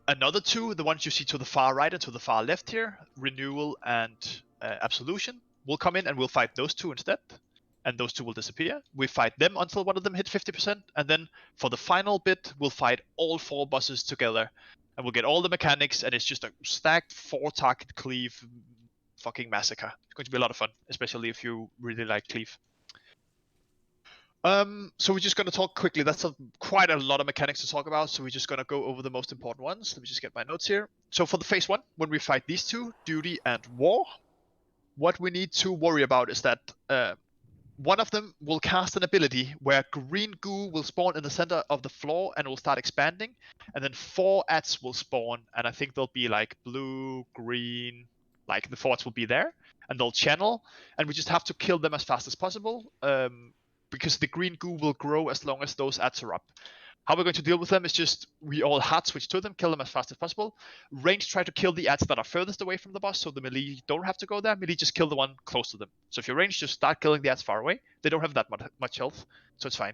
Another 2, the ones you see to the far right and to the far left here, Renewal and Absolution, will come in and we'll fight those 2 instead. and those two will disappear. We fight them until one of them hit 50%, and then for the final bit, we'll fight all 4 bosses together, and we'll get all the mechanics, and it's just a stacked 4-target cleave fucking massacre. It's going to be a lot of fun, especially if you really like cleave. So we're just going to talk quickly. That's quite a lot of mechanics to talk about, so we're just going to go over the most important ones. Let me just get my notes here. So for the phase 1, when we fight these two, Duty and War, what we need to worry about is that one of them will cast an ability where green goo will spawn in the center of the floor and will start expanding, and then 4 ads will spawn, and I think they'll be like blue, green, like the 4 ads will be there, and they'll channel, and we just have to kill them as fast as possible. Because the green goo will grow as long as those ads are up. How we're going to deal with them is just, we all hard switch to them, kill them as fast as possible. Range try to kill the ads that are furthest away from the boss, so the melee don't have to go there. Melee just kill the one close to them. So if you're range, just start killing the ads far away. They don't have that much health, so it's fine.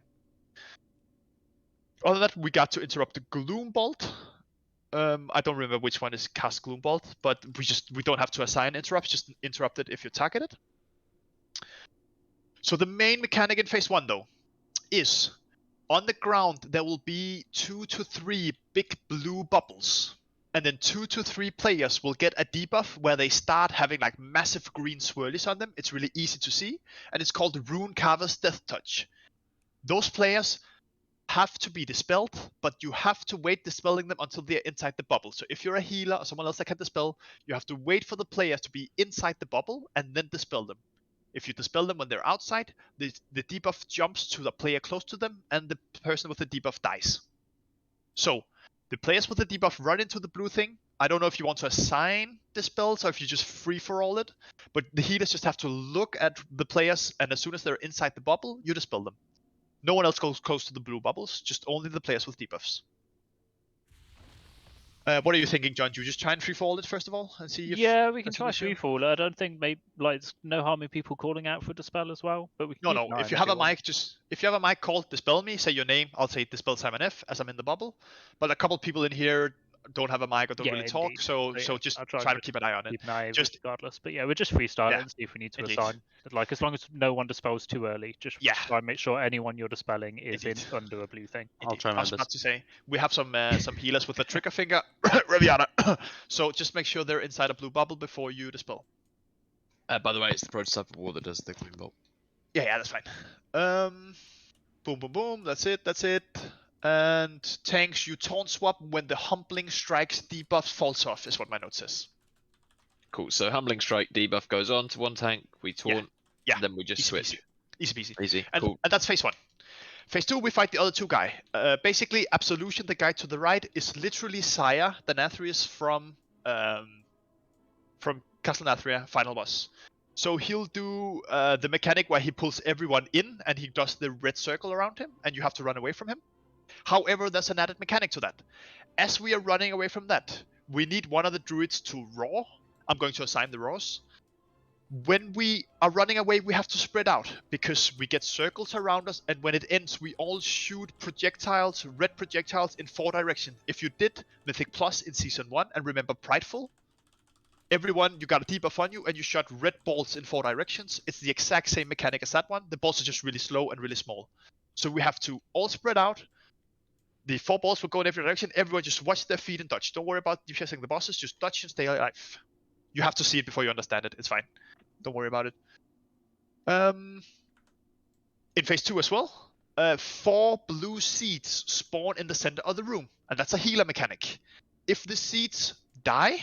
Other than that, we got to interrupt the Gloom Bolt. I don't remember which one is cast Gloom Bolt, but we don't have to assign interrupts, just interrupt it if you target it. So the main mechanic in phase 1 though is on the ground there will be 2 to 3 big blue bubbles, and then 2 to 3 players will get a debuff where they start having like massive green swirlies on them. It's really easy to see, and it's called the Rune Carver's Death Touch. Those players have to be dispelled, but you have to wait dispelling them until they're inside the bubble. So if you're a healer or someone else that can dispel, you have to wait for the players to be inside the bubble and then dispel them. If you dispel them when they're outside, the debuff jumps to the player close to them, and the person with the debuff dies. So, the players with the debuff run into the blue thing. I don't know if you want to assign dispels or if you just free-for-all it, but the healers just have to look at the players, and as soon as they're inside the bubble, you dispel them. No one else goes close to the blue bubbles, just only the players with debuffs. What are you thinking, John? Do you just try and free-fall it first of all and see if... Yeah, we can try free-fall. I don't think there's no harm in people calling out for dispel as well. But we can No. If you have a mic, if you have a mic called dispel me, say your name. I'll say dispel Simon F as I'm in the bubble. But a couple people in here don't have a mic or don't really talk, so just try to keep an eye on it. Keep an eye regardless. But yeah, we'll just freestyle it and see if we need to assign. Like, as long as no one dispels too early, just try and make sure anyone you're dispelling is under a blue thing. I'll try my best. I was about to say, we have some healers with a trigger finger, Raviana. So just make sure they're inside a blue bubble before you dispel. By the way, it's the prototype of war that does the Gloom Bolt. Yeah, that's fine. Boom, boom, boom. That's it. And tanks, you taunt swap when the Humbling Strike's debuff falls off, is what my note says. Cool. So Humbling Strike debuff goes on to one tank, we taunt, and then we just switch. Easy peasy. Easy. And, cool. And that's phase 1. Phase 2, we fight the other 2 guy. Basically, Absolution, the guy to the right, is literally Saya, the Nathrius from Castle Nathria, final boss. So he'll do the mechanic where he pulls everyone in, and he does the red circle around him, and you have to run away from him. However, there's an added mechanic to that. As we are running away from that, we need one of the druids to roar. I'm going to assign the roars. When we are running away, we have to spread out, because we get circles around us, and when it ends, we all shoot projectiles, red projectiles, in 4 directions. If you did Mythic Plus in Season 1, and remember Prideful, everyone, you got a debuff on you, and you shot red balls in 4 directions. It's the exact same mechanic as that one. The balls are just really slow and really small. So we have to all spread out. The 4 balls will go in every direction. Everyone just watch their feet and dodge. Don't worry about defusing the bosses. Just dodge and stay alive. You have to see it before you understand it. It's fine. Don't worry about it. In phase 2 as well, 4 blue seeds spawn in the center of the room. And that's a healer mechanic. If the seeds die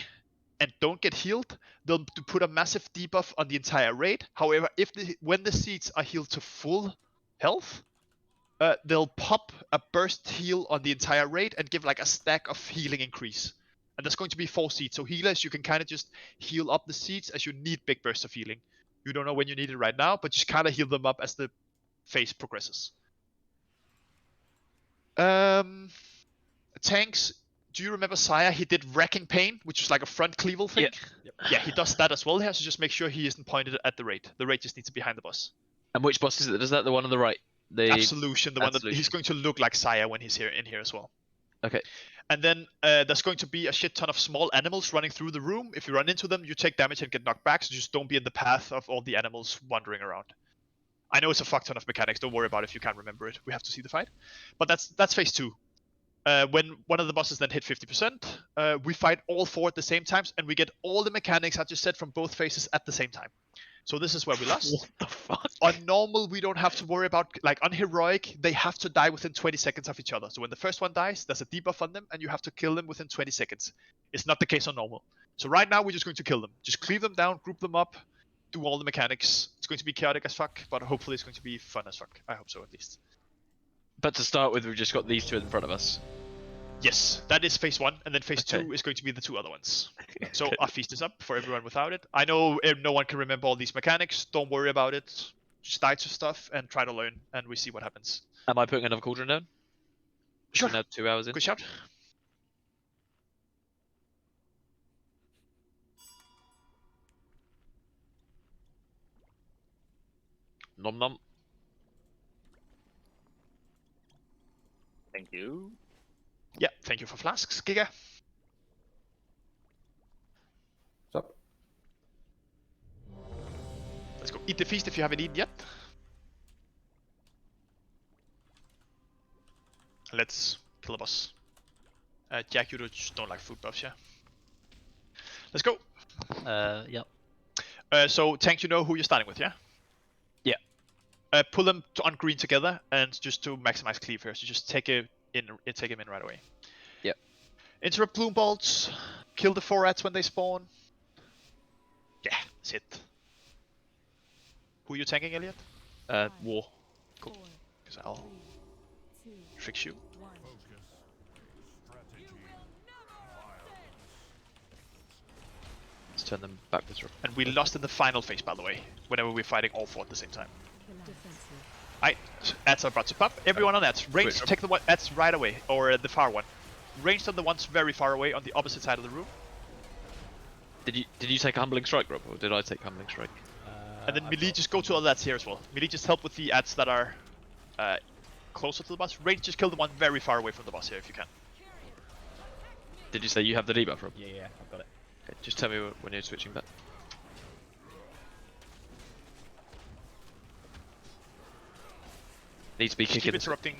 and don't get healed, they'll put a massive debuff on the entire raid. However, when the seeds are healed to full health, they'll pop a burst heal on the entire raid and give like a stack of healing increase. And that's going to be 4 seeds. So healers, you can kind of just heal up the seeds as you need big bursts of healing. You don't know when you need it right now, but just kind of heal them up as the phase progresses. Tanks, do you remember Saya? He did Wrecking Pain, which is like a front cleavel thing. Yeah, he does that as well here, so just make sure he isn't pointed at the raid. The raid just needs to be behind the boss. And which boss is it? Is that the one on the right? The Absolution, the one that he's going to look like Saya when he's in here as well. Okay. And then there's going to be a shit ton of small animals running through the room. If you run into them, you take damage and get knocked back, so just don't be in the path of all the animals wandering around. I know it's a fuck ton of mechanics. Don't worry about it if you can't remember it. We have to see the fight. But that's phase 2. When one of the bosses then hit 50%, we fight all 4 at the same times, and we get all the mechanics I just said from both phases at the same time. So this is where we lost. What the fuck? On normal, we don't have to worry about, like on heroic, they have to die within 20 seconds of each other. So when the first one dies, there's a debuff on them, and you have to kill them within 20 seconds. It's not the case on normal. So right now, we're just going to kill them. Just cleave them down, group them up, do all the mechanics. It's going to be chaotic as fuck, but hopefully it's going to be fun as fuck. I hope so, at least. But to start with, we've just got these 2 in front of us. Yes, that is phase 1, and then phase 2 is going to be the 2 other ones. So our feast is up for everyone without it. I know no one can remember all these mechanics. Don't worry about it. Just die to stuff and try to learn, and we see what happens. Am I putting another cauldron down? Sure. We're now 2 hours in. Good shout. Nom nom. Thank you. Yeah, thank you for flasks, Giga. What's up? Let's go eat the feast if you haven't eaten yet. Let's kill the boss. Jack, you just don't like food buffs, yeah? Let's go. Yep. So, Tank, you know who you're starting with, yeah? Yeah. Pull them on green together, and just to maximize cleave here, so just take him in right away. Yep. Interrupt bloom bolts. Kill the 4 rats when they spawn. Yeah, that's it. Who are you tanking, Elliot? War. Cool. Because I'll fix you. Let's turn them backwards. And we lost in the final phase, by the way, whenever we're fighting all 4 at the same time. Ads are about to pop. Everyone on ads. Range, take the one ads right away, or the far one. Ranged on the ones very far away on the opposite side of the room. Did you take a humbling strike, Rob, or did I take humbling strike? And then melee, just go to all ads here as well. Melee, just help with the ads that are closer to the boss. Range, just kill the one very far away from the boss here if you can. Did you say you have the debuff, Rob? Yeah, I've got it. Okay, just tell me when you're switching back. Need to be just kicking. keep interrupting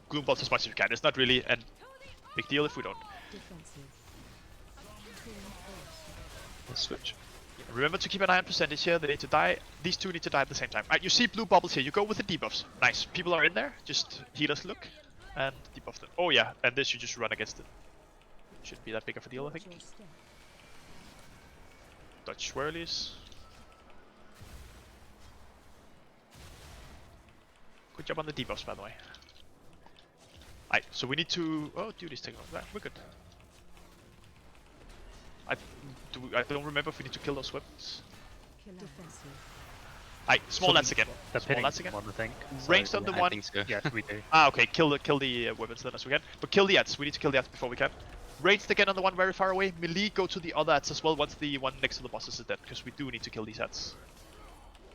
gloom bolts as much as you can. It's not really a big deal if we don't. Let's switch. Remember to keep an eye on percentage here. They need to die. These 2 need to die at the same time. Alright, you see blue bubbles here. You go with the debuffs. Nice. People are in there. Just healers look and debuff them. Oh yeah, and this you just run against it. Shouldn't be that big of a deal, I think. Dodge swirlies. Good job on the debuffs, by the way. Alright, so we need to... Oh, duty's taking off. We're good. I don't remember if we need to kill those weapons. Alright, small lats again. Small lats again. One, I think. Ranged on the one. Yes, we do. Ah, okay. Kill the weapons then as we can. But kill the ads. We need to kill the ads before we can. Ranged again on the one very far away. Melee, go to the other ads as well once the one next to the bosses is dead, because we do need to kill these ads.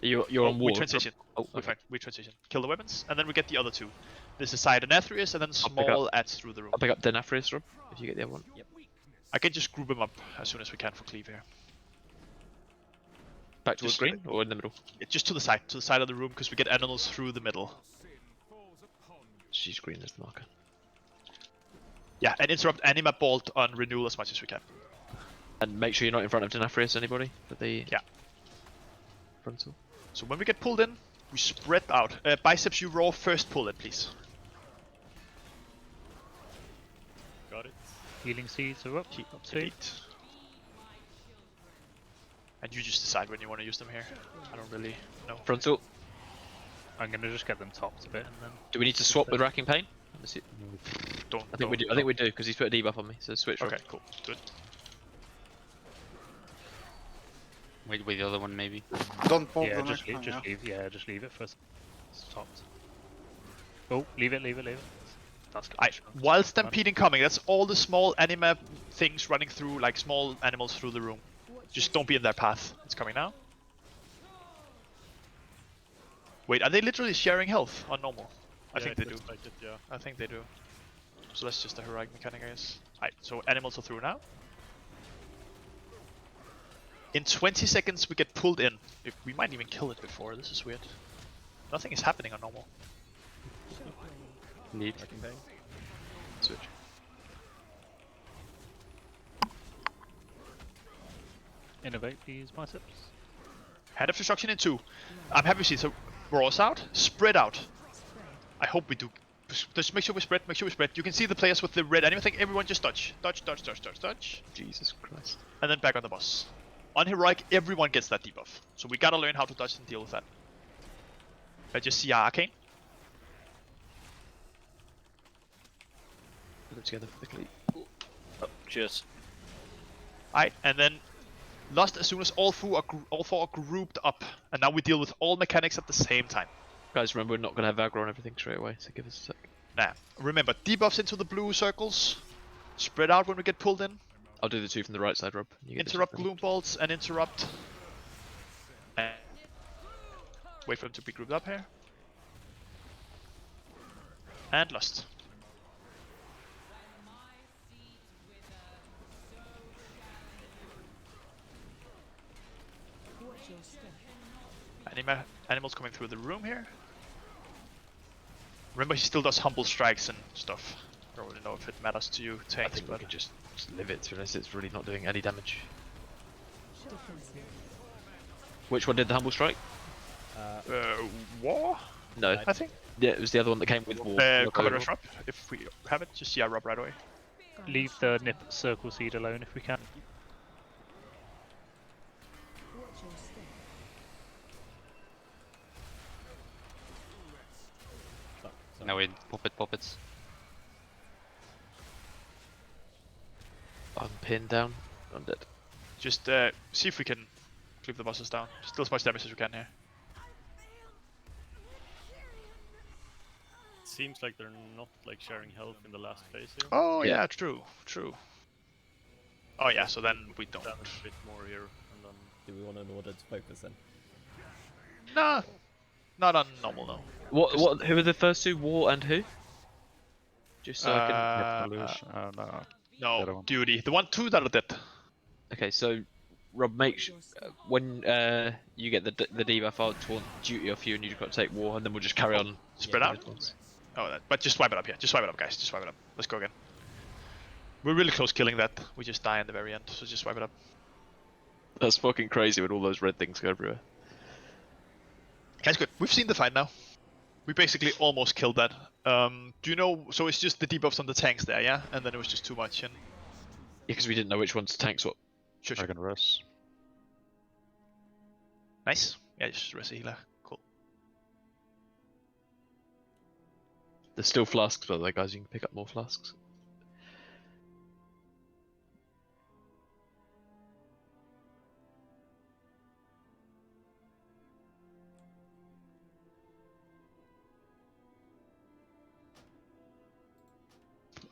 You're on war. We transition. Oh, we're fine. We transition. Kill the weapons, and then we get the other 2. This is side Denathrius, and then small ads through the room. I'll pick up Denathrius, Rob, if you get the other one. Yep. I can just group them up as soon as we can for cleave here. Back towards green or in the middle? Just to the side of the room, because we get animals through the middle. She's green as the marker. Yeah, and interrupt Anima Bolt on renewal as much as we can. And make sure you're not in front of Denathrius, anybody? For the frontal. So when we get pulled in, we spread out. Biceps, you raw first pull in, please. Got it. Healing seeds are up. Up to 8. And you just decide when you want to use them here. I don't really know. Frontal. I'm gonna just get them topped a bit and then. Do we need to swap with Racking Pain? Let me see. I think we do. I think we do because he's put a debuff on me. So switch. Okay, cool, good. Wait with the other one maybe. Don't pull yeah, the just next one, leave. Yeah, just leave it first. It's topped. Oh, leave it. That's good. While stampeding coming, that's all the small anima things running through, like small animals through the room. Just don't be in their path. It's coming now. Wait, are they literally sharing health on normal? I think they do. Like it, yeah. I think they do. So that's just a heroic mechanic, I guess. Alright, so animals are through now. In 20 seconds we get pulled in. We might even kill it before, this is weird. Nothing is happening on normal. Need. Switch. Innovate these biceps. Head of destruction in 2. I'm happy to see. So Roar's out, spread out. I hope we do. Just make sure we spread. Make sure we spread. You can see the players with the red. Anything. Everyone just dodge, dodge, dodge, dodge, dodge, dodge. Jesus Christ. And then back on the boss. On heroic, everyone gets that debuff. So we gotta learn how to dodge and deal with that. I just see our arcane. Put them together quickly. Oh, cheers. Alright, and then lost as soon as all four are grouped up. And now we deal with all mechanics at the same time. Guys, remember we're not gonna have aggro on everything straight away, so give us a sec. Nah, remember, debuffs into the blue circles. Spread out when we get pulled in. I'll do the 2 from the right side, Rob. You get the Interrupt 2 gloom bolts and interrupt. And wait for them to be grouped up here. And lost. Animals coming through the room here. Remember, he still does humble strikes and stuff. I don't really know if it matters to you, I tanks, think we but can just live it, to be honest. It's really not doing any damage. Which one did the humble strike? War? No. I think. Yeah, it was the other one that came with war. Commander Rob, if we have it, just see our Rob right away. Leave the nip circle seed alone if we can. Now we puppets. I'm pinned down. I'm dead. Just see if we can clip the bosses down. Just do as much damage as we can here. It seems like they're not like sharing health in the last phase here. Oh yeah, true. Oh yeah, so then we don't. Damage a bit more here, and then. Do we want an order to focus then? Nah, not on normal no. What? Who are the first 2? War and who? Just so I can. No, duty. The 2 that are dead. Okay, so Rob, make sure when you get the debuff, I'll taunt duty off you, and you just got to take war, and then we'll just carry on. Spread out. Oh, but just swipe it up here. Just swipe it up, guys. Just swipe it up. Let's go again. We're really close killing that. We just die in the very end, so just swipe it up. That's fucking crazy when all those red things go everywhere. Guys, good. We've seen the fight now. We basically almost killed that. Do you know? So it's just the debuffs on the tanks there, yeah? And then it was just too much. And yeah, because we didn't know which one's tanks what. Sure. Dragon Rush. Nice. Yeah, just rest a healer. Cool. There's still flasks, by the way, guys. You can pick up more flasks.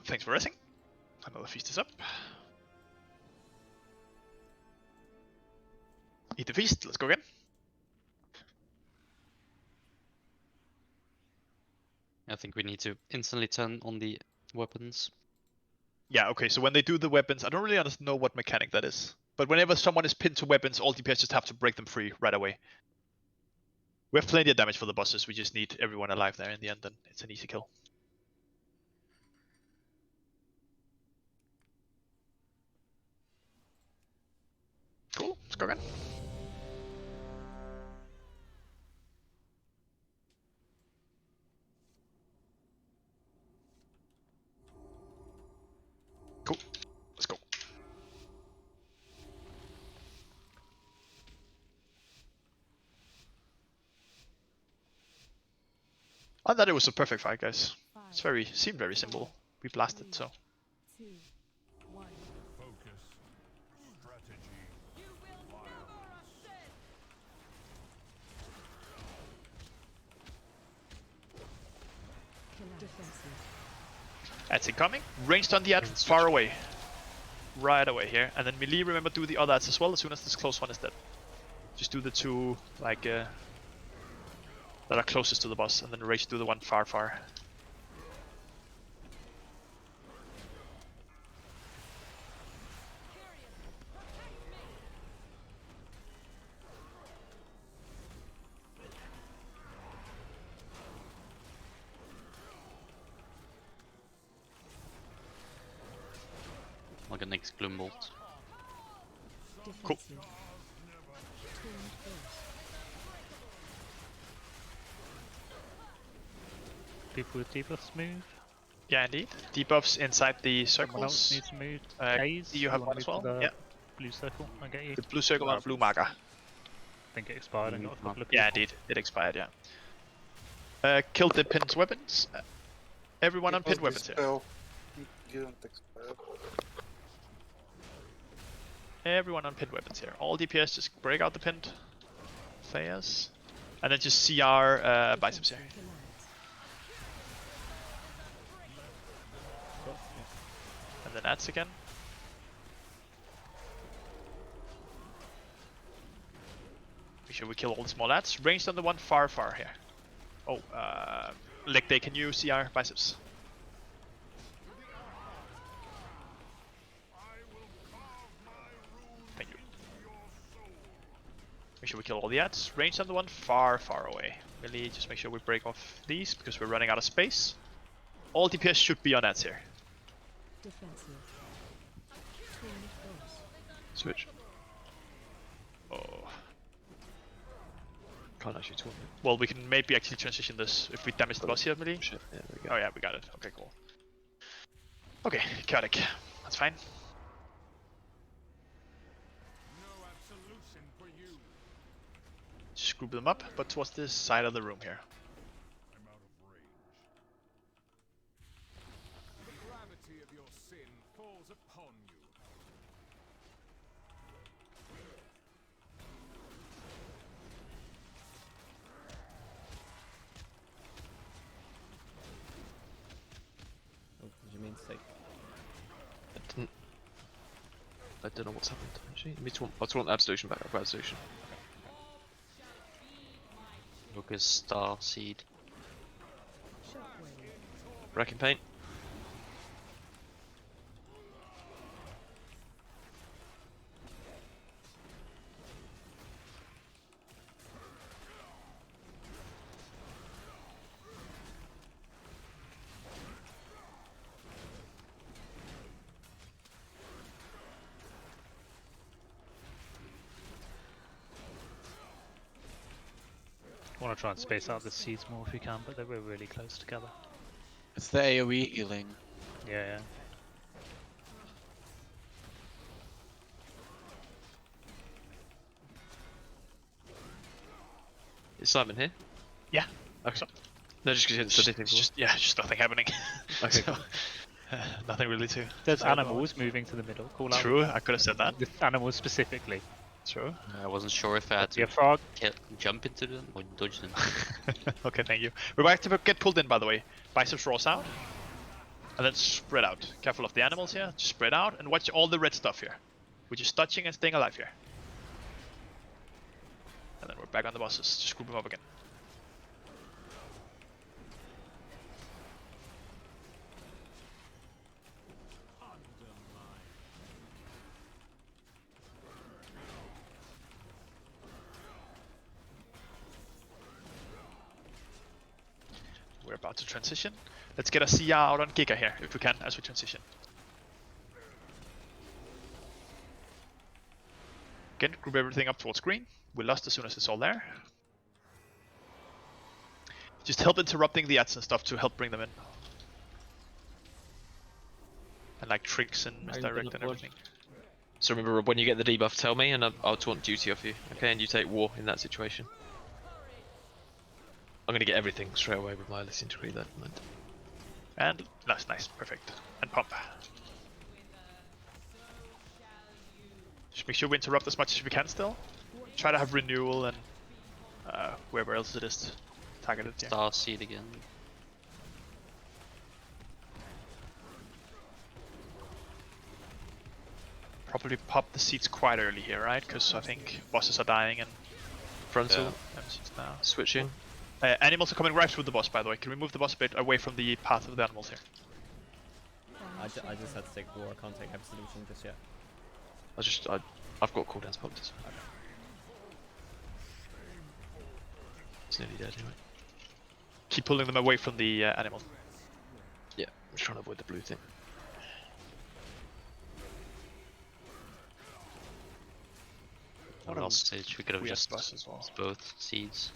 Thanks for resting. Another feast is up. Eat the feast. Let's go again. I think we need to instantly turn on the weapons. Yeah, okay, so when they do the weapons, I don't really know what mechanic that is. But whenever someone is pinned to weapons, all DPS just have to break them free right away. We have plenty of damage for the bosses, we just need everyone alive there in the end, and it's an easy kill. Cool, let's go again. Cool, let's go. I thought it was a perfect fight, guys. It's seemed very simple. We blasted, so. 2, 1. That's incoming. Ranged on the ad, far away. Right away here. And then melee, remember, do the other ads as well as soon as this close one is dead. Just do the 2, like, that are closest to the boss, and then rage do the one far. next Gloom Bolt. Cool. People with debuffs move. Yeah, indeed. Debuffs inside the Someone else circles. needs to move. Haze, you have one as well? Yeah. Blue circle, I get you. The blue circle and blue marker. I think it expired and got a couple of Yeah, people. indeed. It expired, yeah. Killed the pinned weapons. Everyone on pinned weapons here. Spell didn't expire. Everyone on pinned weapons here. All DPS just break out the pinned players. And then just CR biceps here. And then that's again. Make sure we kill all the small lads. Ranged on the one far here. Oh, leg day, can you CR biceps? Thank you. Make sure we kill all the ads. Ranged on the one far away. Really, just make sure we break off these because we're running out of space. All DPS should be on ads here. Defensive. Switch. Oh. Can't actually talk. Well, we can maybe actually transition this if we damage the boss here, maybe. Shit, yeah, there we go. Oh yeah, we got it. Okay, cool. Okay, chaotic. That's fine. Just group them up, but towards this side of the room here. Oh, did you mean to say? I don't know what's happened actually. I want Absolution back up, Absolution. Lucas Star Seed. Wrecking Paint. I want to try and space out the seeds more if we can, but they were really close together. It's the AoE healing. Yeah. Is Simon here? Yeah. Okay. No, just because It's just nothing happening. Okay, So, nothing really to. There's say animals moving to the middle. Call out. True, I could have said that. The animals specifically. True. I wasn't sure if I had Be a to frog. jump into them or dodge them. Okay, thank you. We're about to get pulled in, by the way. Biceps rolls out. And then spread out. Careful of the animals here. Just spread out and watch all the red stuff here. We're just touching and staying alive here. And then we're back on the bosses. Just group them up again. We're about to transition. Let's get a CR out on Giga here, if we can, as we transition. Again, group everything up towards green. We lost as soon as it's all there. Just help interrupting the ads and stuff to help bring them in. And like tricks and misdirect and everything. So remember, when you get the debuff, tell me, and I'll taunt duty off you. Okay, and you take war in that situation. I'm gonna get everything straight away with my Let's Integrate that moment. And that's nice, perfect. And pump. Just make sure we interrupt as much as we can still. Try to have renewal and whoever else it is targeted. Yeah. Star Seed again. Probably pop the seats quite early here, right? Because I think bosses are dying and Frontal. now. Switching. Animals are coming right through the boss, by the way. Can we move the boss a bit away from the path of the animals here? I just had to take war. I can't take Absolution just yet. I've got cooldowns popped as well. It's nearly dead anyway. Keep pulling them away from the animal. Yeah, I'm just trying to avoid the blue thing. the last stage. We could have we have just bus as well. used both seeds.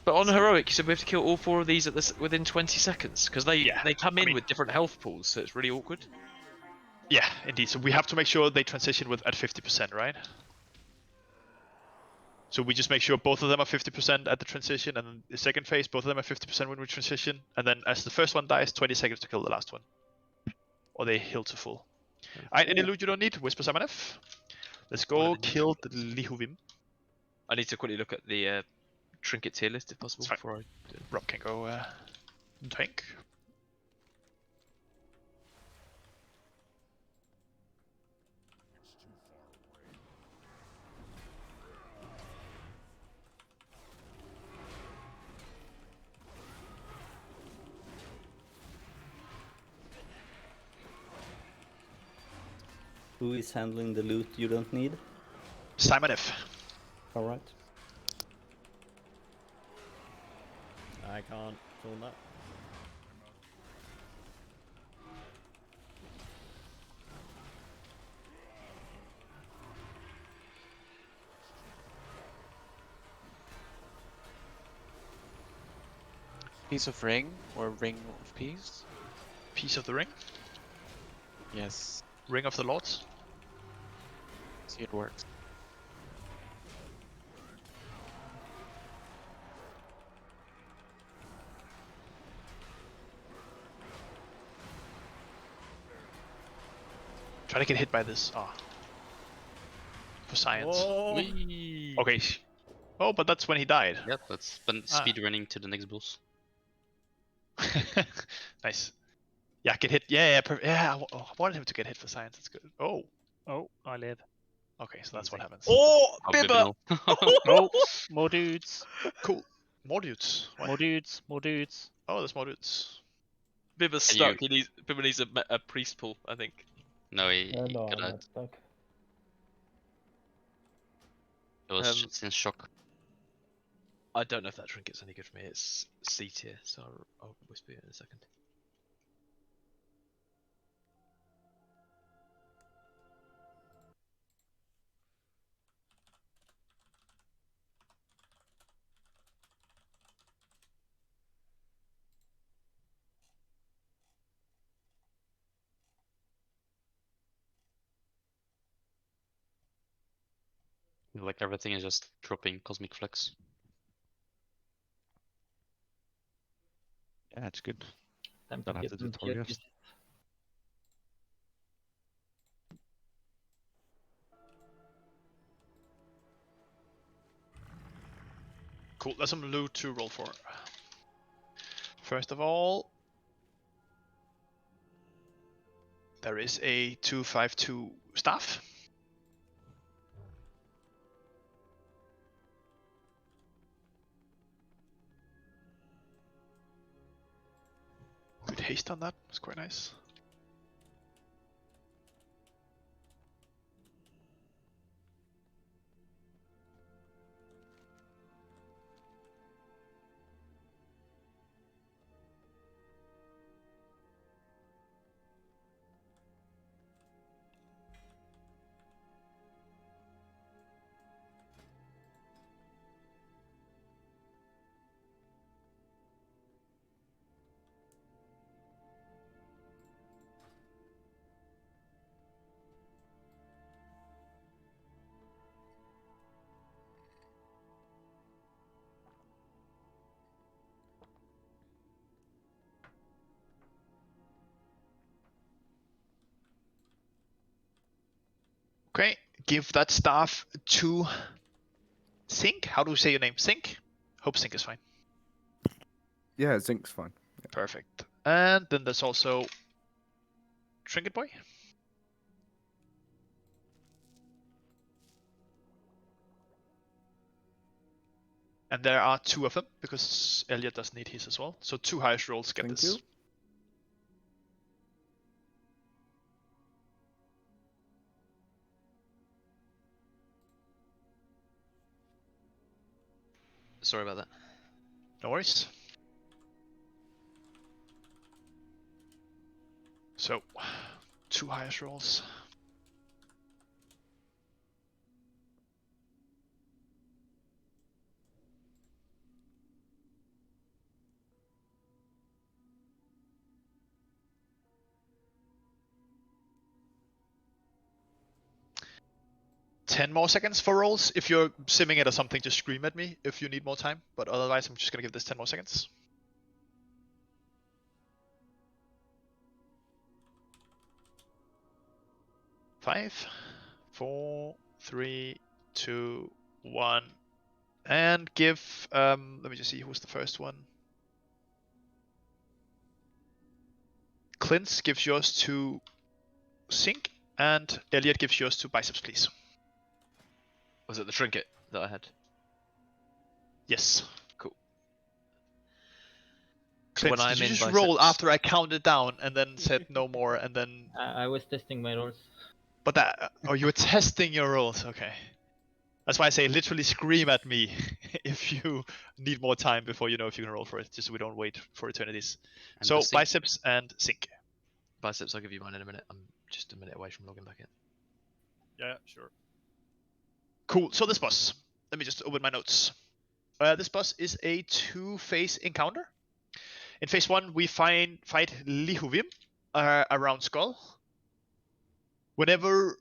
But on heroic, you said we have to kill all 4 of these at this within 20 seconds because they come in with different health pools, so it's really awkward. Yeah, indeed. So we have to make sure they transition with at 50%, right? So we just make sure both of them are 50% at the transition, and then the second phase, both of them are 50% when we transition, and then as the first one dies, 20 seconds to kill the last one. Or they heal to full. Alright, any loot you don't need? Whisper Samanef. Let's go kill the Lihuvim. I need to quickly look at the trinket tier list if possible before I do it. Rob can go tank. Who is handling the loot you don't need? Simonif. Alright. I can't pull that. Piece of ring or ring of peace? Piece of the ring? Yes. Ring of the Lords? See, it works. Try to get hit by this. Oh. For science. Oh. Okay. Oh, but that's when he died. Yep, that's speed running to the next boss. Nice. Yeah, get hit. Yeah, yeah. I wanted him to get hit for science. That's good. Oh. Oh, I live. Okay, so that's what happens. Oh, Bibba! Oh, more dudes. Cool. More dudes. What? More dudes. More dudes. Oh, there's more dudes. Bibba's stuck. Bibba needs a priest pull, I think. No, he No, I'm got out. not stuck. It was just in shock. I don't know if that trinket's any good for me. It's C tier, so I'll whisper it in a second. Like everything is just dropping Cosmic Flux. Yeah, it's good. Time Don't to have get to do them here. tutorials. Cool, there's some loot to roll for. First of all, there is a 252 staff. Good haste on that, it's quite nice. Okay, give that staff to Sync. How do we say your name? Sync? Hope Sync is fine. Yeah, Zinc's fine. Yeah. Perfect. And then there's also Trinket Boy. And there are 2 of them, because Elliot doesn't need his as well. So 2 highest rolls get Thank this. you. Sorry about that. No worries. So, 2 highest rolls. 10 more seconds for rolls. If you're simming it or something, just scream at me if you need more time. But otherwise, I'm just gonna give this 10 more seconds. Five, 4, 3, 2, 1, and give. Let me just see who's the first one. Clint gives yours to Sink, and Elliot gives yours to Biceps, please. Was it the trinket that I had? Yes. Cool. Clint, When I'm did you in just Biceps- roll after I counted down and then said no more and then... I was testing my rolls. But that... Oh, you were testing your rolls, okay. That's why I say literally scream at me if you need more time before you know if you can roll for it, just so we don't wait for eternities. And So, the Sink- Biceps and Sink. Biceps, I'll give you mine in a minute. I'm just a minute away from logging back in. Yeah, sure. Cool, so this boss. Let me just open my notes. This boss is a 2-phase encounter. In phase 1, we fight Lihuvim around Skull. Whenever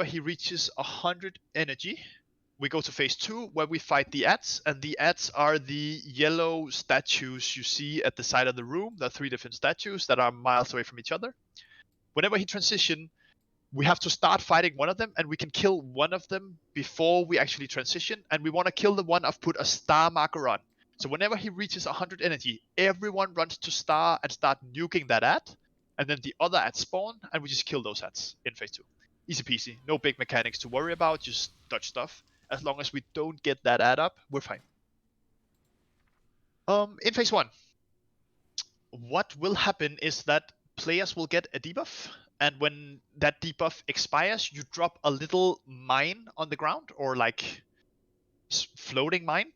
he reaches 100 energy, we go to phase 2 where we fight the Ats, and the Ats are the yellow statues you see at the side of the room. There are 3 different statues that are miles away from each other. Whenever he transitions, we have to start fighting one of them, and we can kill one of them before we actually transition, and we want to kill the one I've put a star marker on. So whenever he reaches 100 energy, everyone runs to star and start nuking that At, and then the other Ats spawn, and we just kill those Ats in phase 2. Easy peasy, no big mechanics to worry about, just dodge stuff. As long as we don't get that At up, we're fine. In phase 1, what will happen is that players will get a debuff, and when that debuff expires, you drop a little mine on the ground, or like floating mine.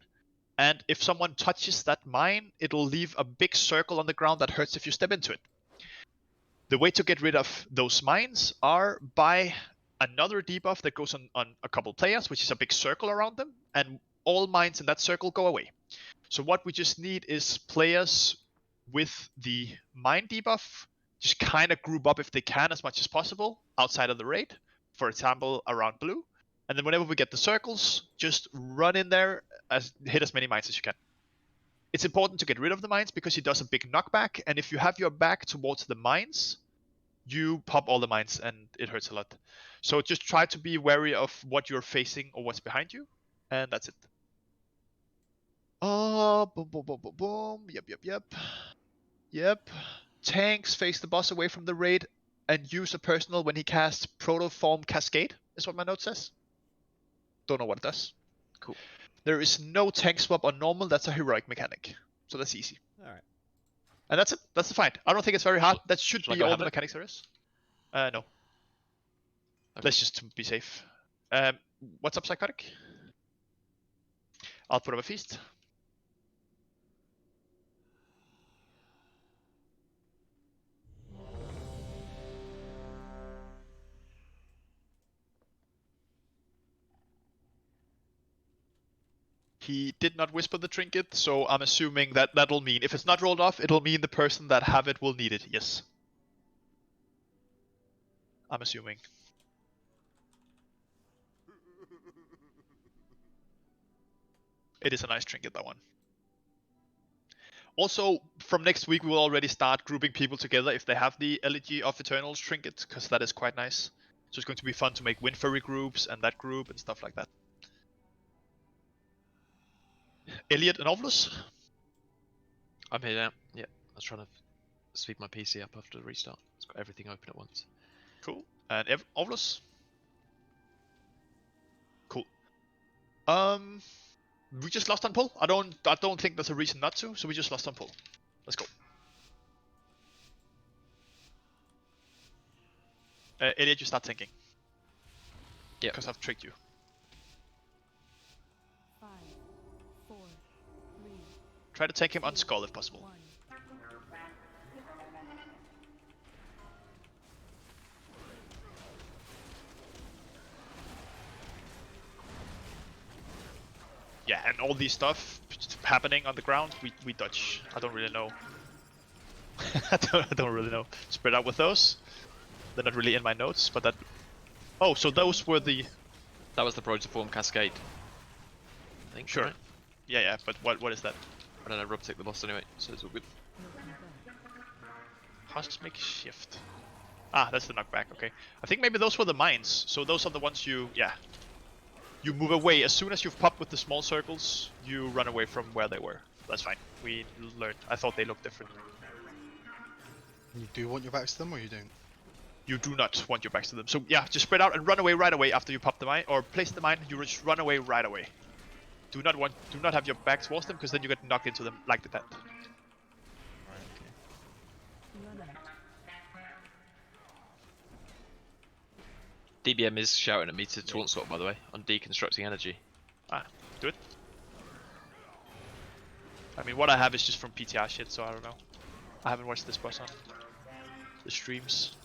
And if someone touches that mine, it'll leave a big circle on the ground that hurts if you step into it. The way to get rid of those mines are by another debuff that goes on a couple players, which is a big circle around them, and all mines in that circle go away. So what we just need is players with the mine debuff just kind of group up if they can as much as possible outside of the raid, for example around blue, and then whenever we get the circles, just run in there, hit as many mines as you can. It's important to get rid of the mines because he does a big knockback, and if you have your back towards the mines, you pop all the mines and it hurts a lot. So just try to be wary of what you're facing or what's behind you, and that's it. Boom, boom, boom, boom, boom. Yep. Tanks face the boss away from the raid and use a personal when he casts Protoform Cascade, is what my note says. Don't know what it does. Cool. There is no tank swap on normal, that's a heroic mechanic. So that's easy. Alright. And that's it. That's the fight. I don't think it's very hard. That should Shall I be go all have the it? mechanics there is. No. Okay. Let's just be safe. What's up, Psychotic? I'll put up a feast. He did not whisper the trinket, so I'm assuming that that'll mean, if it's not rolled off, it'll mean the person that have it will need it, yes. I'm assuming. It is a nice trinket, that one. Also, from next week, we will already start grouping people together if they have the Elegy of Eternals trinket, because that is quite nice. So it's going to be fun to make Windfury groups and that group and stuff like that. Elliot and Ovulus? I'm here now. Yeah, I was trying to speed my PC up after the restart. It's got everything open at once. Cool. And Ovulus? Cool. We just lost on pull. I don't think there's a reason not to, so we just lost on pull. Let's go. Elliot, you start thinking. Yeah. Because I've tricked you. 5, 4, 3, Try to take him on Skull if possible. 1. Yeah, and all these stuff happening on the ground, we dodge. I don't really know. I don't really know. Spread out with those. They're not really in my notes, but that Oh, so those were the... That was the Protoform Cascade. I think. Sure. Right? Yeah, yeah, but what is that? I don't know, Rob took the boss anyway, so it's all good. Cosmic Shift. Ah, that's the knockback, okay. I think maybe those were the mines, so those are the ones you... Yeah. You move away. As soon as you've popped with the small circles, you run away from where they were. That's fine. We learned. I thought they looked different. You do want your backs to them, or you don't? You do not want your backs to them. So yeah, just spread out and run away right away after you pop the mine, or place the mine. You just run away right away. Do not have your back towards them, because then you get knocked into them like that. DBM is shouting at me to taunt swap, by the way, on deconstructing energy. Ah, do it. I mean, what I have is just from PTR shit, so I don't know. I haven't watched this boss on the streams.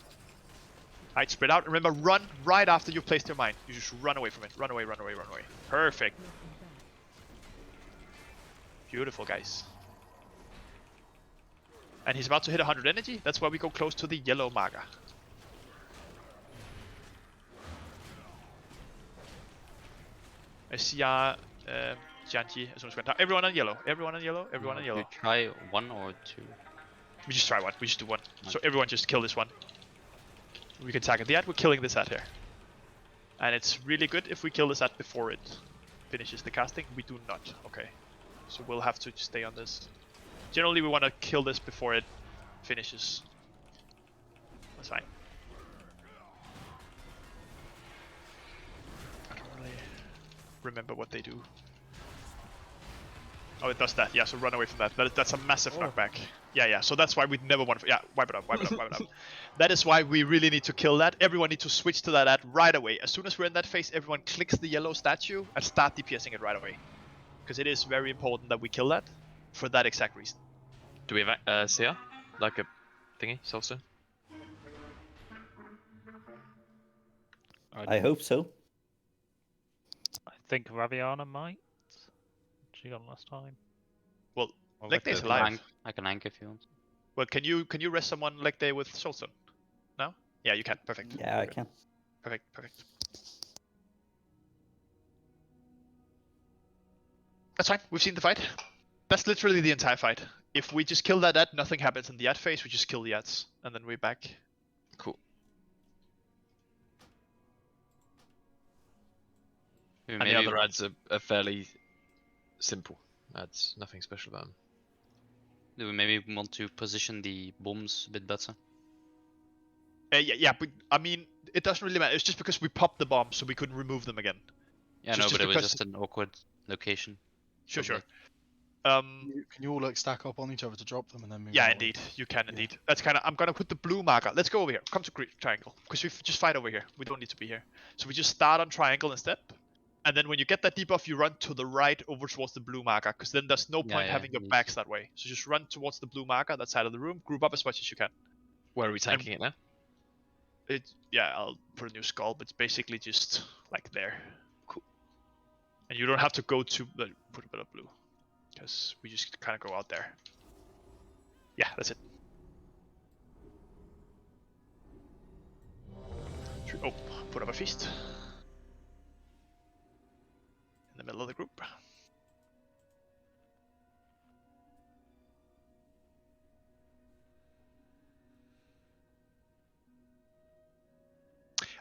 Alright, spread out. Remember, run right after you've placed your mine. You just run away from it. Run away, run away, run away. Perfect. Beautiful, guys. And he's about to hit 100 energy. That's why we go close to the yellow marker. I see Janji as soon as we went down. Everyone on yellow. Everyone on yellow. Everyone on yellow. You try 1 or 2? We just try one. We just do one. So everyone just kill this one. We can target the ad. We're killing this ad here. And it's really good if we kill this ad before it finishes the casting. We do not. Okay. So we'll have to stay on this. Generally, we want to kill this before it finishes. That's fine. I don't really remember what they do. Oh, it does that. Yeah, so run away from that. That's a massive knockback. Yeah, yeah. So that's why we'd never want to... Yeah, wipe it up, wipe it up, wipe it up. That is why we really need to kill that. Everyone needs to switch to that ad right away. As soon as we're in that phase, everyone clicks the yellow statue and start DPSing it right away. Because it is very important that we kill that for that exact reason. Do we have Seer? Like a thingy, Soulstone? I hope so. I think Raviana might. She got last time. Well, Leg Day's alive. I can anchor if you want. Well, can you rest someone Leg Day with Soulstone? No? Yeah, you can. Perfect. Yeah, I can. Perfect, perfect. That's fine. We've seen the fight. That's literally the entire fight. If we just kill that ad, nothing happens in the ad phase. We just kill the ads, and then we're back. Cool. And Maybe the other ads are fairly simple ads. Nothing special about them. Do we maybe want to position the bombs a bit better? Yeah, but I mean, it doesn't really matter. It's just because we popped the bombs, so we couldn't remove them again. Yeah, no, but it was just an awkward location. Sure, sure. Can you all like stack up on each other to drop them and then move? Yeah, indeed, you can indeed. That's kind of. I'm gonna put the blue marker. Let's go over here. Come to triangle, because we just fight over here. We don't need to be here. So we just start on triangle instead, and then when you get that debuff, you run to the right over towards the blue marker, because then there's no point having your backs that way. So just run towards the blue marker, that side of the room. Group up as much as you can. Where are we tanking it now? Yeah, I'll put a new skull, but it's basically just like there. Cool. And you don't have to go to put a bit of blue, because we just kind of go out there. Yeah, that's it. Oh, put up a feast in the middle of the group.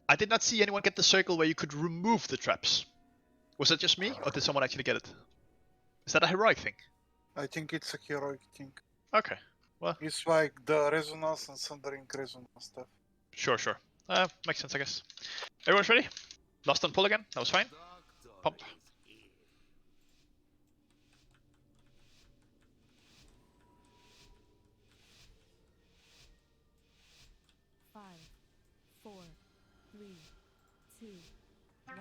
I did not see anyone get the circle where you could remove the traps. Was that just me, or did someone actually get it? Is that a heroic thing? I think it's a heroic thing. Okay, well... It's like the resonance and sundering resonance stuff. Sure, sure. Makes sense, I guess. Everyone's ready? Lost on pull again? That was fine. Pump. Five, 4, 3, 2, 1.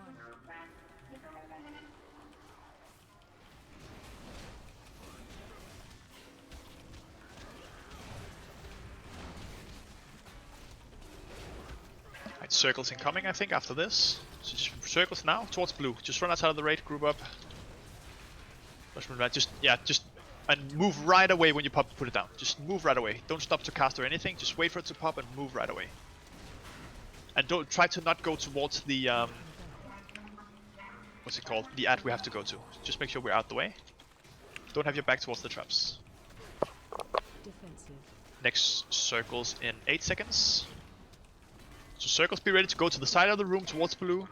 Right, circles incoming, I think, after this. So just circles now towards blue. Just run outside of the raid, group up. Just and move right away when you pop. Put it down. Just move right away. Don't stop to cast or anything. Just wait for it to pop and move right away. And don't try to not go towards the what's it called? The ad we have to go to. Just make sure we're out the way. Don't have your back towards the traps. Defensive. Next circles in 8 seconds. So circles, be ready to go to the side of the room towards blue,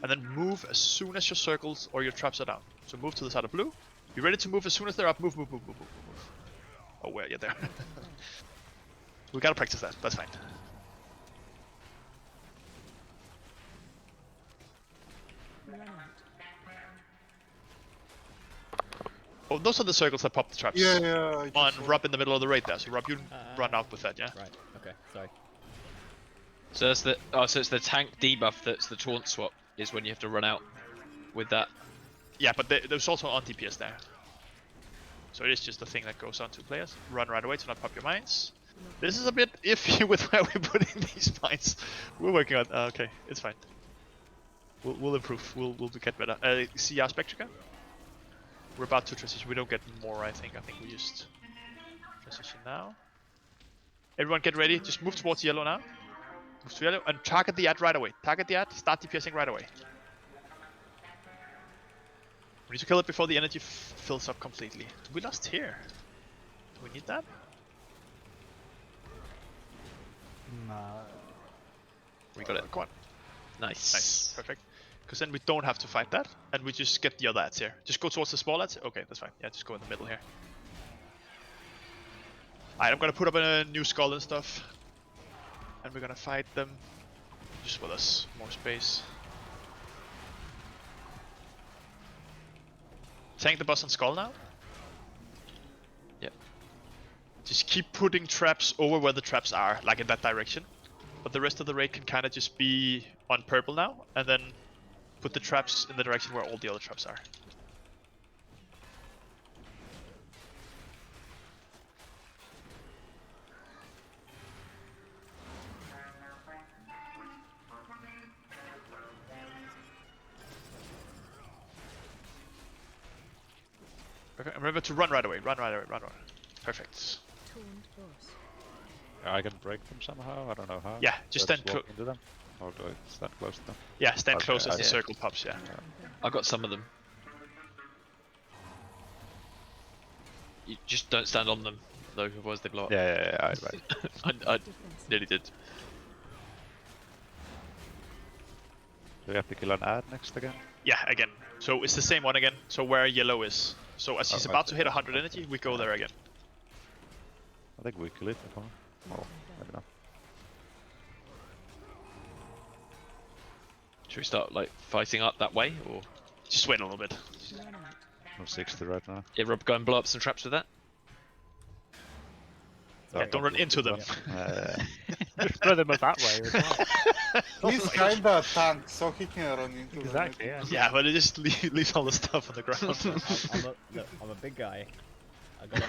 and then move as soon as your circles or your traps are down. So move to the side of blue. Be ready to move as soon as they're up. Move, move, move, move, move, move. Oh, where? Yeah, there. We gotta practice that. That's fine. Run out. Oh, those are the circles that pop the traps. Yeah, yeah. I Come on, just saw. Rob in the middle of the raid there. So Rob, you run out with that, yeah? Right. Okay. Sorry. So that's the so it's the tank debuff that's the taunt swap is when you have to run out with that. Yeah, but there's also on DPS there. So it is just a thing that goes on to players. Run right away to not pop your mines. This is a bit iffy with where we're putting these mines. We're working on. Okay, it's fine. We'll improve. We'll get better. See our Spectrica? We're about to transition. We don't get more, I think. I think we just transition now. Everyone get ready. Just move towards yellow now. Move to yellow and target the ad right away. Target the ad. Start DPSing right away. We need to kill it before the energy fills up completely. We lost here. Do we need that? Nah. We got it. Come on. Nice. Nice. Perfect. Because then we don't have to fight that, and we just get the other ads here. Just go towards the small ads. Okay, that's fine. Yeah, just go in the middle here. Alright, I'm gonna put up a new skull and stuff. And we're gonna fight them. Just with us. More space. Tank the boss on skull now. Yep. Just keep putting traps over where the traps are, like in that direction. But the rest of the raid can kind of just be on purple now, and then put the traps in the direction where all the other traps are. Okay, remember to run right away, run right away, run right away. Perfect. Taunt boss. I can break them somehow. I don't know how. Yeah, just stand walk into them. Or do I stand close to them? Yeah, stand Okay, close as the yeah. circle pops, yeah. I've got some of them. You just don't stand on them, though, otherwise they blow up. Yeah, right. I nearly did. Do we have to kill an ad next again? Yeah, again. So it's the same one again, so where yellow is. So as he's Oh, about I to see. hit 100 energy, we go there again. I think we kill it before. Oh, maybe not. Should we start like fighting up that way, or just wait a little bit? Run out. I'm 60 right now. Yeah, Rob, go and blow up some traps with that. Yeah, don't run into them. Just throw them that way as well. He's kinda a tank, so he can run into them. Exactly, yeah. Yeah, but it just leaves all the stuff on the ground. I'm a big guy. I gotta.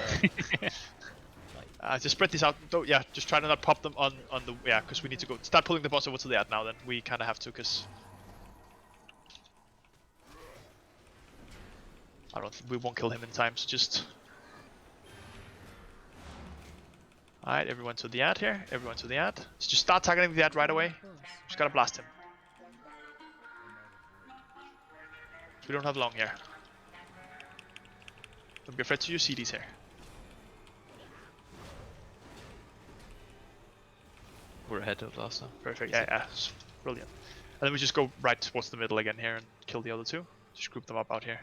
Just spread these out. Don't, yeah, just try to not pop them on the because we need to go start pulling the boss over to the ad now. Then we kind of have to, because we won't kill him in time. So just alright, everyone to the ad here. Everyone to the ad. So just start targeting the ad right away. Just gotta blast him. We don't have long here. Don't be afraid to use CDs here. We're ahead of last time. Perfect. Yeah, it's brilliant. And then we just go right towards the middle again here and kill the other two. Just group them up out here.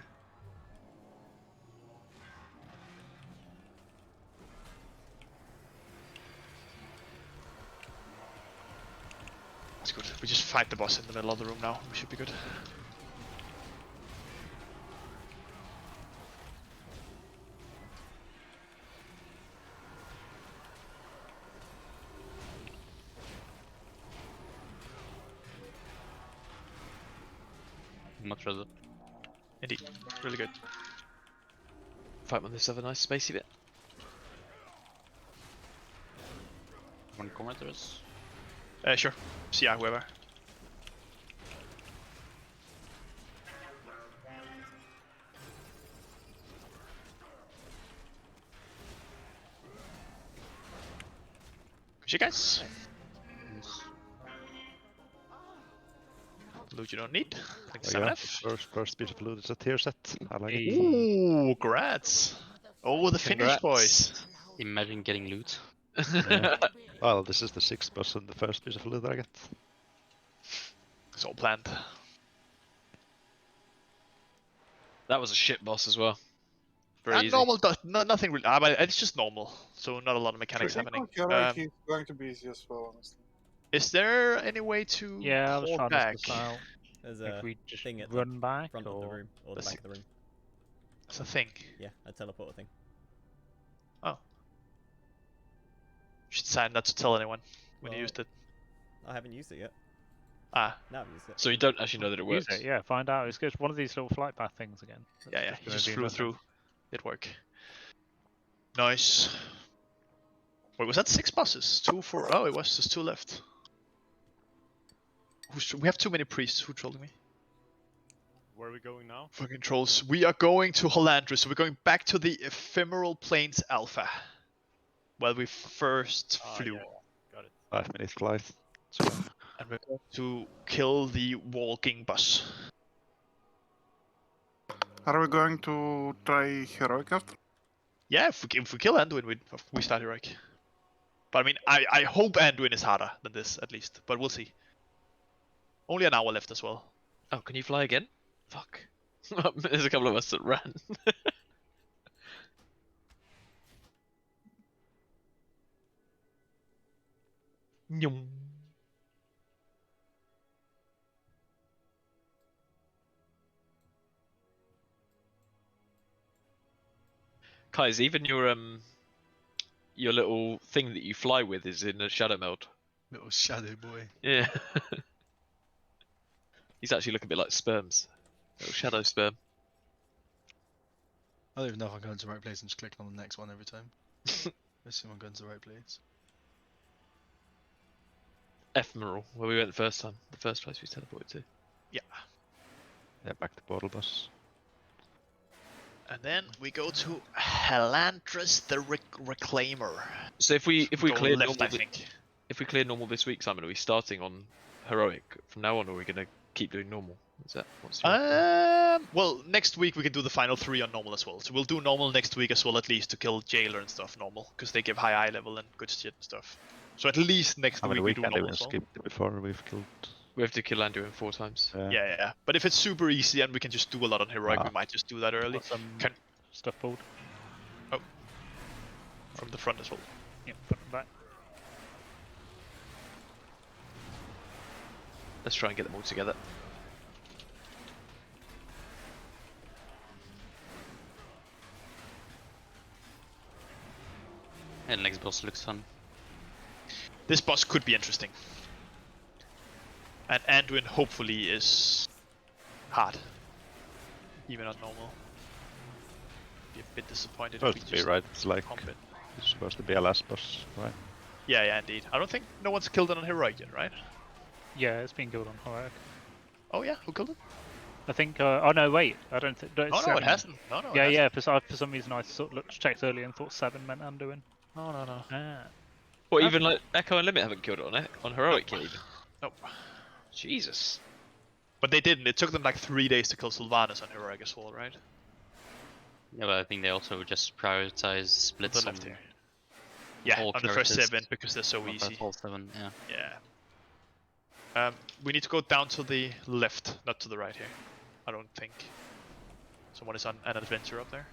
That's good. We just fight the boss in the middle of the room now. We should be good. Much rather. Indeed. Really good. Fight on this other nice spacey bit. One commenters. Sure. CI, whoever. Push you guys. Loot you don't need. I think Oh, yeah, 7F. first piece of loot is a tier set. I like it. Ooh, grats. Oh, the finish, Congrats. boys. Imagine getting loot. Yeah. Well, this is the 6th boss and the first piece of loot I get. It's all planned. That was a shit boss as well. Very easy. Normal, nothing really. But it's just normal, so not a lot of mechanics happening. Heroic is going to be easy as well, honestly. Is there any way to Yeah, I was hold trying back? to suss out. There's If a we just thing at run the back, front of the room or the That's back of the room. That's a thing. Yeah, a teleporter thing. Oh. You should sign not to tell anyone when you Well, used it. I haven't used it yet. Ah. Now I've used it. So you don't actually know that it use works. it, yeah, find out. It's just one of these little flight path things again. Yeah, yeah. You gonna just do flew nothing. through. It worked. Nice. Wait, was that 6 bosses? 2 for. Oh, it was just 2 left. We have too many priests. Who trolled me? Where are we going now? Fucking trolls. We are going to Holandris, so we're going back to the Ephemeral Plains Alpha. Where we first flew. Yeah. Got it. 5-minute flight. And we're going to kill the walking boss. Are we going to try heroic after? Yeah, if we kill Anduin, we start heroic. But I mean, I hope Anduin is harder than this, at least. But we'll see. Only an hour left as well. Oh, can you fly again? Fuck. There's a couple of us that ran. Nyum. Guys, even your little thing that you fly with is in a shadow mode. Little shadow boy. Yeah. He's actually looking a bit like sperms. Little shadow sperm. I don't even know if I'm going to the right place and just clicking on the next one every time. Let's see if I'm going to the right place. Ephemeral, where we went the first time. The first place we teleported to. Yeah. Yeah, back to Portal Boss. And then we go to Helantris the Reclaimer. So if we Go clear left, normal, I think. if we clear normal this week, Simon, are we starting on heroic from now on, or are we gonna keep doing normal? Is that what's your Well, next week we can do the final 3 on normal as well. So we'll do normal next week as well, at least to kill Jailer and stuff normal, because they give high eye level and good shit and stuff. So at least next I mean, week we we do can't normal even as well. skip it before we've killed. We have to kill Anduin 4 times. Yeah. But if it's super easy and we can just do a lot on heroic, we might just do that early. Got some Can stuff pulled. from the front as well. Yep, put them back. Let's try and get them all together. And next boss looks fun. This boss could be interesting. And Anduin hopefully is hard. Even on normal. Be a bit disappointed Supposed if we to be, just right? It's like pump it. it's supposed to be a last boss, right? Yeah, indeed. I don't think no one's killed it on heroic yet, right? Yeah, it's been killed on heroic. Oh yeah, who killed it? I think. Oh no, wait. I don't think. Oh no, it hasn't. No, Yeah, it yeah. For some reason, I sort of checked earlier and thought 7 meant Anduin. No. Ah. What, even like Echo and Limit haven't killed it on heroic yet even? Nope. Jesus. But they didn't. It took them like 3 days to kill Sylvanas on heroic as well, right? Yeah, but I think they also just prioritize splits The left on here. Yeah, all on the first characters. 7 because they're so Not easy. that all 7, yeah. Yeah. We need to go down to the left, not to the right here. I don't think. Someone is on an adventure up there.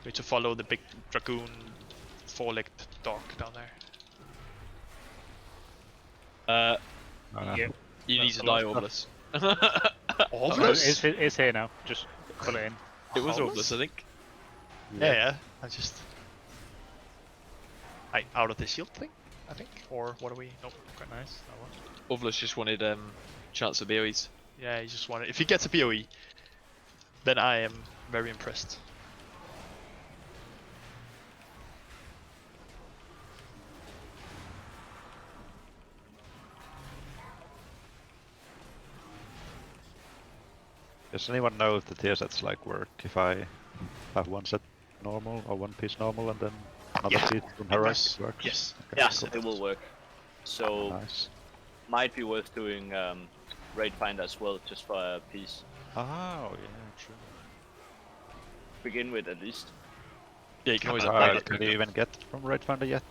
We need to follow the big dragoon, 4-legged dog down there. Yeah. You need That's to a die, lot of Orbless. Orbless? It's here now. Just pull it in. It was Orbless? Orbless, I think. Yeah. I just... out of the shield thing, I think? Or what are we... Nope, quite nice. That one. Orbless just wanted chance for BOEs. Yeah, he just wanted... If he gets a PoE, then I am very impressed. Does anyone know if the tier sets like work if I have one set normal or one piece normal and then another piece from heroic works? Yes. Okay, Yes, cool. it will work. So Nice. might be worth doing Raid Finder as well, just for a piece. Oh, yeah, true. Begin with at least. Yeah, you can always upgrade it. Can you even get from Raid Finder yet?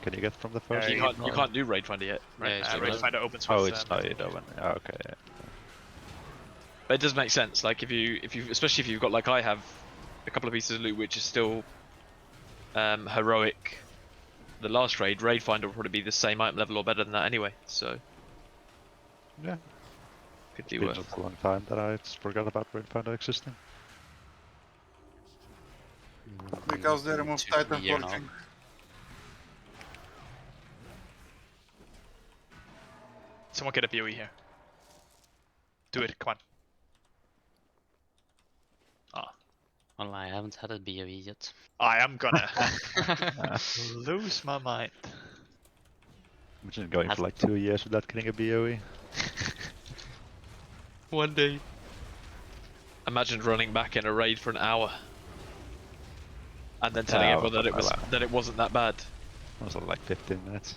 Can you get from the first? You can't do Raid Finder yet. Right? Yeah, Raid Finder opens Oh, with, it's not yet open. Oh, okay. Yeah. But it does make sense. Like if you especially if you've got, like I have, a couple of pieces of loot which is still heroic. The last Raid Finder will probably be the same item level or better than that anyway. So yeah, could be It's been worth. a long time that I just forgot about Raid Finder existing. Because they removed Titan year now. Forging. Someone get a BOE here. Do it, come on. Well, I haven't had a BOE yet. I am gonna lose my mind. Imagine going for like 2 years without getting a BOE. One day. Imagine running back in a raid for an hour. And then telling everyone that it wasn't that bad. It was like 15 minutes.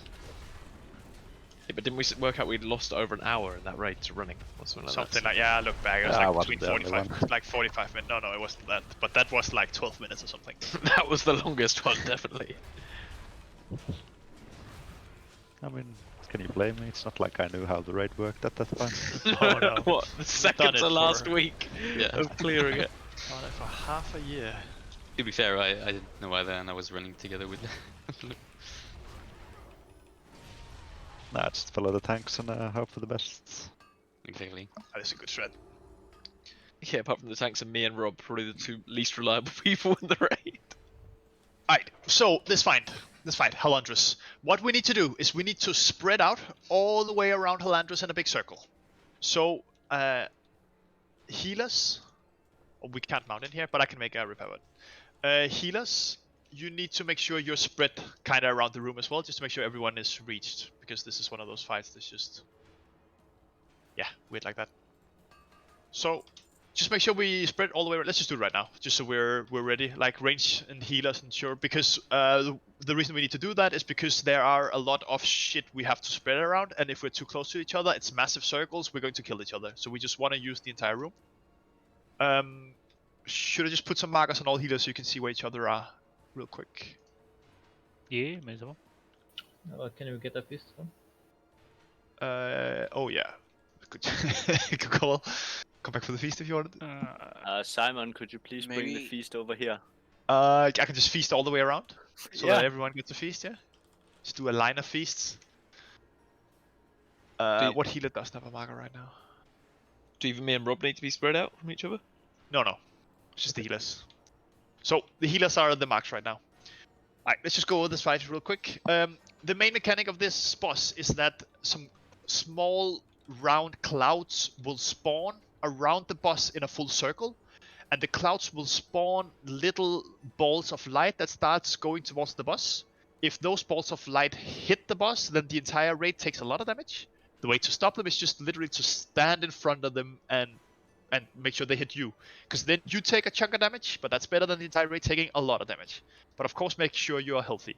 Yeah, but didn't we work out we'd lost over an hour in that raid to running or something like Something that? like, yeah, I look back, it was Yeah, I like wasn't between the only 45, like 45 minutes. No, it wasn't that. But that was like 12 minutes or something. That was the longest one, definitely. I mean, can you blame me? It's not like I knew how the raid worked at that time. Oh no. What? The second to last week Yeah. of clearing it. Done it for half a year. To be fair, I didn't know either, and I was running together with. Nah, just follow the tanks and hope for the best. Exactly. That is a good thread. Yeah, apart from the tanks and me and Rob, probably the two least reliable people in the raid. Alright, so this fight, Halandrus. What we need to do is we need to spread out all the way around Halandrus in a big circle. So, healers, we can't mount in here, but I can make a repair one. Healers, you need to make sure you're spread kind of around the room as well, just to make sure everyone is reached, because this is one of those fights that's just, yeah, weird like that. So, just make sure we spread all the way. Let's just do it right now, just so we're ready. Like range and healers, and sure, because the reason we need to do that is because there are a lot of shit we have to spread around, and if we're too close to each other, it's massive circles. We're going to kill each other. So we just want to use the entire room. Should I just put some markers on all healers so you can see where each other are, real quick? Yeah, may as well. Can we get a fist one? Oh yeah, good, good call. Come back for the feast if you wanted. Simon, could you please bring the feast over here? I can just feast all the way around, so Yeah. that everyone gets a feast. Yeah, just do a line of feasts. What healer doesn't have a marker right now? Do even me and Rob need to be spread out from each other? No, it's just the healers. So the healers are the marks right now. Alright, let's just go over this fight real quick. The main mechanic of this boss is that some small round clouds will spawn around the boss in a full circle, and the clouds will spawn little balls of light that starts going towards the boss. If those balls of light hit the boss, then the entire raid takes a lot of damage. The way to stop them is just literally to stand in front of them and make sure they hit you, because then you take a chunk of damage, but that's better than the entire raid taking a lot of damage. But of course, make sure you are healthy.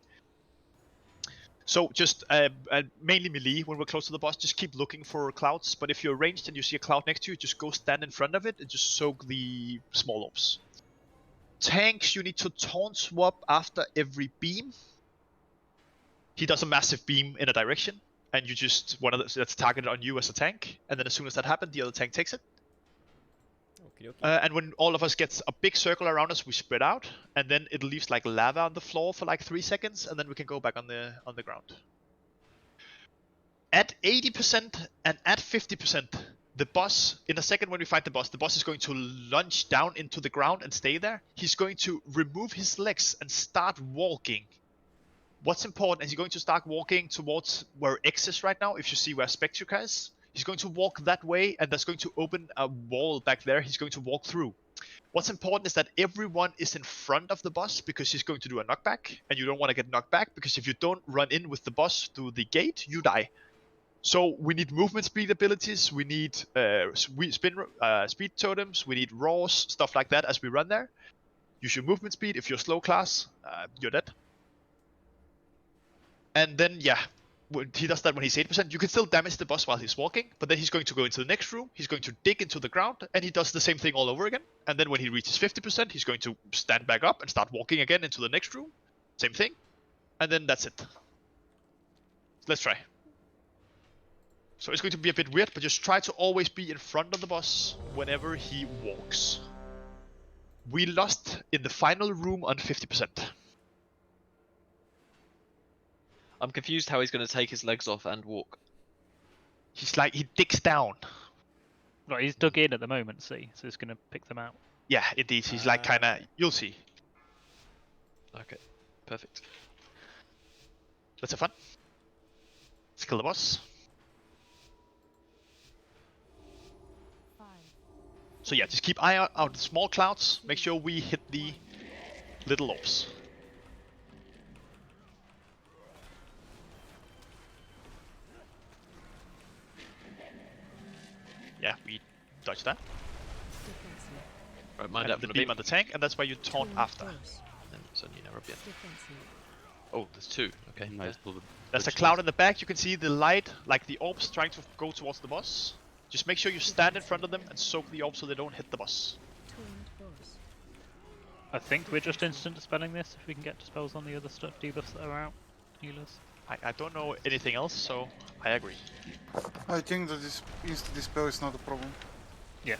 So just mainly melee when we're close to the boss, just keep looking for clouds, but if you're ranged and you see a cloud next to you, just go stand in front of it and just soak the small orbs. Tanks, you need to taunt swap after every beam. He does a massive beam in a direction, and you just, that's targeted on you as a tank, and then as soon as that happens, the other tank takes it. And when all of us gets a big circle around us, we spread out, and then it leaves like lava on the floor for like 3 seconds, and then we can go back on the ground. At 80% and at 50%, the boss, in a second when we fight the boss is going to lunge down into the ground and stay there. He's going to remove his legs and start walking. What's important is he's going to start walking towards where X is right now, if you see where Spectrica is. He's going to walk that way, and that's going to open a wall back there he's going to walk through. What's important is that everyone is in front of the boss, because he's going to do a knockback, and you don't want to get knocked back, because if you don't run in with the boss through the gate, you die. So we need movement speed abilities, we need speed totems, we need roars, stuff like that as we run there. Use your movement speed. If you're slow class, you're dead. And then, yeah, when he does that when he's 8%, you can still damage the boss while he's walking, but then he's going to go into the next room, he's going to dig into the ground, and he does the same thing all over again. And then when he reaches 50%, he's going to stand back up and start walking again into the next room. Same thing. And then that's it. Let's try. So it's going to be a bit weird, but just try to always be in front of the boss whenever he walks. We lost in the final room on 50%. I'm confused how he's going to take his legs off and walk. He's like, he digs down. Right, he's dug in at the moment, see, so he's going to pick them out. Yeah, indeed. He's like kind of, you'll see. Okay, perfect. Let's have fun. Let's kill the boss. So yeah, just keep eye out the small clouds. Make sure we hit the little orbs. Yeah, we dodge that. Right, mind and up the for the beam beam. on the tank, and that's why you taunt after. And suddenly never again. Oh, there's two. Okay, Nice. There's a cloud in the back. You can see the light, like the orbs trying to go towards the boss. Just make sure you stand in front of them and soak the orbs so they don't hit the boss. I think we're just instant dispelling this if we can get dispels on the other stuff, debuffs that are out, healers. I don't know anything else, so I agree. I think that this instant dispel is not a problem. Yeah.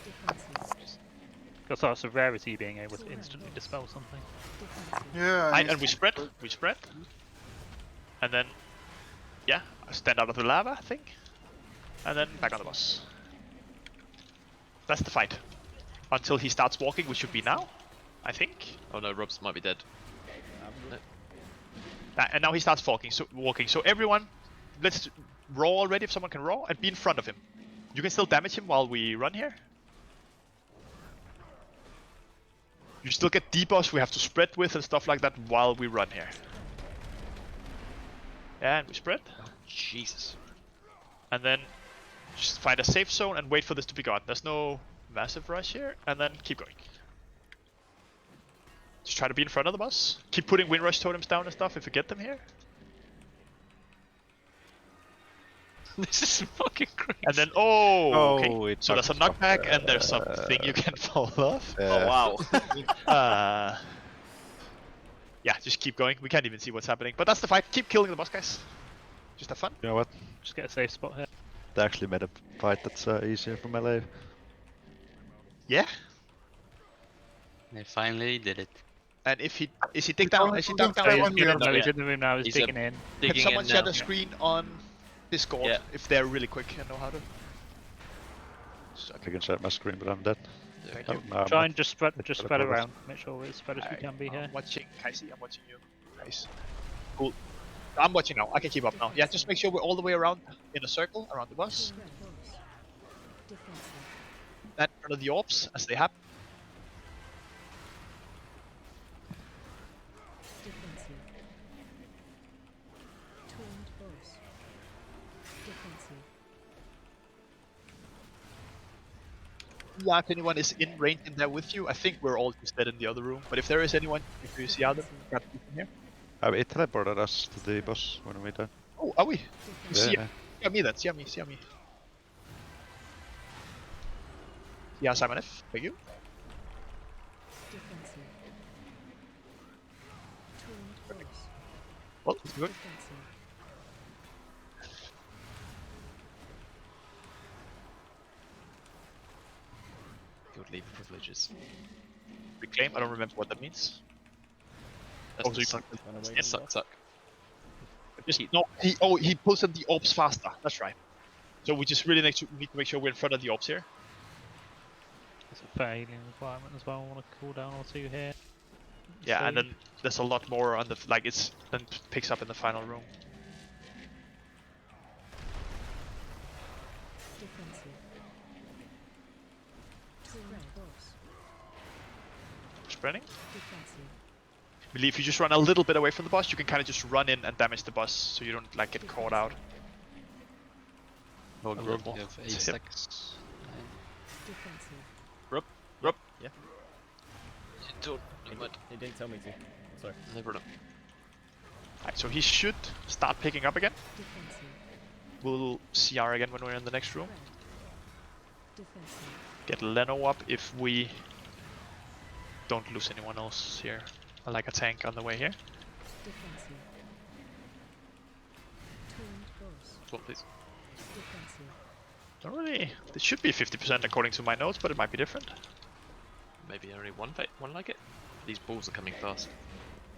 Because that's a rarity being able to instantly dispel something. Yeah. And we spread. We spread. And then, yeah, stand out of the lava, I think. And then back on the boss. That's the fight. Until he starts walking, which should be now, I think. Oh no, Robs might be dead. No. And now he starts walking. So everyone, let's raw already if someone can raw, and be in front of him. You can still damage him while we run here. You still get debuffs we have to spread with and stuff like that while we run here. And we spread. Oh, Jesus. And then just find a safe zone and wait for this to be gone. There's no massive rush here, and then keep going. Just try to be in front of the boss. Keep putting Windrush totems down and stuff if you get them here. This is fucking crazy. And then, okay. it So there's a knocks knockback off, and there's something you can fall off. Oh wow. Yeah, just keep going. We can't even see what's happening. But that's the fight. Keep killing the boss, guys. Just have fun. You know what? Just get a safe spot here. They actually made a fight that's easier for melee. Yeah. They finally did it. And if he dig down, is he dug down? No, he's in the room now. He's digging in. Can someone share the screen on Discord Yeah. if they're really quick and know how to? I can share my screen, but I'm dead. Thank Oh, you. no, I'm Try not. and just spread Better around. Make sure we're as spread as we can be here. I'm watching Kaisi, I'm watching you. Nice. Cool. I'm watching now. I can keep up now. Yeah, just make sure we're all the way around in a circle around the boss. And in front of the orbs as they happen. Yeah, if anyone is in range in there with you, I think we're all just dead in the other room. But if there is anyone, if you see other, got people here. It teleported us to the boss when we died. Oh, are we? See Yeah. me then, see me. Yeah, Simon F. Thank you. Well, it's good. Good leave privileges. Reclaim, I don't remember what that means. That's Oh, so you suck. Yeah, Suck. Just, no, he pulls in the orbs faster. That's right. So we just really need to make sure we're in front of the orbs here. There's a fair healing requirement as well. I want to cool down or two here. Yeah, and then there's a lot more on the it's then picks up in the final room. Spreading. I believe if you just run a little bit away from the boss, you can kind of just run in and damage the boss, so you don't like get caught out. Oh, A little more. You have 8 Yep. stacks. Rob, yeah. He didn't tell me to. Sorry. No problem. Alright, so he should start picking up again. Defensive. We'll CR again when we're in the next room. Defensive. Get Leno up if we don't lose anyone else here. I like a tank on the way here. Defensive. Turned boss. Swap, please. Defensive. Don't really. It should be 50% according to my notes, but it might be different. Maybe only one like it. These balls are coming fast.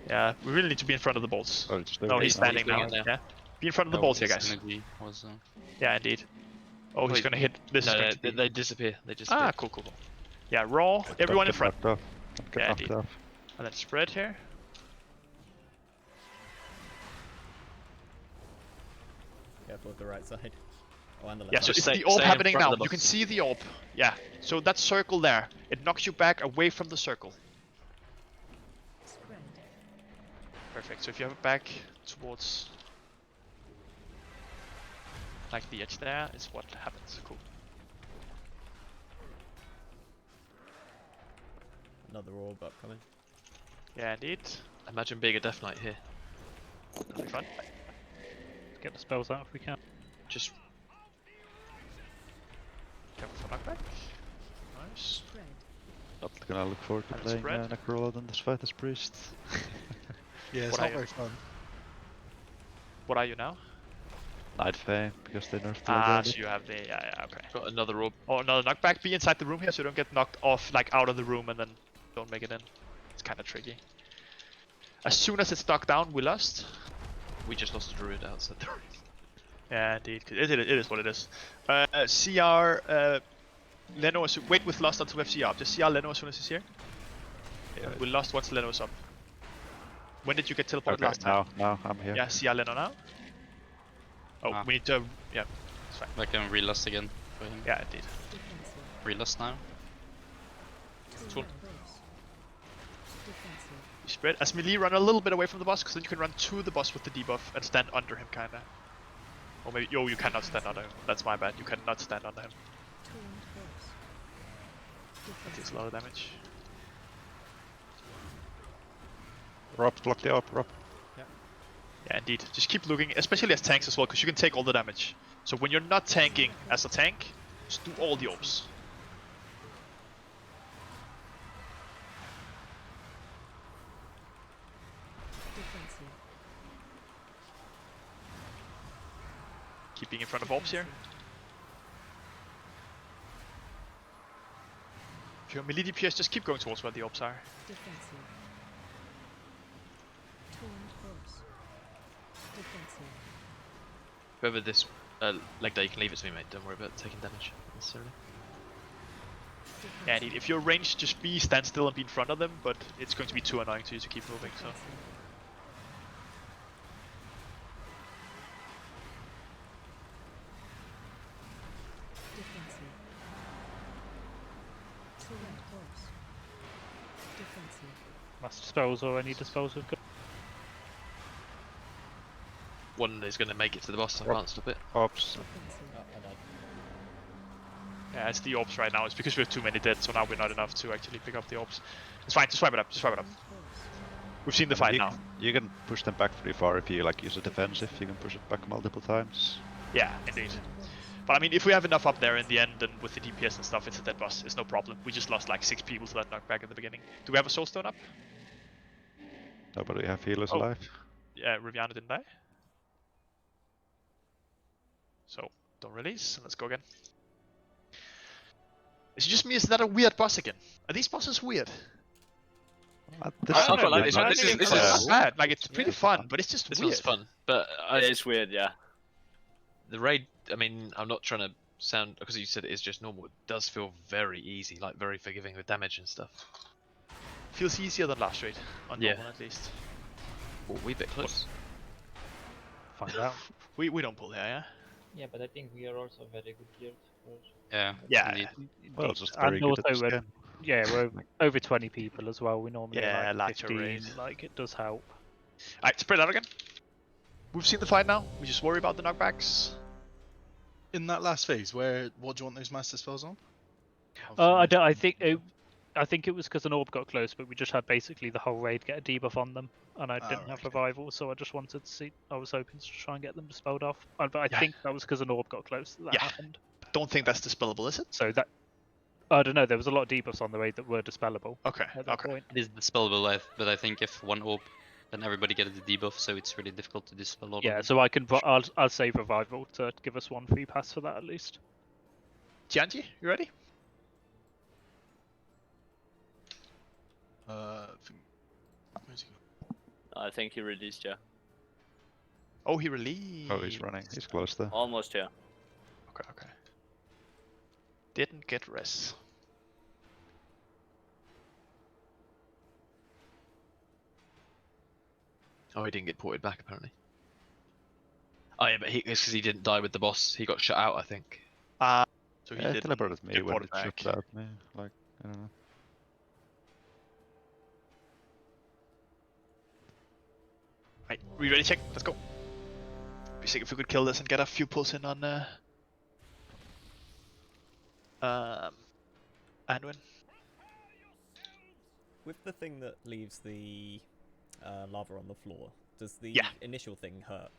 Yeah, we really need to be in front of the bolts. Oh, just No, he's standing doing now. it now. Yeah, be in front of the bolts here, guys. Energy was, Yeah, indeed. Oh, he's Wait, gonna hit. This is No, going to they, be... they disappear. They disappear. Ah, cool. Yeah, raw. Everyone in front. Knocked off. Don't get Yeah, knocked indeed. off. And then spread here. Careful with the right side. Oh, and the left Yeah, so side. it's stay- the orb stay in happening front now. of the You can box. see the orb. Yeah, so that circle there, it knocks you back away from the circle. Spread. Perfect. So if you have it back towards like the edge there, is what happens. Cool. Another orb upcoming. Yeah, indeed. Imagine being a Death Knight here. That'll be fun. Get the spells out if we can. Just Careful for knockback. Nice. Spread. Not gonna look forward to And playing spread. Necrolord in this fight as priest. Yeah, it's What not are you? very fun. What are you now? Night Fae, because they nerfed the Ah, Lord. so you have the yeah, okay. got another orb. Oh, another knockback. Be inside the room here so you don't get knocked off like out of the room and then don't make it in. It's kind of tricky. As soon as it's knocked down, we lost. We just lost a druid outside the room. Yeah, indeed. It is what it is. CR Leno. Wait with lost until we have CR. Just CR Leno as soon as he's here. Yeah. We lost once Leno is up. When did you get teleported Okay, last time? now I'm here. Yeah, CR Leno now. Oh, Ah. we need to. Yeah, it's fine. I can relust again for him. Yeah, indeed. Defensive. Relust now. Turned Cool. boss. Defensive. You spread. As melee, run a little bit away from the boss, because then you can run to the boss with the debuff and stand under him, kinda. Or maybe, yo, you cannot stand under him. That's my bad. You cannot stand under him. Turned boss. That takes Defensive. a lot of damage. Rob, block the up, Rob. Yeah, indeed. Just keep looking, especially as tanks as well, because you can take all the damage. So when you're not tanking as a tank, just do all the orbs. Defensive. Keep being in front of orbs here. If you're melee DPS, just keep going towards where the orbs are. Defensive. Turned boss. Defensive. Whoever this leg day, you can leave it to me, mate. Don't worry about taking damage necessarily. Yeah, indeed. If you're ranged, just stand still and be in front of them, but it's going to be too annoying to you to keep moving, so. Defensive. Turned boss. Defensive. Master spells or any disposal. One is going to make it to the boss. I Rob. can't stop it. Ops. Defensive. Oh, I died. Yeah, it's the orbs right now. It's because we have too many dead, so now we're not enough to actually pick up the orbs. It's fine, just swipe it up, just swipe it up. Turned boss. We've seen the fight you, now. You can push them back pretty far if you like use a defensive. You can push it back multiple times. Yeah, indeed. But I mean, if we have enough up there in the end, and with the DPS and stuff, it's a dead boss. It's no problem. We just lost like 6 people to that knockback at the beginning. Do we have a soulstone up? Nobody have healers Oh. alive. Yeah, Riviana didn't die. So, don't release, and let's go again. Is it just me? Is that a weird boss again? Are these bosses weird? This I don't is like really this one. not- This is It's not bad. Like, it's pretty Yeah. fun, but it's just This weird. one's fun, but It's weird, yeah. the raid. I mean, I'm not trying to sound because you said it is just normal. It does feel very easy, like very forgiving with damage and stuff. Feels easier than last raid, on Yeah. normal at least. Oh, we bit close. Find out. We don't pull here, yeah? Yeah, but I think we are also very good geared for Yeah. Yeah, indeed. Well, just And very good at also this we're, game. yeah, we're over 20 people as well. We normally Yeah, like larger 15. raid. Like it does help. Alright, spread out again. We've seen the fight now. We just worry about the knockbacks. In that last phase, what do you want those master spells on? I don't. I think I think it was because an orb got close, but we just had basically the whole raid get a debuff on them, and I didn't have revival, so I just wanted to see. I was hoping to try and get them dispelled off, but I think that was because an orb got close that happened. Don't think that's dispellable, is it? So that I don't know. There was a lot of debuffs on the raid that were dispellable. Okay. At that point. It is dispellable, but I think if one orb, then everybody gets the debuff, so it's really difficult to dispel all of Yeah, them. so I can. I'll save revival to give us one free pass for that at least. Tianji, you ready? Where's he I think he released, yeah. Oh, he released. Oh, he's running. He's close there. Almost here. Okay. Didn't get res. Oh, he didn't get ported back apparently. Oh yeah, but it's because he didn't die with the boss. He got shut out, I think. So he Yeah, didn't teleported me get when ported it back. shot at me. Like, I don't know. Right, we ready? Check. Let's go. Be sick if we could kill this and get a few pulls in on Anduin. With the thing that leaves the lava on the floor, does the initial thing hurt?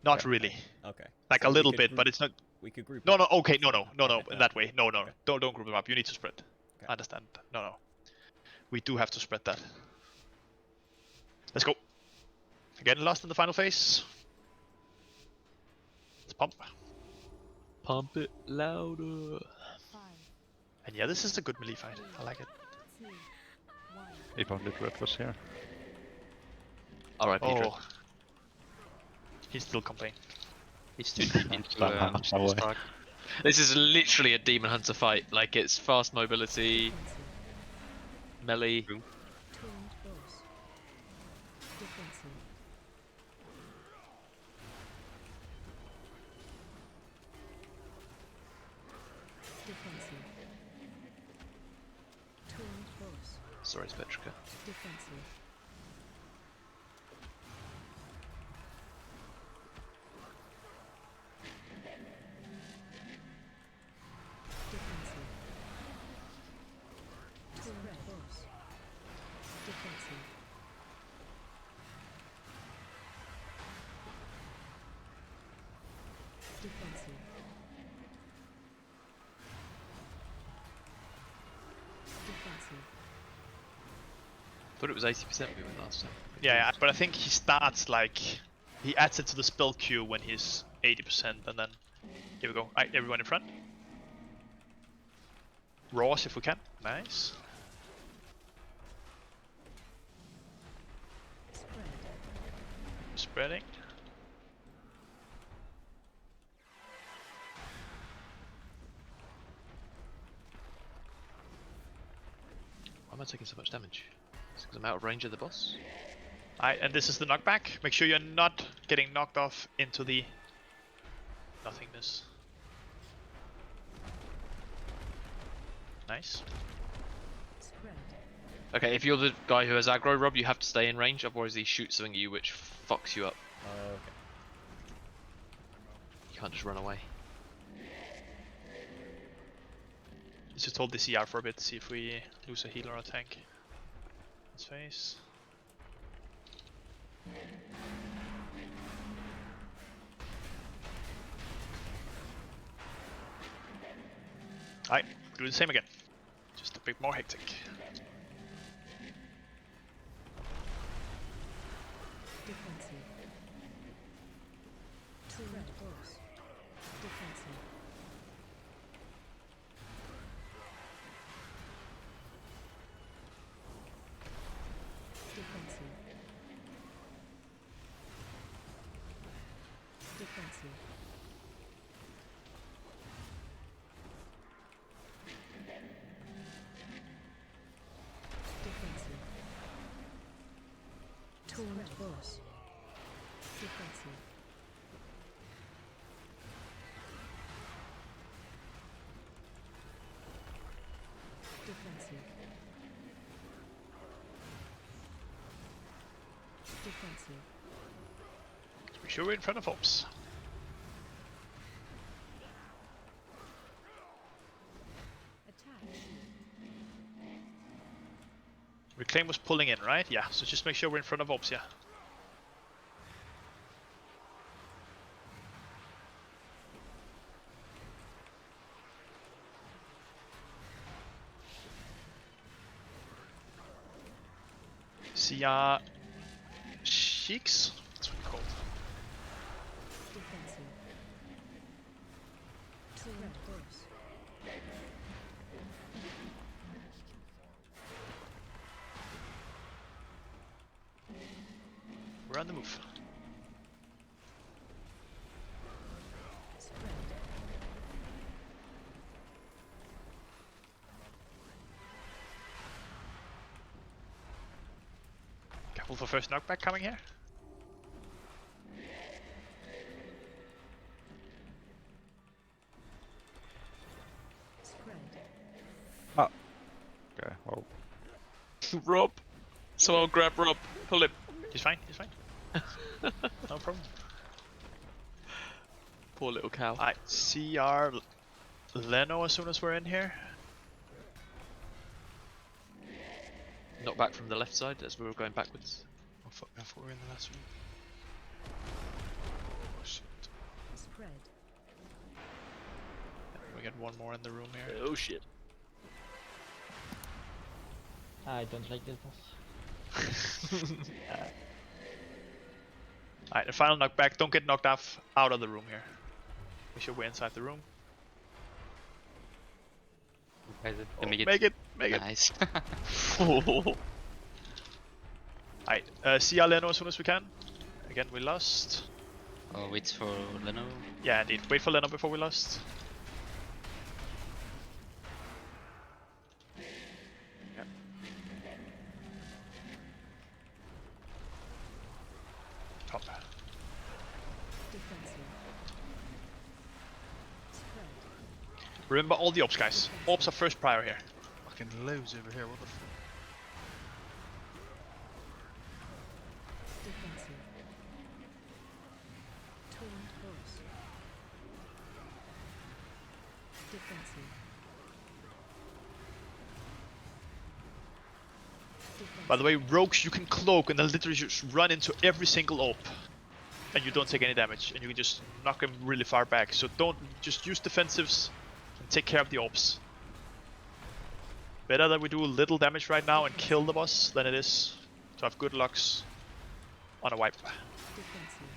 Not really. Okay. Like So a we little could bit, group- but it's not. We could group. No, up. no. Okay, no. In that way, no. Don't group them up. You need to spread. I understand. No. We do have to spread that. Let's go. Again, lost in the final phase. Let's pump. Pump it louder. And yeah, this is a good melee fight. I like it. If only Dread was here. Alright, Peter. Oh. He's still complaining. He's too deep into Stand away. Spark. This is literally a Demon Hunter fight. Like, it's fast mobility, melee. Turned boss. Defensive. Defensive. Turned boss. Sorry, Spectrica. Defensive. Defensive. Turned boss. Defensive. Defensive. Defensive. Thought it was 80% we went last time. Yeah, but I think he starts like he adds it to the spell queue when he's 80%, and then here we go. Alright, everyone in front. Roars if we can. Nice. Spread. Spreading. Why am I taking so much damage? It's because I'm out of range of the boss. Alright, and this is the knockback. Make sure you're not getting knocked off into the nothingness. Nice. Spread. Okay, if you're the guy who has aggro, Rob, you have to stay in range, otherwise he shoots something at you which fucks you up. Okay. You can't just run away. Let's just hold the CR for a bit, see if we lose a healer or a tank. Let's face. Alright, do the same again. Just a bit more hectic. Defensive. Turned boss. Defensive. Defensive. Defensive. Defensive. Turned boss. Defensive. Defensive. Defensive. Be sure we're in front of Ops. Attack. Reclaim was pulling in, right? Yeah, so just make sure we're in front of ops, yeah. CR Sheiks? That's what it's called. Defensive. Red horse. We're on the move. Spread. Careful for first knockback coming here. Spread. Okay, well. Rob! Someone grab Rob. Pull him. He's fine, he's fine. No problem. Poor little cow. Alright, CR Leno as soon as we're in here. Knock back from the left side as we were going backwards. Oh fuck, I thought we were in the last room. Oh shit. Spread. We get one more in the room here. Oh shit. I don't like this boss. Alright, the final knockback. Don't get knocked off out of the room here. Make sure we're inside the room. Guys, Oh, make it. make it, make it. Nice. Alright, CR Leno as soon as we can. Again, we lost. Oh, wait for Leno. Yeah, indeed. Wait for Leno before we lost. Yep. Top. Defensive. Spread. Remember all the ops, guys. Ops are first prior here. Fucking loads over here, what the fuck? Defensive. Taunt horse. Defensive. By the way, rogues, you can cloak and then literally just run into every single op. And you don't take any damage. And you can just knock them really far back. So don't, just use defensives and take care of the ops. Better that we do a little damage right now and kill the boss than it is to have good lucks on a wipe. Defensive.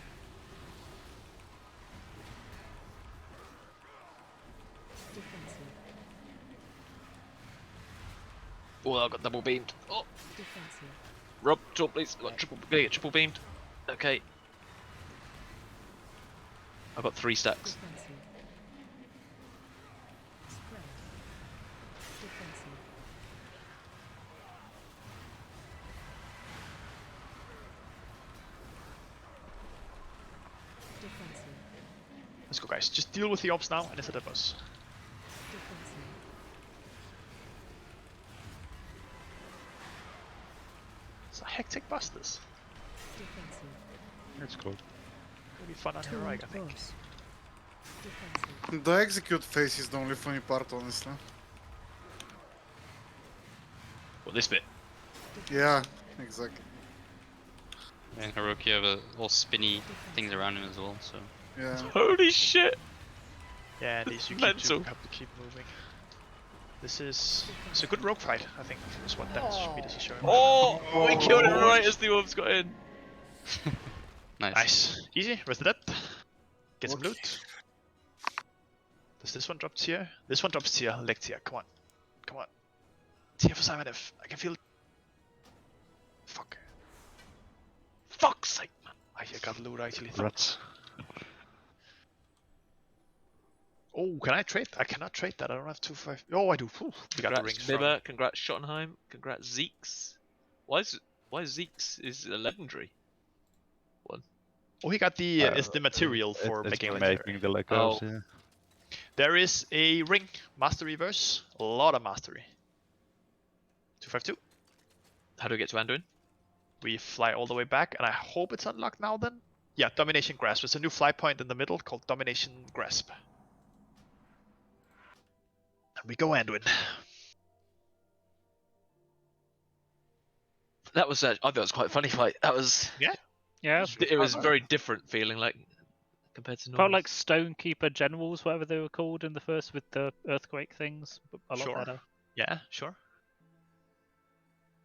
Defensive. Oh, I got double beamed. Oh, Defensive. Rob, talk please. I got triple beamed. Okay. I got 3 stacks. Defensive. Spread. Defensive. Defensive. Let's go, guys. Just deal with the ops now and it's a dead boss. Defensive. It's a hectic boss, this. Defensive. It's cool. It'll be fun on Heroic, I think. Horse. Defensive. The execute phase is the only funny part, honestly. What, this bit? Yeah, exactly. And Heroic, you have all spinny things around him as well, so. Yeah. Holy shit! Yeah, at least you Mental. have to keep moving. This is it's a good rogue fight, I think, is what that speed is showing. Oh, we killed it right as the orbs got in. Nice. Nice. Easy, rest of that. Get some loot. Does this one drop tier? This one drops tier. Leg tier, come on. Come on. Tier for Simon F. I can feel it. Fuck. Fuck's sake, man. I got loot actually. Rats. Oh, can I trade? I cannot trade that. I don't have 2-5. Oh, I do. Whew. We got the Congrats rings from. Bibber, congrats Schottenheim, congrats Zeeks. Why is Zeeks is a legendary one? Oh, he got the is the material for It's making for legendary. making the Legos, Oh. yeah. There is a ring, master reverse, a lot of mastery. 252. How do we get to Anduin? We fly all the way back, and I hope it's unlocked now then. Yeah, Domination Grasp. It's a new fly point in the middle called Domination Grasp. And we go Anduin. That was I thought it was quite a funny fight. That was Yeah. Yeah, it was very different feeling like compared to felt normal. like Stonekeeper Generals, whatever they were called in the first with the earthquake things, but a lot Sure. better. Yeah, sure.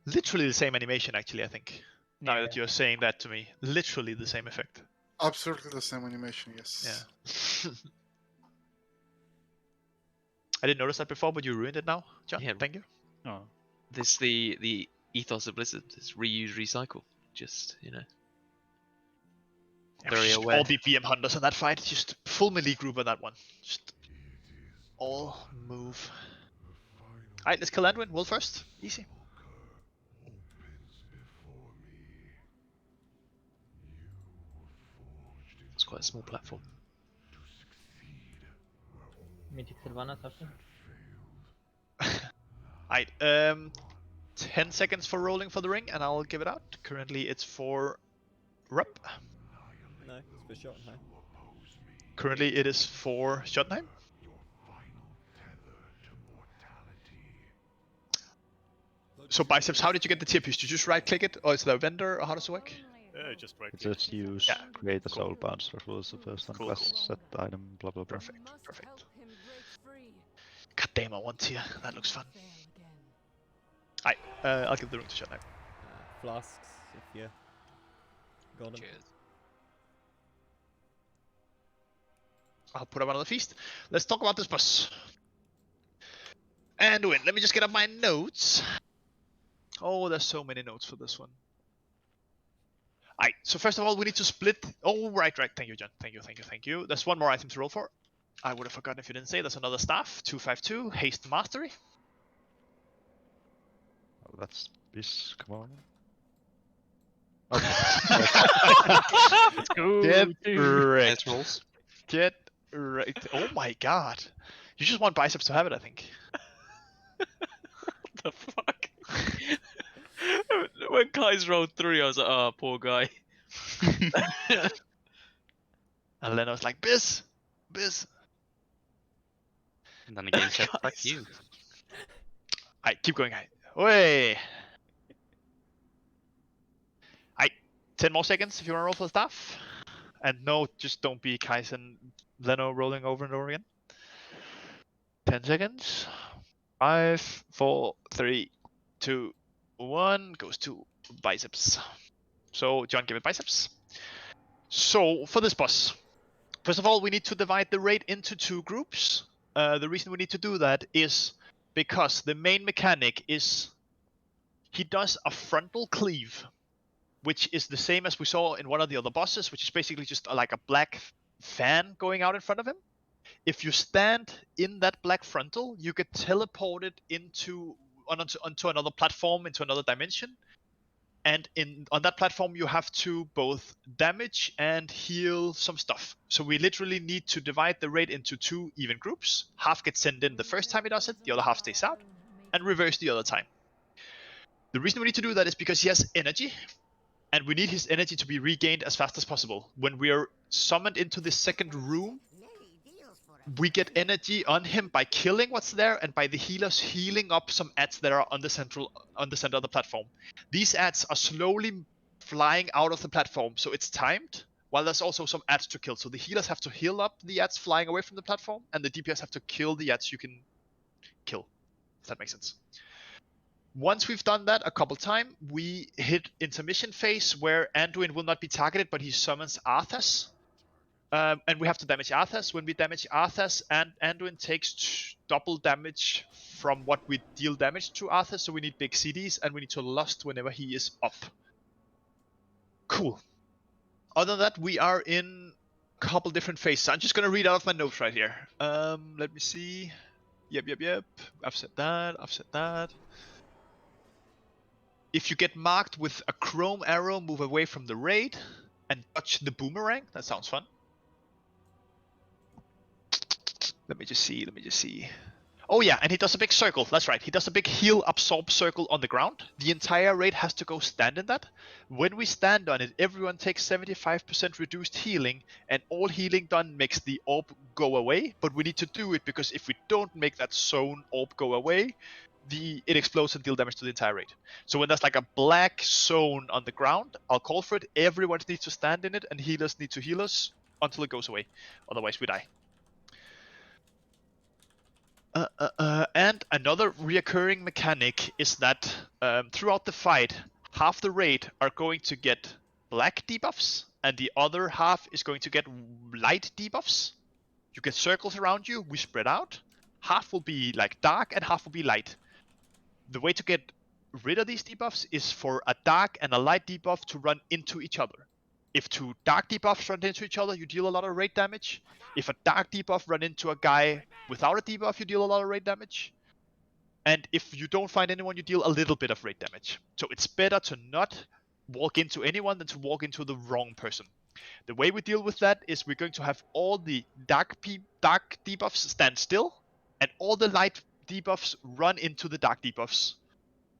Literally the same animation, actually. I think. Now Yeah. that you're saying that to me, literally the same effect. Absolutely the same animation, yes. Yeah. I didn't notice that before, but you ruined it now, John. Yeah. Thank you. Oh. This the ethos of Blizzard is reuse, recycle. Just Yeah, we very should aware. all be BM hunters in that fight. Just full melee group on that one. Just all move. Alright, let's kill Anduin. Will first. Easy. It's quite a small platform. Mythic Sylvanas after. Alright, 10 seconds for rolling for the ring, and I'll give it out. Currently, it's for Rupp. No, it's for Jotunheim. Currently, it is for Jotunheim. So Biceps, how did you get the tier piece? Did you just right click it, or is there a vendor, or how does it work? Just right. Just use create a soul bouncer was the first one. Cool, Quest, cool. set item, blah blah blah. Perfect, perfect. God damn, I want tier. That looks fun. Alright, I'll give the ring to Jotunheim. Flasks, if you got them. I'll put up another feast. Let's talk about this boss. Anduin, let me just get up my notes. Oh, there's so many notes for this one. Alright, so first of all, we need to split. Oh, right. Thank you, John. Thank you. There's one more item to roll for. I would have forgotten if you didn't say. There's another staff, 252, haste mastery. Oh, that's this. Come on. Let's go. Get dude. wrecked. Nice rolls. Get wrecked. Oh my god. You just want Biceps to have it, I think. What the fuck? When Kai's rolled 3, I was like, oh, poor guy. And then I was like, Biz. And then the game said, fuck you. Alright, keep going. Way. Alright, 10 more seconds if you want to roll for the staff. And no, just don't be Kais and Leno rolling over and over again. 10 seconds. 5, 4, 3, 2, 1. Goes to Biceps. So, John, give it Biceps. So, for this boss, first of all, we need to divide the raid into 2 groups. The reason we need to do that is because the main mechanic is he does a frontal cleave, which is the same as we saw in one of the other bosses, which is basically just like a black fan going out in front of him. If you stand in that black frontal, you get teleported onto another platform, into another dimension. And on that platform, you have to both damage and heal some stuff. So we literally need to divide the raid into 2 even groups. Half gets sent in the first time he does it, the other half stays out, and reverse the other time. The reason we need to do that is because he has energy, and we need his energy to be regained as fast as possible. When we are summoned into the second room, we get energy on him by killing what's there and by the healers healing up some ads that are on the center of the platform. These ads are slowly flying out of the platform, so it's timed, while there's also some ads to kill. So the healers have to heal up the ads flying away from the platform, and the DPS have to kill the ads you can kill. If that makes sense. Once we've done that a couple times, we hit intermission phase where Anduin will not be targeted, but he summons Arthas. And we have to damage Arthas. When we damage Arthas, and Anduin takes double damage from what we deal damage to Arthas, so we need big CDs, and we need to lust whenever he is up. Cool. Other than that, we are in a couple different phases. I'm just gonna read out of my notes right here. Let me see. Yep. I've said that. If you get marked with a chrome arrow, move away from the raid and touch the boomerang. That sounds fun. Let me just see. Oh yeah, and he does a big circle. That's right. He does a big heal absorb circle on the ground. The entire raid has to go stand in that. When we stand on it, everyone takes 75% reduced healing, and all healing done makes the orb go away. But we need to do it because if we don't make that zone orb go away, it explodes and deal damage to the entire raid. So when there's like a black zone on the ground, I'll call for it. Everyone needs to stand in it, and healers need to heal us until it goes away. Otherwise, we die. And another reoccurring mechanic is that throughout the fight, half the raid are going to get black debuffs, and the other half is going to get light debuffs. You get circles around you, we spread out. Half will be like dark and half will be light. The way to get rid of these debuffs is for a dark and a light debuff to run into each other. If two dark debuffs run into each other, you deal a lot of raid damage. If a dark debuff run into a guy without a debuff, you deal a lot of raid damage. And if you don't find anyone, you deal a little bit of raid damage. So it's better to not walk into anyone than to walk into the wrong person. The way we deal with that is we're going to have all the dark debuffs stand still, and all the light debuffs run into the dark debuffs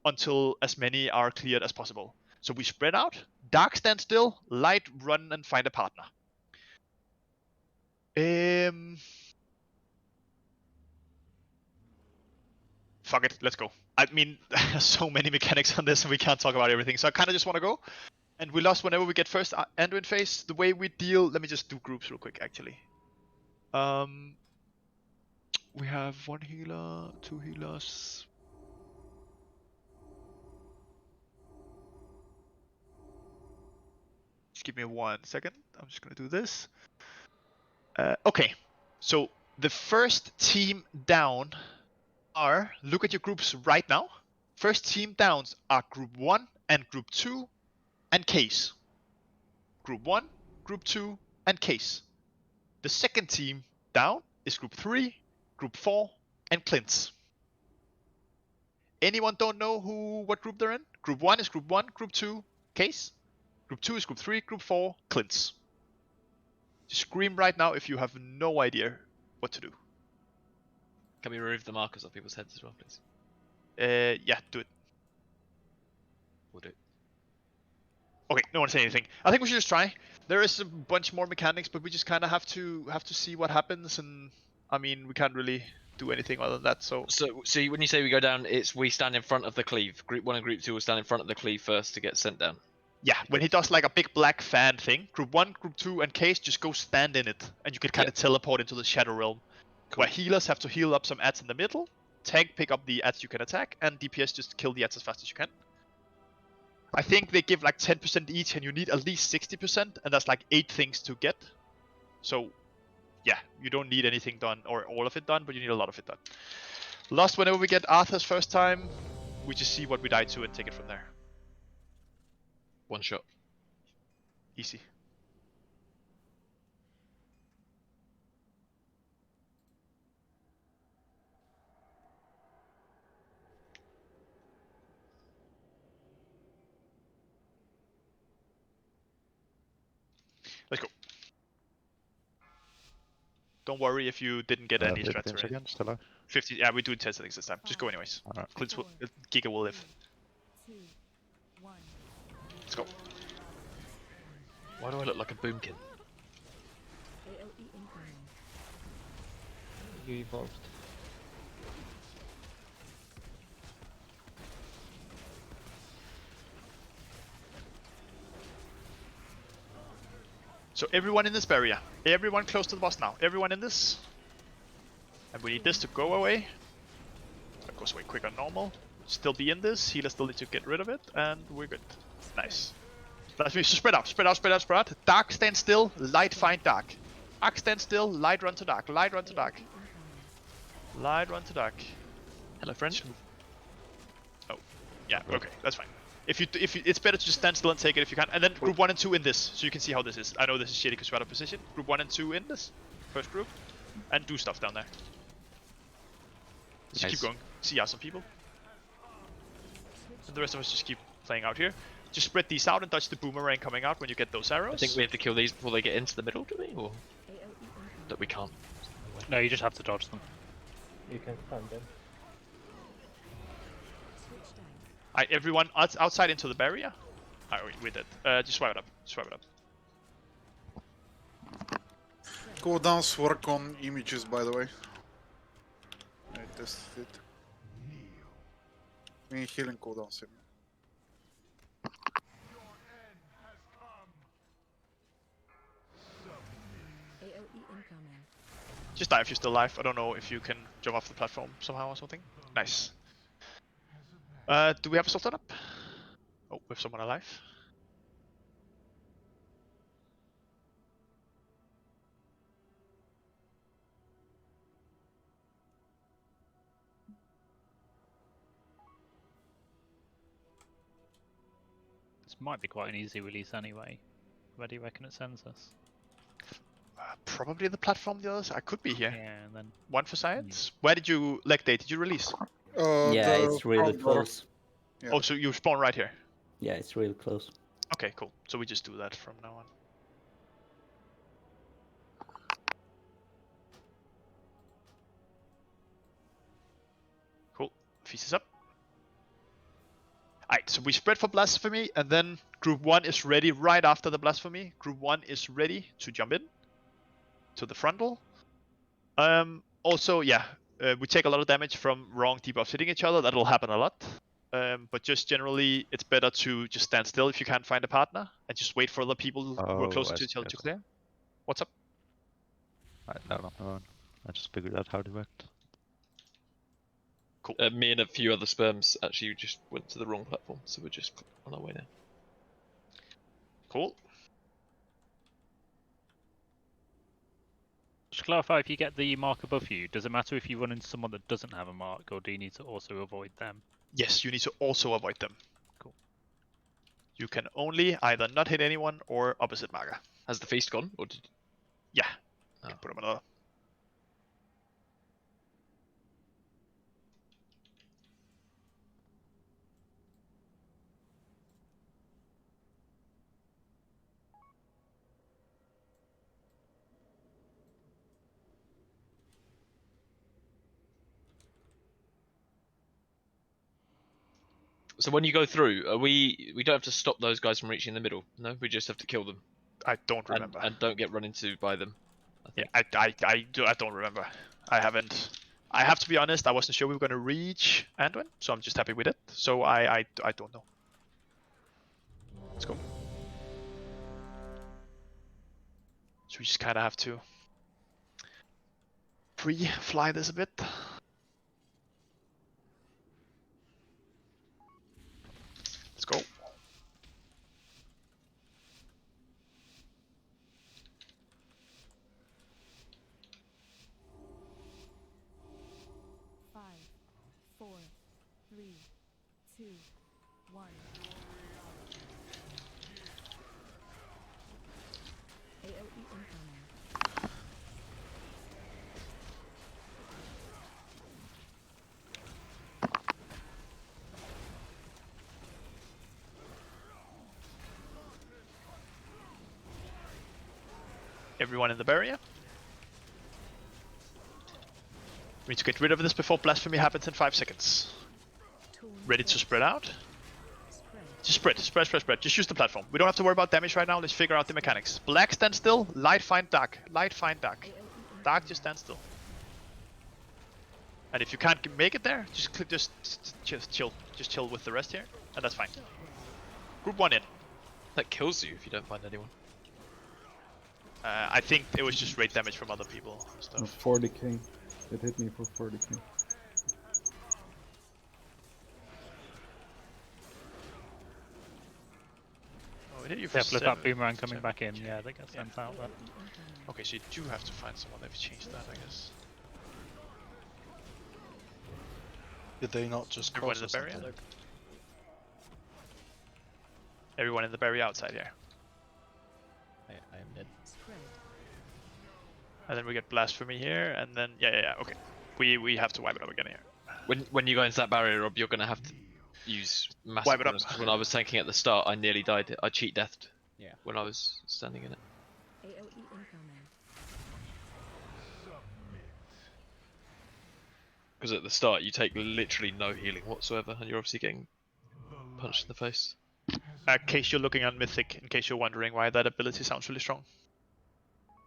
until as many are cleared as possible. So we spread out, dark stand still, light run and find a partner. Fuck it, let's go. I mean, there's so many mechanics on this and we can't talk about everything, so I kind of just want to go. And we lost whenever we get first Anduin phase. The way we deal, let me just do groups real quick actually. We have 1 healer, 2 healers. Just give me 1 second. I'm just gonna do this. Okay, so the first team down are, look at your groups right now. First team downs are group 1 and group 2 and Case. Group 1, group 2 and Case. The second team down is group 3, group 4 and Clint's. Anyone don't know what group they're in? Group 1 is group 1, group 2, Case. Group 2 is group 3, group 4, Clint's. Just scream right now if you have no idea what to do. Can we remove the markers off people's heads as well, please? Yeah, do it. We'll do it. Okay, no one say anything. I think we should just try. There is a bunch more mechanics, but we just kind of have to see what happens, and I mean we can't really do anything other than that. So when you say we go down, it's we stand in front of the cleave. Group 1 and Group 2 will stand in front of the cleave first to get sent down. yeah, when he does like a big black fan thing, group 1, group 2, and Case just go stand in it, and you can kind of teleport into the Shadow Realm, where healers have to heal up some ads in the middle, tank pick up the ads you can attack, and DPS just kill the ads as fast as you can. I think they give like 10% each, and you need at least 60%, and that's like 8 things to get. So, yeah, you don't need anything done, or all of it done, but you need a lot of it done. Lost whenever we get Arthur's first time, we just see what we die to and take it from there. 1 shot. Easy. Let's go. Don't worry if you didn't get any 15 strats or anything. seconds, hello? 50, yeah, we're doing 10 seconds this time. Just go anyways. Alright. Clint's will, Giga will live. 2, 1. Let's go. Why do I look like a boomkin? AOE incoming. You evolved. So everyone in this barrier. Everyone close to the boss now. Everyone in this. And we need this to go away. That goes way quicker than normal. Still be in this. Healer still need to get rid of it. And we're good. Nice. Let's be spread out, spread out, spread out, spread out. Dark stand still, light find dark. Dark stand still, light run to dark, light run to dark. Light run to dark. Hello, friend. Oh, yeah, okay, that's fine. If you, it's better to just stand still and take it if you can. And then group 1 and 2 in this, so you can see how this is. I know this is shitty because we're out of position. Group 1 and 2 in this, first group, and do stuff down there. Just keep going. See out some people. And the rest of us just keep playing out here. Just spread these out and dodge the boomerang coming out when you get those arrows. I think we have to kill these before they get into the middle, do we? Or that we can't? No, you just have to dodge them. You can stun them. Alright, everyone outside into the barrier. Alright, we did. Just swipe it up. Swipe it up. Cooldowns work on images, by the way. I tested it. Me healing cooldowns. AOE incoming. Just die if you're still alive. I don't know if you can jump off the platform somehow or something. Nice. Do we have a Sultan up? Oh, we have someone alive. This might be quite an easy release anyway. Where do you reckon it sends us? Probably the platform, the others. I could be here. Yeah, and then One for science. Where did you leg day? Did you release? Yeah, it's really close. Yeah. Oh, so you spawn right here. Yeah, it's real close. Okay, cool. So we just do that from now on. Cool. Feast is up. Alright, so we spread for Blasphemy, and then Group 1 is ready right after the Blasphemy. Group 1 is ready to jump in to the frontal. Also, yeah, we take a lot of damage from wrong debuffs hitting each other. That'll happen a lot. But just generally, it's better to just stand still if you can't find a partner and just wait for other people who are closer to each other to clear. What's up? I don't know. I just figured out how it worked. Cool. Me and a few other sperms actually just went to the wrong platform, so we're just on our way now. Cool. Just clarify, if you get the mark above you, does it matter if you run into someone that doesn't have a mark, or do you need to also avoid them? Yes, you need to also avoid them. Cool. You can only either not hit anyone or opposite marker. Has the feast gone, or did? Yeah. You can put them another. So when you go through, we don't have to stop those guys from reaching the middle. No, we just have to kill them. I don't remember. And don't get run into by them. Yeah, I don't remember. I haven't. I have to be honest. I wasn't sure we were going to reach Anduin, so I'm just happy with it. So I don't know. Let's go. So we just kind of have to pre-fly this a bit. Let's go. Five, 4, 3, 2, 1. AOE incoming. Everyone in the barrier. We need to get rid of this before Blasphemy happens in 5 seconds. Ready to spread out? Just spread. Just use the platform. We don't have to worry about damage right now. Let's figure out the mechanics. Black, stand still. Light, find dark. Light, find dark. Dark, just stand still. And if you can't make it there, just chill. Just chill with the rest here, and that's fine. Group 1 in. That kills you if you don't find anyone. I think it was just raid damage from other people and stuff. No, 40k. It hit me for 40k. Oh, it hit you for Yeah, plus that 7. boomerang coming back in. Yeah, that gets sent out there. Okay, so you do have to find someone. They've changed that, I guess. Did they not just Everyone cross in or the barrier? something? Everyone in the barrier outside here. I am dead. And then we get Blasphemy here, and then yeah, okay. We have to wipe it up again here. When you go into that barrier, Rob, you're gonna have to use massive Wipe it up. bonus, 'cause when I was tanking at the start, I nearly died. I cheat deathed. Yeah. When I was standing in it. AOE incoming. Because at the start, you take literally no healing whatsoever, and you're obviously getting punched in the face. In case you're looking on Mythic, in case you're wondering why that ability sounds really strong.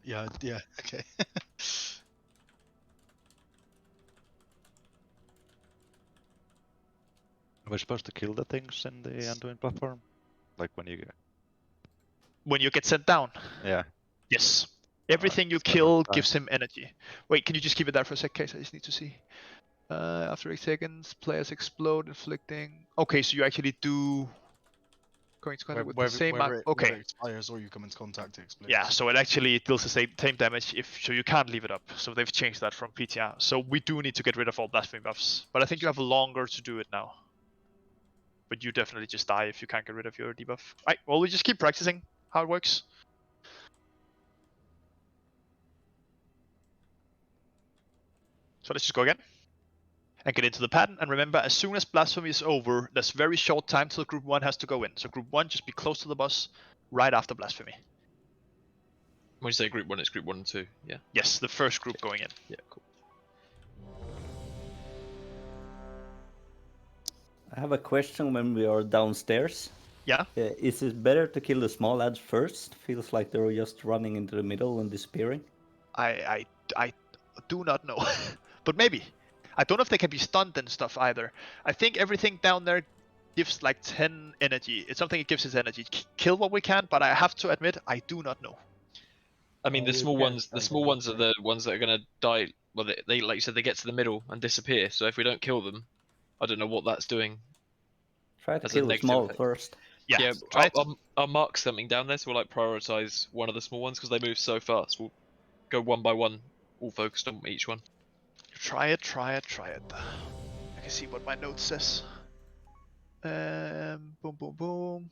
Yeah, okay. Are we supposed to kill the things in the Anduin platform? Like when you get... When you get sent down. Yeah. Yes. Everything you kill gives him energy. Wait, can you just keep it there for a sec, case I just need to see. After 8 seconds, players explode, inflicting. Okay, so you actually do going to contact with the same mark. Where Okay. it expires or you come into contact, it explodes. Yeah, so it actually deals the same damage. So you can't leave it up. So they've changed that from PTR. So we do need to get rid of all blasphemy buffs. But I think you have longer to do it now. But you definitely just die if you can't get rid of your debuff. Right, well, we just keep practicing how it works. So let's just go again. And get into the pattern. And remember, as soon as blasphemy is over, there's very short time till group 1 has to go in. So group 1, just be close to the boss right after blasphemy. When you say group 1, it's group 1 and 2, yeah? Yes, the first group going in. Yeah, cool. I have a question when we are downstairs. Yeah? Is it better to kill the small lads first? Feels like they're just running into the middle and disappearing. I do not know. But maybe. I don't know if they can be stunned and stuff either. I think everything down there gives like 10 energy. It's something it gives its energy. Kill what we can, but I have to admit, I do not know. I mean, the small ones are the ones that are gonna die. Well, they like you said, they get to the middle and disappear. So if we don't kill them, I don't know what that's doing. Try to kill the small first. Yeah, I'll mark something down there, so we'll like prioritize one of the small ones because they move so fast. We'll go one by one, all focused on each one. Try it. I can see what my note says. Boom, boom, boom.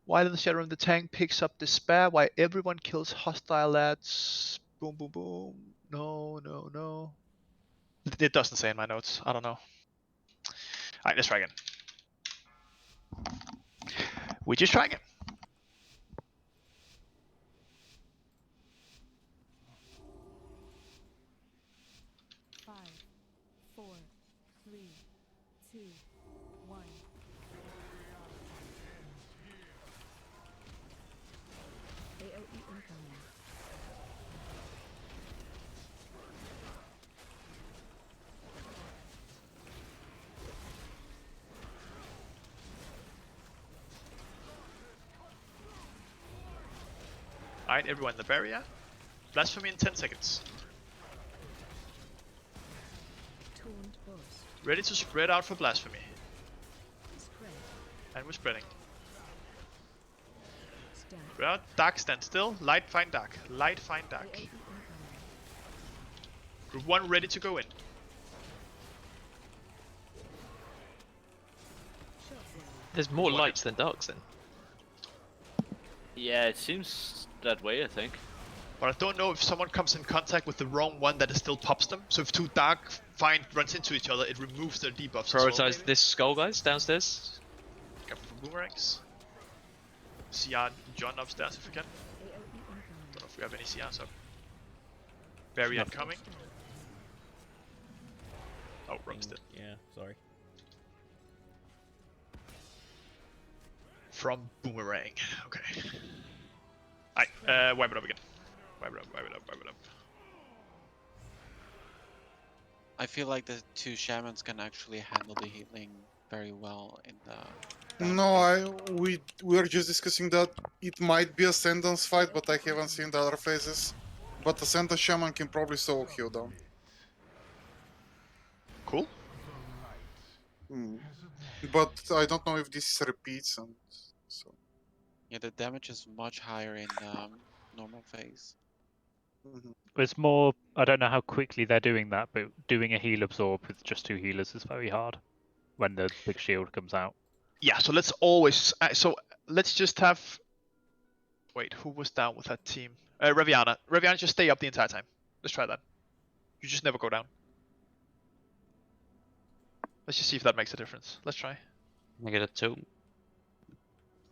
While in the shadow of the tank picks up despair, while everyone kills hostile lads. Boom, boom, boom. No. It doesn't say in my notes. I don't know. Alright, let's try again. We just try again. Alright, everyone in the barrier. Blasphemy in 10 seconds. Ready to spread out for blasphemy. And we're spreading. Spread out. Dark stand still. Light find dark. Light find dark. Group 1 ready to go in. There's more lights than darks then. Yeah, it seems that way, I think. But I don't know if someone comes in contact with the wrong one that it still pops them. So if two dark runs into each other, it removes their debuffs. Prioritize this skull, guys, downstairs. Careful for boomerangs. CR John upstairs if we can. Don't know if we have any CRs up. Barry incoming. Oh, wrong still. Yeah, sorry. From boomerang. Okay. Alright, wipe it up again. Wipe it up. I feel like the two shamans can actually handle the healing very well in the... No, we're just discussing that it might be a sentence fight, but I haven't seen the other phases. But the sentence shaman can probably solo heal them. Cool. But I don't know if this repeats and so. Yeah, the damage is much higher in normal phase. It's more, I don't know how quickly they're doing that, but doing a heal absorb with just 2 healers is very hard when the big shield comes out. Yeah, so let's always... so let's just have... Wait, who was down with that team? Raviana. Raviana, just stay up the entire time. Let's try that. You just never go down. Let's just see if that makes a difference. Let's try. -2.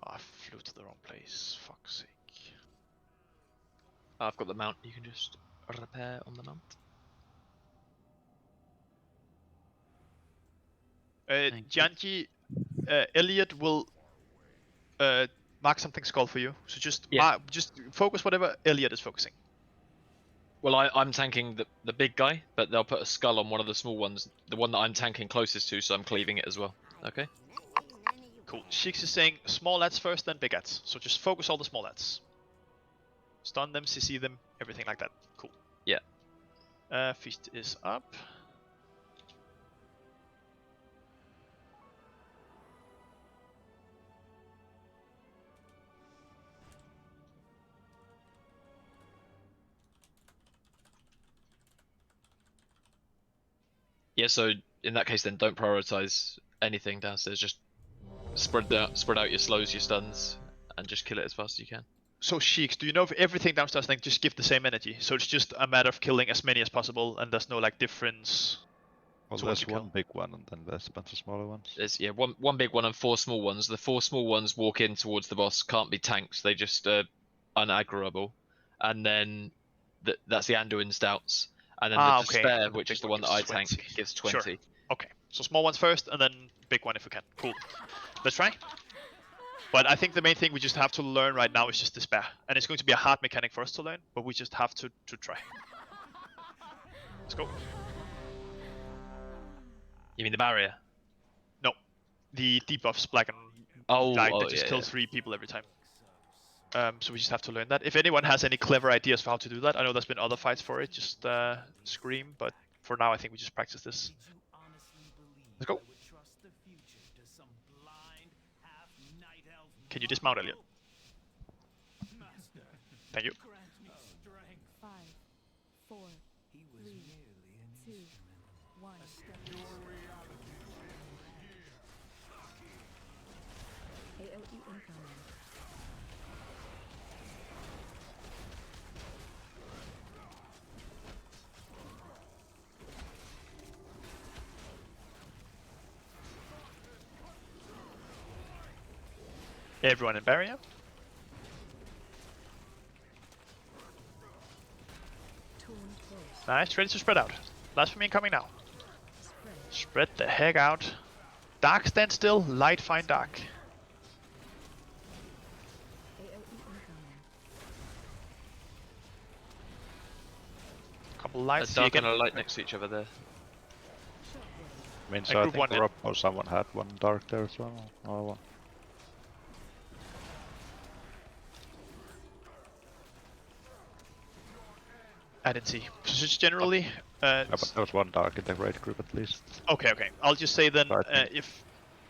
Oh, I flew to the wrong place. Fuck's sake. I've got the mount. You can just repair on the mount. Janji, Elliot will mark something skull for you. So just just focus whatever Elliot is focusing. Well, I'm tanking the big guy, but they'll put a skull on one of the small ones. The one that I'm tanking closest to, so I'm cleaving it as well. Okay. Cool. Shix is saying small ads first, then big ads. So just focus all the small ads. Stun them, CC them, everything like that. Cool. Yeah. Feast is up. Yeah, so in that case then don't prioritize anything downstairs, just spread out your slows, your stuns, and just kill it as fast as you can. So Sheiks, do you know if everything downstairs then just give the same energy? So it's just a matter of killing as many as possible and there's no like difference. Well, to what there's you kill? one big one and then there's a bunch of smaller ones. There's one big one and 4 small ones. The 4 small ones walk in towards the boss, can't be tanked, they just unaggroable. And then that's the Anduin Stouts. And then the Despair, which is the one that I tank, gives 20. Sure. Okay, so small ones first and then big one if we can. Cool. Let's try. But I think the main thing we just have to learn right now is just Despair. And it's going to be a hard mechanic for us to learn, but we just have to try. Let's go. You mean the barrier? No. The debuffs, black and that just kill 3 people every time. So we just have to learn that. If anyone has any clever ideas for how to do that, I know there's been other fights for it, just scream, but for now I think we just practice this. Let's go. Can you dismount, Elliot? Thank you. 5, 4, 3, 2, 1. AOE incoming. Everyone in barrier. Nice, ready to spread out. Last for me incoming now. Spread the heck out. Dark stand still, light find dark. Couple lights. Dark and a light next to each other there. I mean, so I group think one Rob or someone had one dark there as well. Or one. I didn't see. So just generally, Yeah, but there was one dark in the raid group at least. okay. I'll just say then, if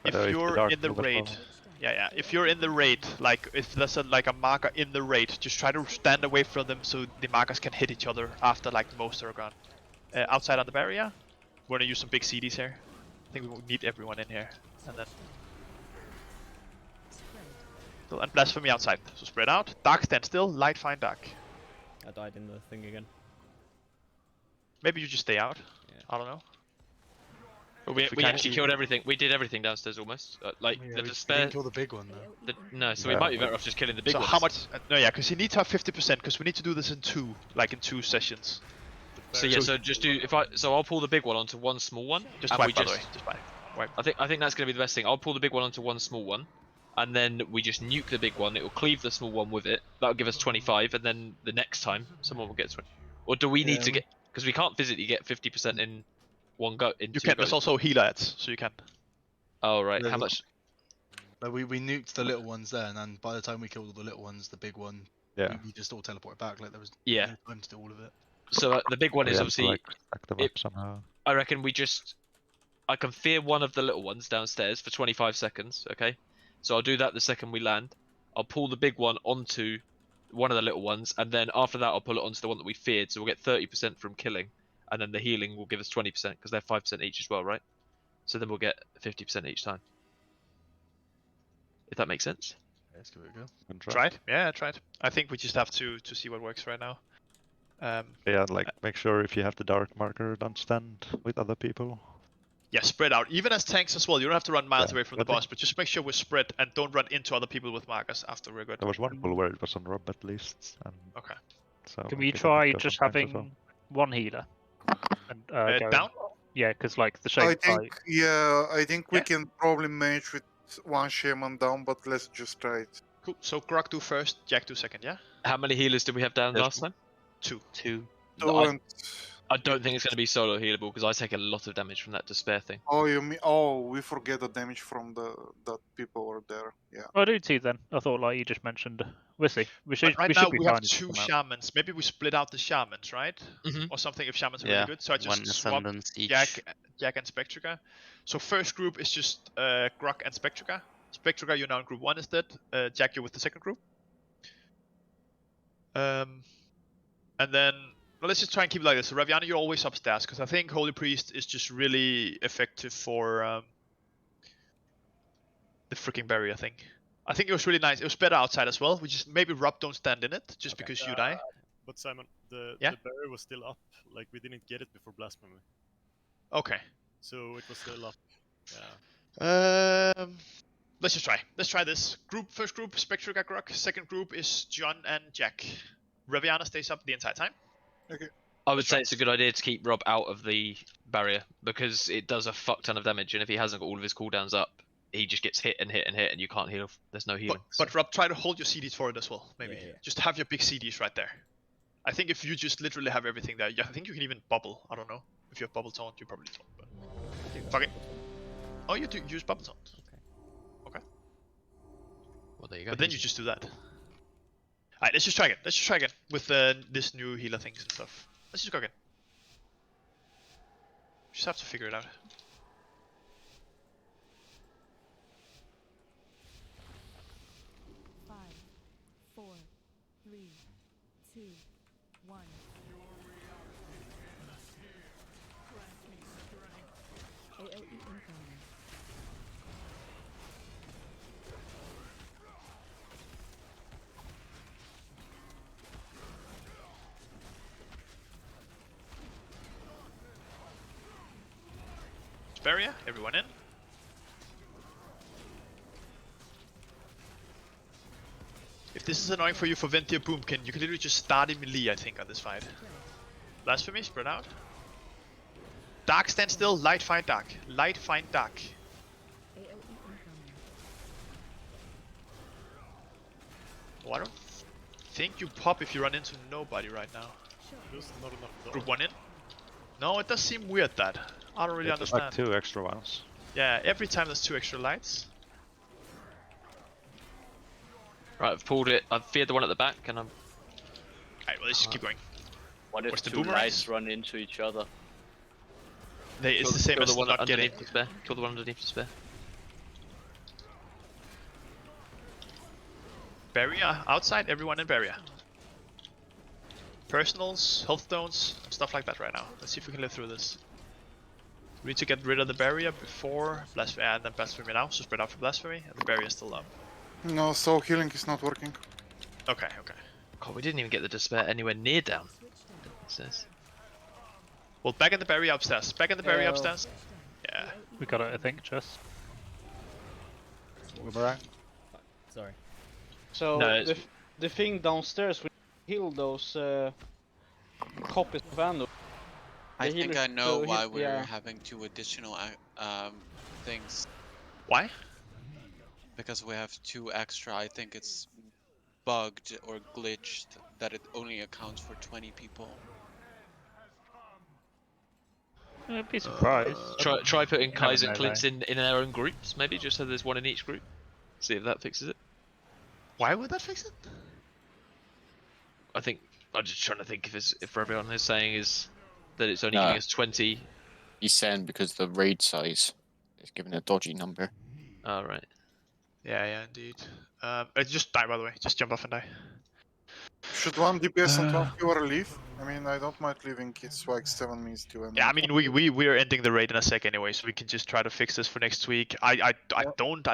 you're dark in the group as raid, well. yeah, if you're in the raid, like if there's like a marker in the raid, just try to stand away from them so the markers can hit each other after like most are gone. Outside on the barrier, we're gonna use some big CDs here. I think we will need everyone in here, and then. And blasphemy outside. So spread out. Dark stand still. Light find dark. I died in the thing again. Maybe you just stay out. I don't know. But we can actually killed everything. We did everything downstairs almost. Like Yeah, the we Despair. didn't kill the big one though. No, so we might be better off just killing the big So ones. how much? No, yeah, because you need to have 50%. Because we need to do this in two sessions. So yeah, so just do so I'll pull the big one onto one small one. Just and wipe, we by the way. Just wipe. I think that's gonna be the best thing. I'll pull the big one onto one small one, and then we just nuke the big one. It will cleave the small one with it. That'll give us 25, and then the next time someone will get 20. Or do we need to get? Because we can't physically get 50% in one go. In You two can. There's goes. also healer ads, so you can. Oh right. Yeah, How much? Like we nuked the little ones there, and then by the time we killed all the little ones, the big one, Yeah. we just all teleported back. Like there was Yeah. no time to do all of it. So the big one We is have to, obviously. like, stack them up somehow. I reckon I can fear one of the little ones downstairs for 25 seconds, okay? So I'll do that the second we land. I'll pull the big one onto one of the little ones, and then after that I'll pull it onto the one that we feared, so we'll get 30% from killing, and then the healing will give us 20%, because they're 5% each as well, right? So then we'll get 50% each time. If that makes sense? Let's give it a go. Try it? Yeah, try it. I think we just have to see what works right now. Yeah, like make sure if you have the dark marker, don't stand with other people. Yeah, spread out. Even as tanks as well. You don't have to run miles Yeah, away from the I think- boss, but just make sure we're spread and don't run into other people with markers after we're good. There was one pull where it was on Rob at least. And Okay. So Can we we could try go just sometimes as having well. one healer? And, go down? Yeah, because like the I shape think, I think we can probably manage with one shaman down, but let's just try it. Cool. So Grog do first, Jack do second, yeah? How many healers did we have down Yes. last time? Two. Two. So, and I don't think it's going to be solo healable because I take a lot of damage from that despair thing. Oh, you mean? Oh, we forget the damage from that people were there. Yeah. I'll do 2 then. I thought like you just mentioned. We'll see. We should. But right we now should be we fine have if you 2 come out. shamans. Maybe we split out the shamans, right? Or something if shamans are really good. So I just swap Jack and Spectrica. So first group is just Grok and Spectrica. Spectrica, you're now in group 1 instead. Jack, you're with the second group. And then well, let's just try and keep it like this. So Raviana, you're always upstairs because I think Holy Priest is just really effective for the freaking barrier thing. I think it was really nice. It was better outside as well. We just maybe Rob don't stand in it just because you die. But Simon, the Yeah? barrier was still up. Like we didn't get it before Blasphemy. Okay. So it was still up. Yeah. Let's just try. Let's try this. First group, Spectrica Grok. Second group is John and Jack. Raviana stays up the entire time. Okay. I would say it's a good idea to keep Rob out of the barrier because it does a fuck ton of damage, and if he hasn't got all of his cooldowns up, he just gets hit and hit and hit, and you can't heal. There's no healing. But Rob, try to hold your CDs for it as well. Maybe Yeah. just have your big CDs right there. I think if you just literally have everything there, I think you can even bubble. I don't know if you have bubble taunt, you probably don't. But fuck it. Oh, you do use bubble taunt. Okay. Well, there you go. But then you just do that. Alright, let's just try again. Let's just try again with this new healer things and stuff. Let's just go again. Just have to figure it out. Five, 4, 3, 2, 1. AOE incoming. Barrier, everyone in. If this is annoying for you for Ventia Boomkin, you can literally just start in melee, I think, on this fight. Blasphemy, spread out. Dark, stand still. Light, find dark. Light, find dark. AOE incoming. Oh, I don't think you pop if you run into nobody right now. Just not enough. Group 1 in? No, it does seem weird that. I don't really It's understand. like 2 extra ones. Yeah, every time there's 2 extra lights. Right, I've pulled it. I've feared the one at the back, and I'm. Alright, well, let's just keep going. What if What's the 2 boomerangs? lights run into each other? It's the same Kill as the one not getting. underneath the spare. Kill the one underneath the spare. Barrier outside, everyone in barrier. Personals, health stones, stuff like that right now. Let's see if we can live through this. We need to get rid of the barrier before blasphemy, and then blasphemy now. So spread out for blasphemy, and the barrier is still up. No, soul healing is not working. Okay, okay. God, we didn't even get the despair anywhere near down. It says. Well, back in the barrier upstairs. Back in the barrier Yeah. upstairs. Yeah. We got it, I think, Jess. Boomerang. Sorry. So No, the thing downstairs, we heal those copies of Ando. I The think healers I know to why heal- we're yeah. having 2 additional things. Why? Because we have 2 extra. I think it's bugged or glitched that it only accounts for 20 people. I'd be surprised. Try putting Never Kai's know, and Clint's in their own groups, maybe, just so there's one in each group. See if that fixes it. Why would that fix it? I think I'm just trying to think if everyone is saying is that it's only No. giving us 20. He's saying because the raid size is giving a dodgy number. Oh, right. Yeah, yeah, indeed. Just die, by the way. Just jump off and die. Should 1 DPS and 12 healer leave? I mean, I don't mind leaving. It's like 7 minutes to end. Yeah, I mean, we're ending the raid in a sec anyway, so we can just try to fix this for next week. I'd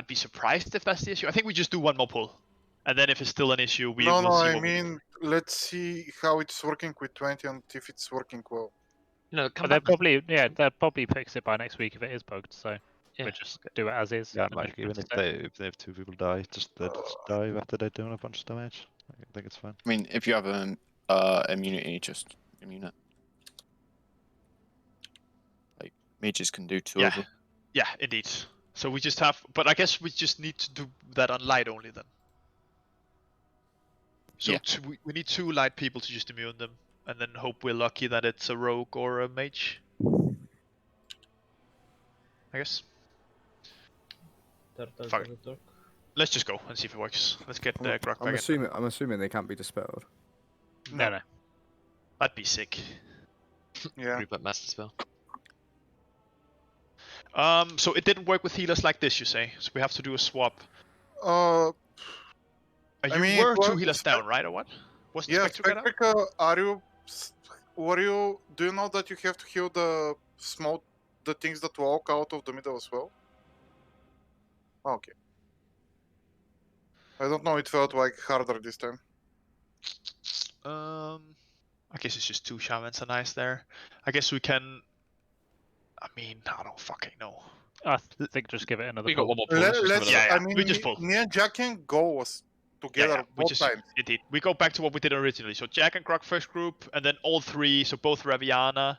be surprised if that's the issue. I think we just do 1 more pull, and then if it's still an issue, we No, will no, see I what we do. mean, let's see how it's working with 20 and if it's working well. No, But they'll probably fix it by next week if it is bugged. So Yeah. we'll just do it as is. Yeah, and like just even fix if 2 people die, just they just die after they're doing a bunch of damage. I think it's fine. I mean, if you have an immunity, just immune it. Like mages can do 2 of them. Yeah, indeed. So we just have, but I guess we just need to do that on light only then. So Yeah. we need 2 light people to just immune them. and then hope we're lucky that it's a rogue or a mage. I guess. Fuck it. Let's just go and see if it works. Let's get Grok back in. I'm assuming they can't be dispelled. No. That'd be sick. Yeah. Group up master spell. So it didn't work with healers like this, you say? So we have to do a swap. I You mean, were it was- 2 healers down, right, or what? Was the Yeah, Spectre get out? Spectrica, do you know that you have to heal the things that walk out of the middle as well? Okay. I don't know, it felt like harder this time. I guess it's just 2 shamans and ice there. I guess we can. I mean, I don't fucking know. I think just give it another. We got pull. one more pull. Let's, Yeah, I mean, we just pull. me and Jack can go together we both just times. indeed. We go back to what we did originally. So Jack and Grok first group, and then all 3. So both Raviana,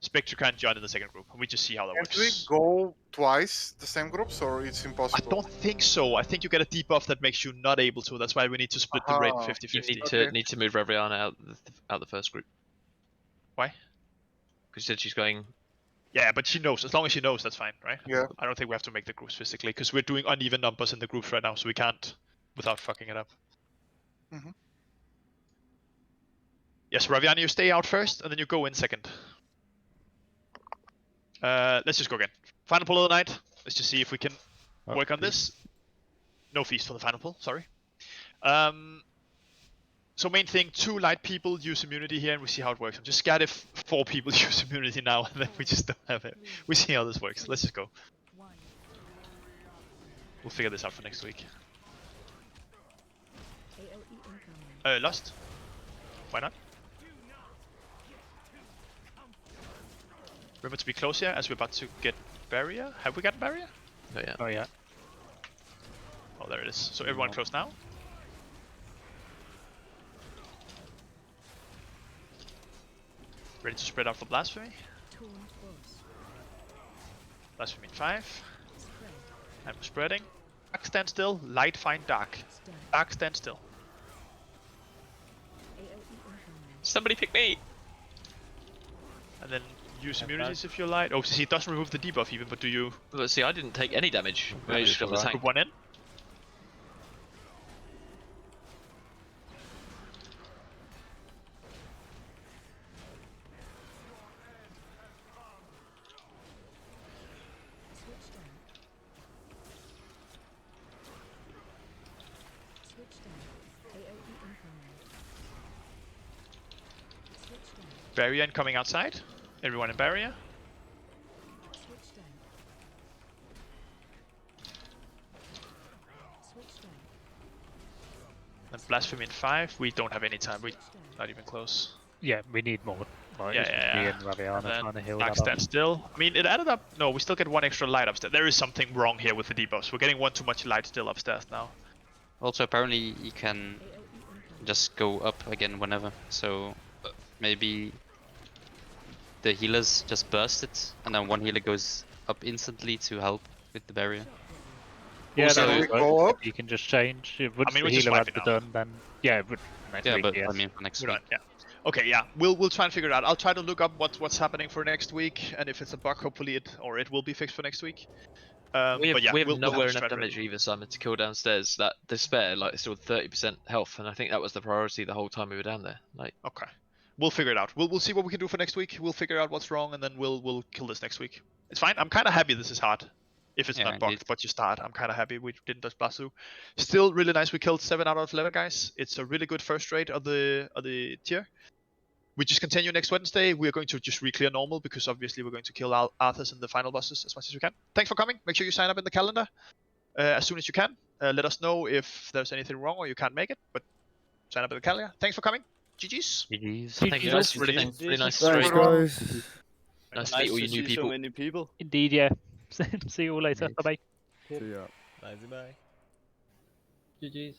Spectre can join in the second group, and we just see how that Can't we works. go twice the same groups, or it's I impossible? don't think so. I think you get a debuff that makes you not able to. That's why we need to split the rate Aha. 50-50. You need to move Raviana out the first group. Why? Because she said she's going. Yeah, but she knows. As long as she knows, that's fine, right? Yeah. I don't think we have to make the groups physically, because we're doing uneven numbers in the groups right now, so we can't without fucking it up. Mhm. Yes, Raviana, you stay out first, and then you go in second. Let's just go again. Final pull of the night. Let's just see if we can work on this. No feast for the final pull, sorry. So main thing, 2 light people use immunity here, and we see how it works. I'm just scared if 4 people use immunity now, and then we just don't have it. We see how this works. Let's just go. We'll figure this out for next week. Lost? Why not? Remember to be close here, as we're about to get barrier. Have we got barrier? Oh yeah. Oh yeah. Oh, there it is. So everyone close now. Ready to spread out for blasphemy. Blasphemy in 5. I'm spreading. Dark stand still. Light find dark. Dark stand still. Somebody pick me. And then use immunities if you like. Oh, see, it doesn't remove the debuff even, but do you? But see, I didn't take any damage. I just got the tank. Group 1 in. Barrier incoming outside. Everyone in barrier. And blasphemy in 5. We don't have any time. We're not even close. Yeah, we need more. Right, Yeah, it's just yeah, me yeah. and Raviana And trying to heal Dark that up. stand still. I mean, it added up. No, we still get 1 extra light upstairs. There is something wrong here with the debuffs. We're getting 1 too much light still upstairs now. Also, apparently you can just go up again whenever. So maybe the healers just burst it, and then 1 healer goes up instantly to help with the barrier. Yeah, Also- that we would go work. up? You can just change. Once mean, the we just healer wipe has it the now. done, then yeah, it would next Yeah, week, but yes. I mean for next We're week. done, yeah. Okay, yeah. We'll try and figure it out. I'll try to look up what's happening for next week, and if it's a bug, hopefully it will be fixed for next week. We have, but yeah, we have we'll nowhere have enough strategy. damage either, Simon, to kill downstairs. That despair, like, it's still 30% health, and I think that was the priority the whole time we were down there. Like, Okay, we'll figure it out. We'll see what we can do for next week. We'll figure out what's wrong, and then we'll kill this next week. It's fine. I'm kind of happy this is hard. If it's Yeah, not bugged, indeed. but you start. I'm kind of happy we didn't touch Basu. Still really nice. We killed 7 out of 11 guys. It's a really good first rate of the tier. We just continue next Wednesday. We're going to just re-clear normal because obviously we're going to kill Arthas and the final bosses as much as we can. Thanks for coming. Make sure you sign up in the calendar as soon as you can. Let us know if there's anything wrong or you can't make it, but sign up in the calendar. Thanks for coming. GG's. thank you guys. Really nice Thanks, stream. guys. Nice to meet all you new people. So many people. Indeed, yeah. See you all later. Bye bye. See ya. Bye bye. GG's.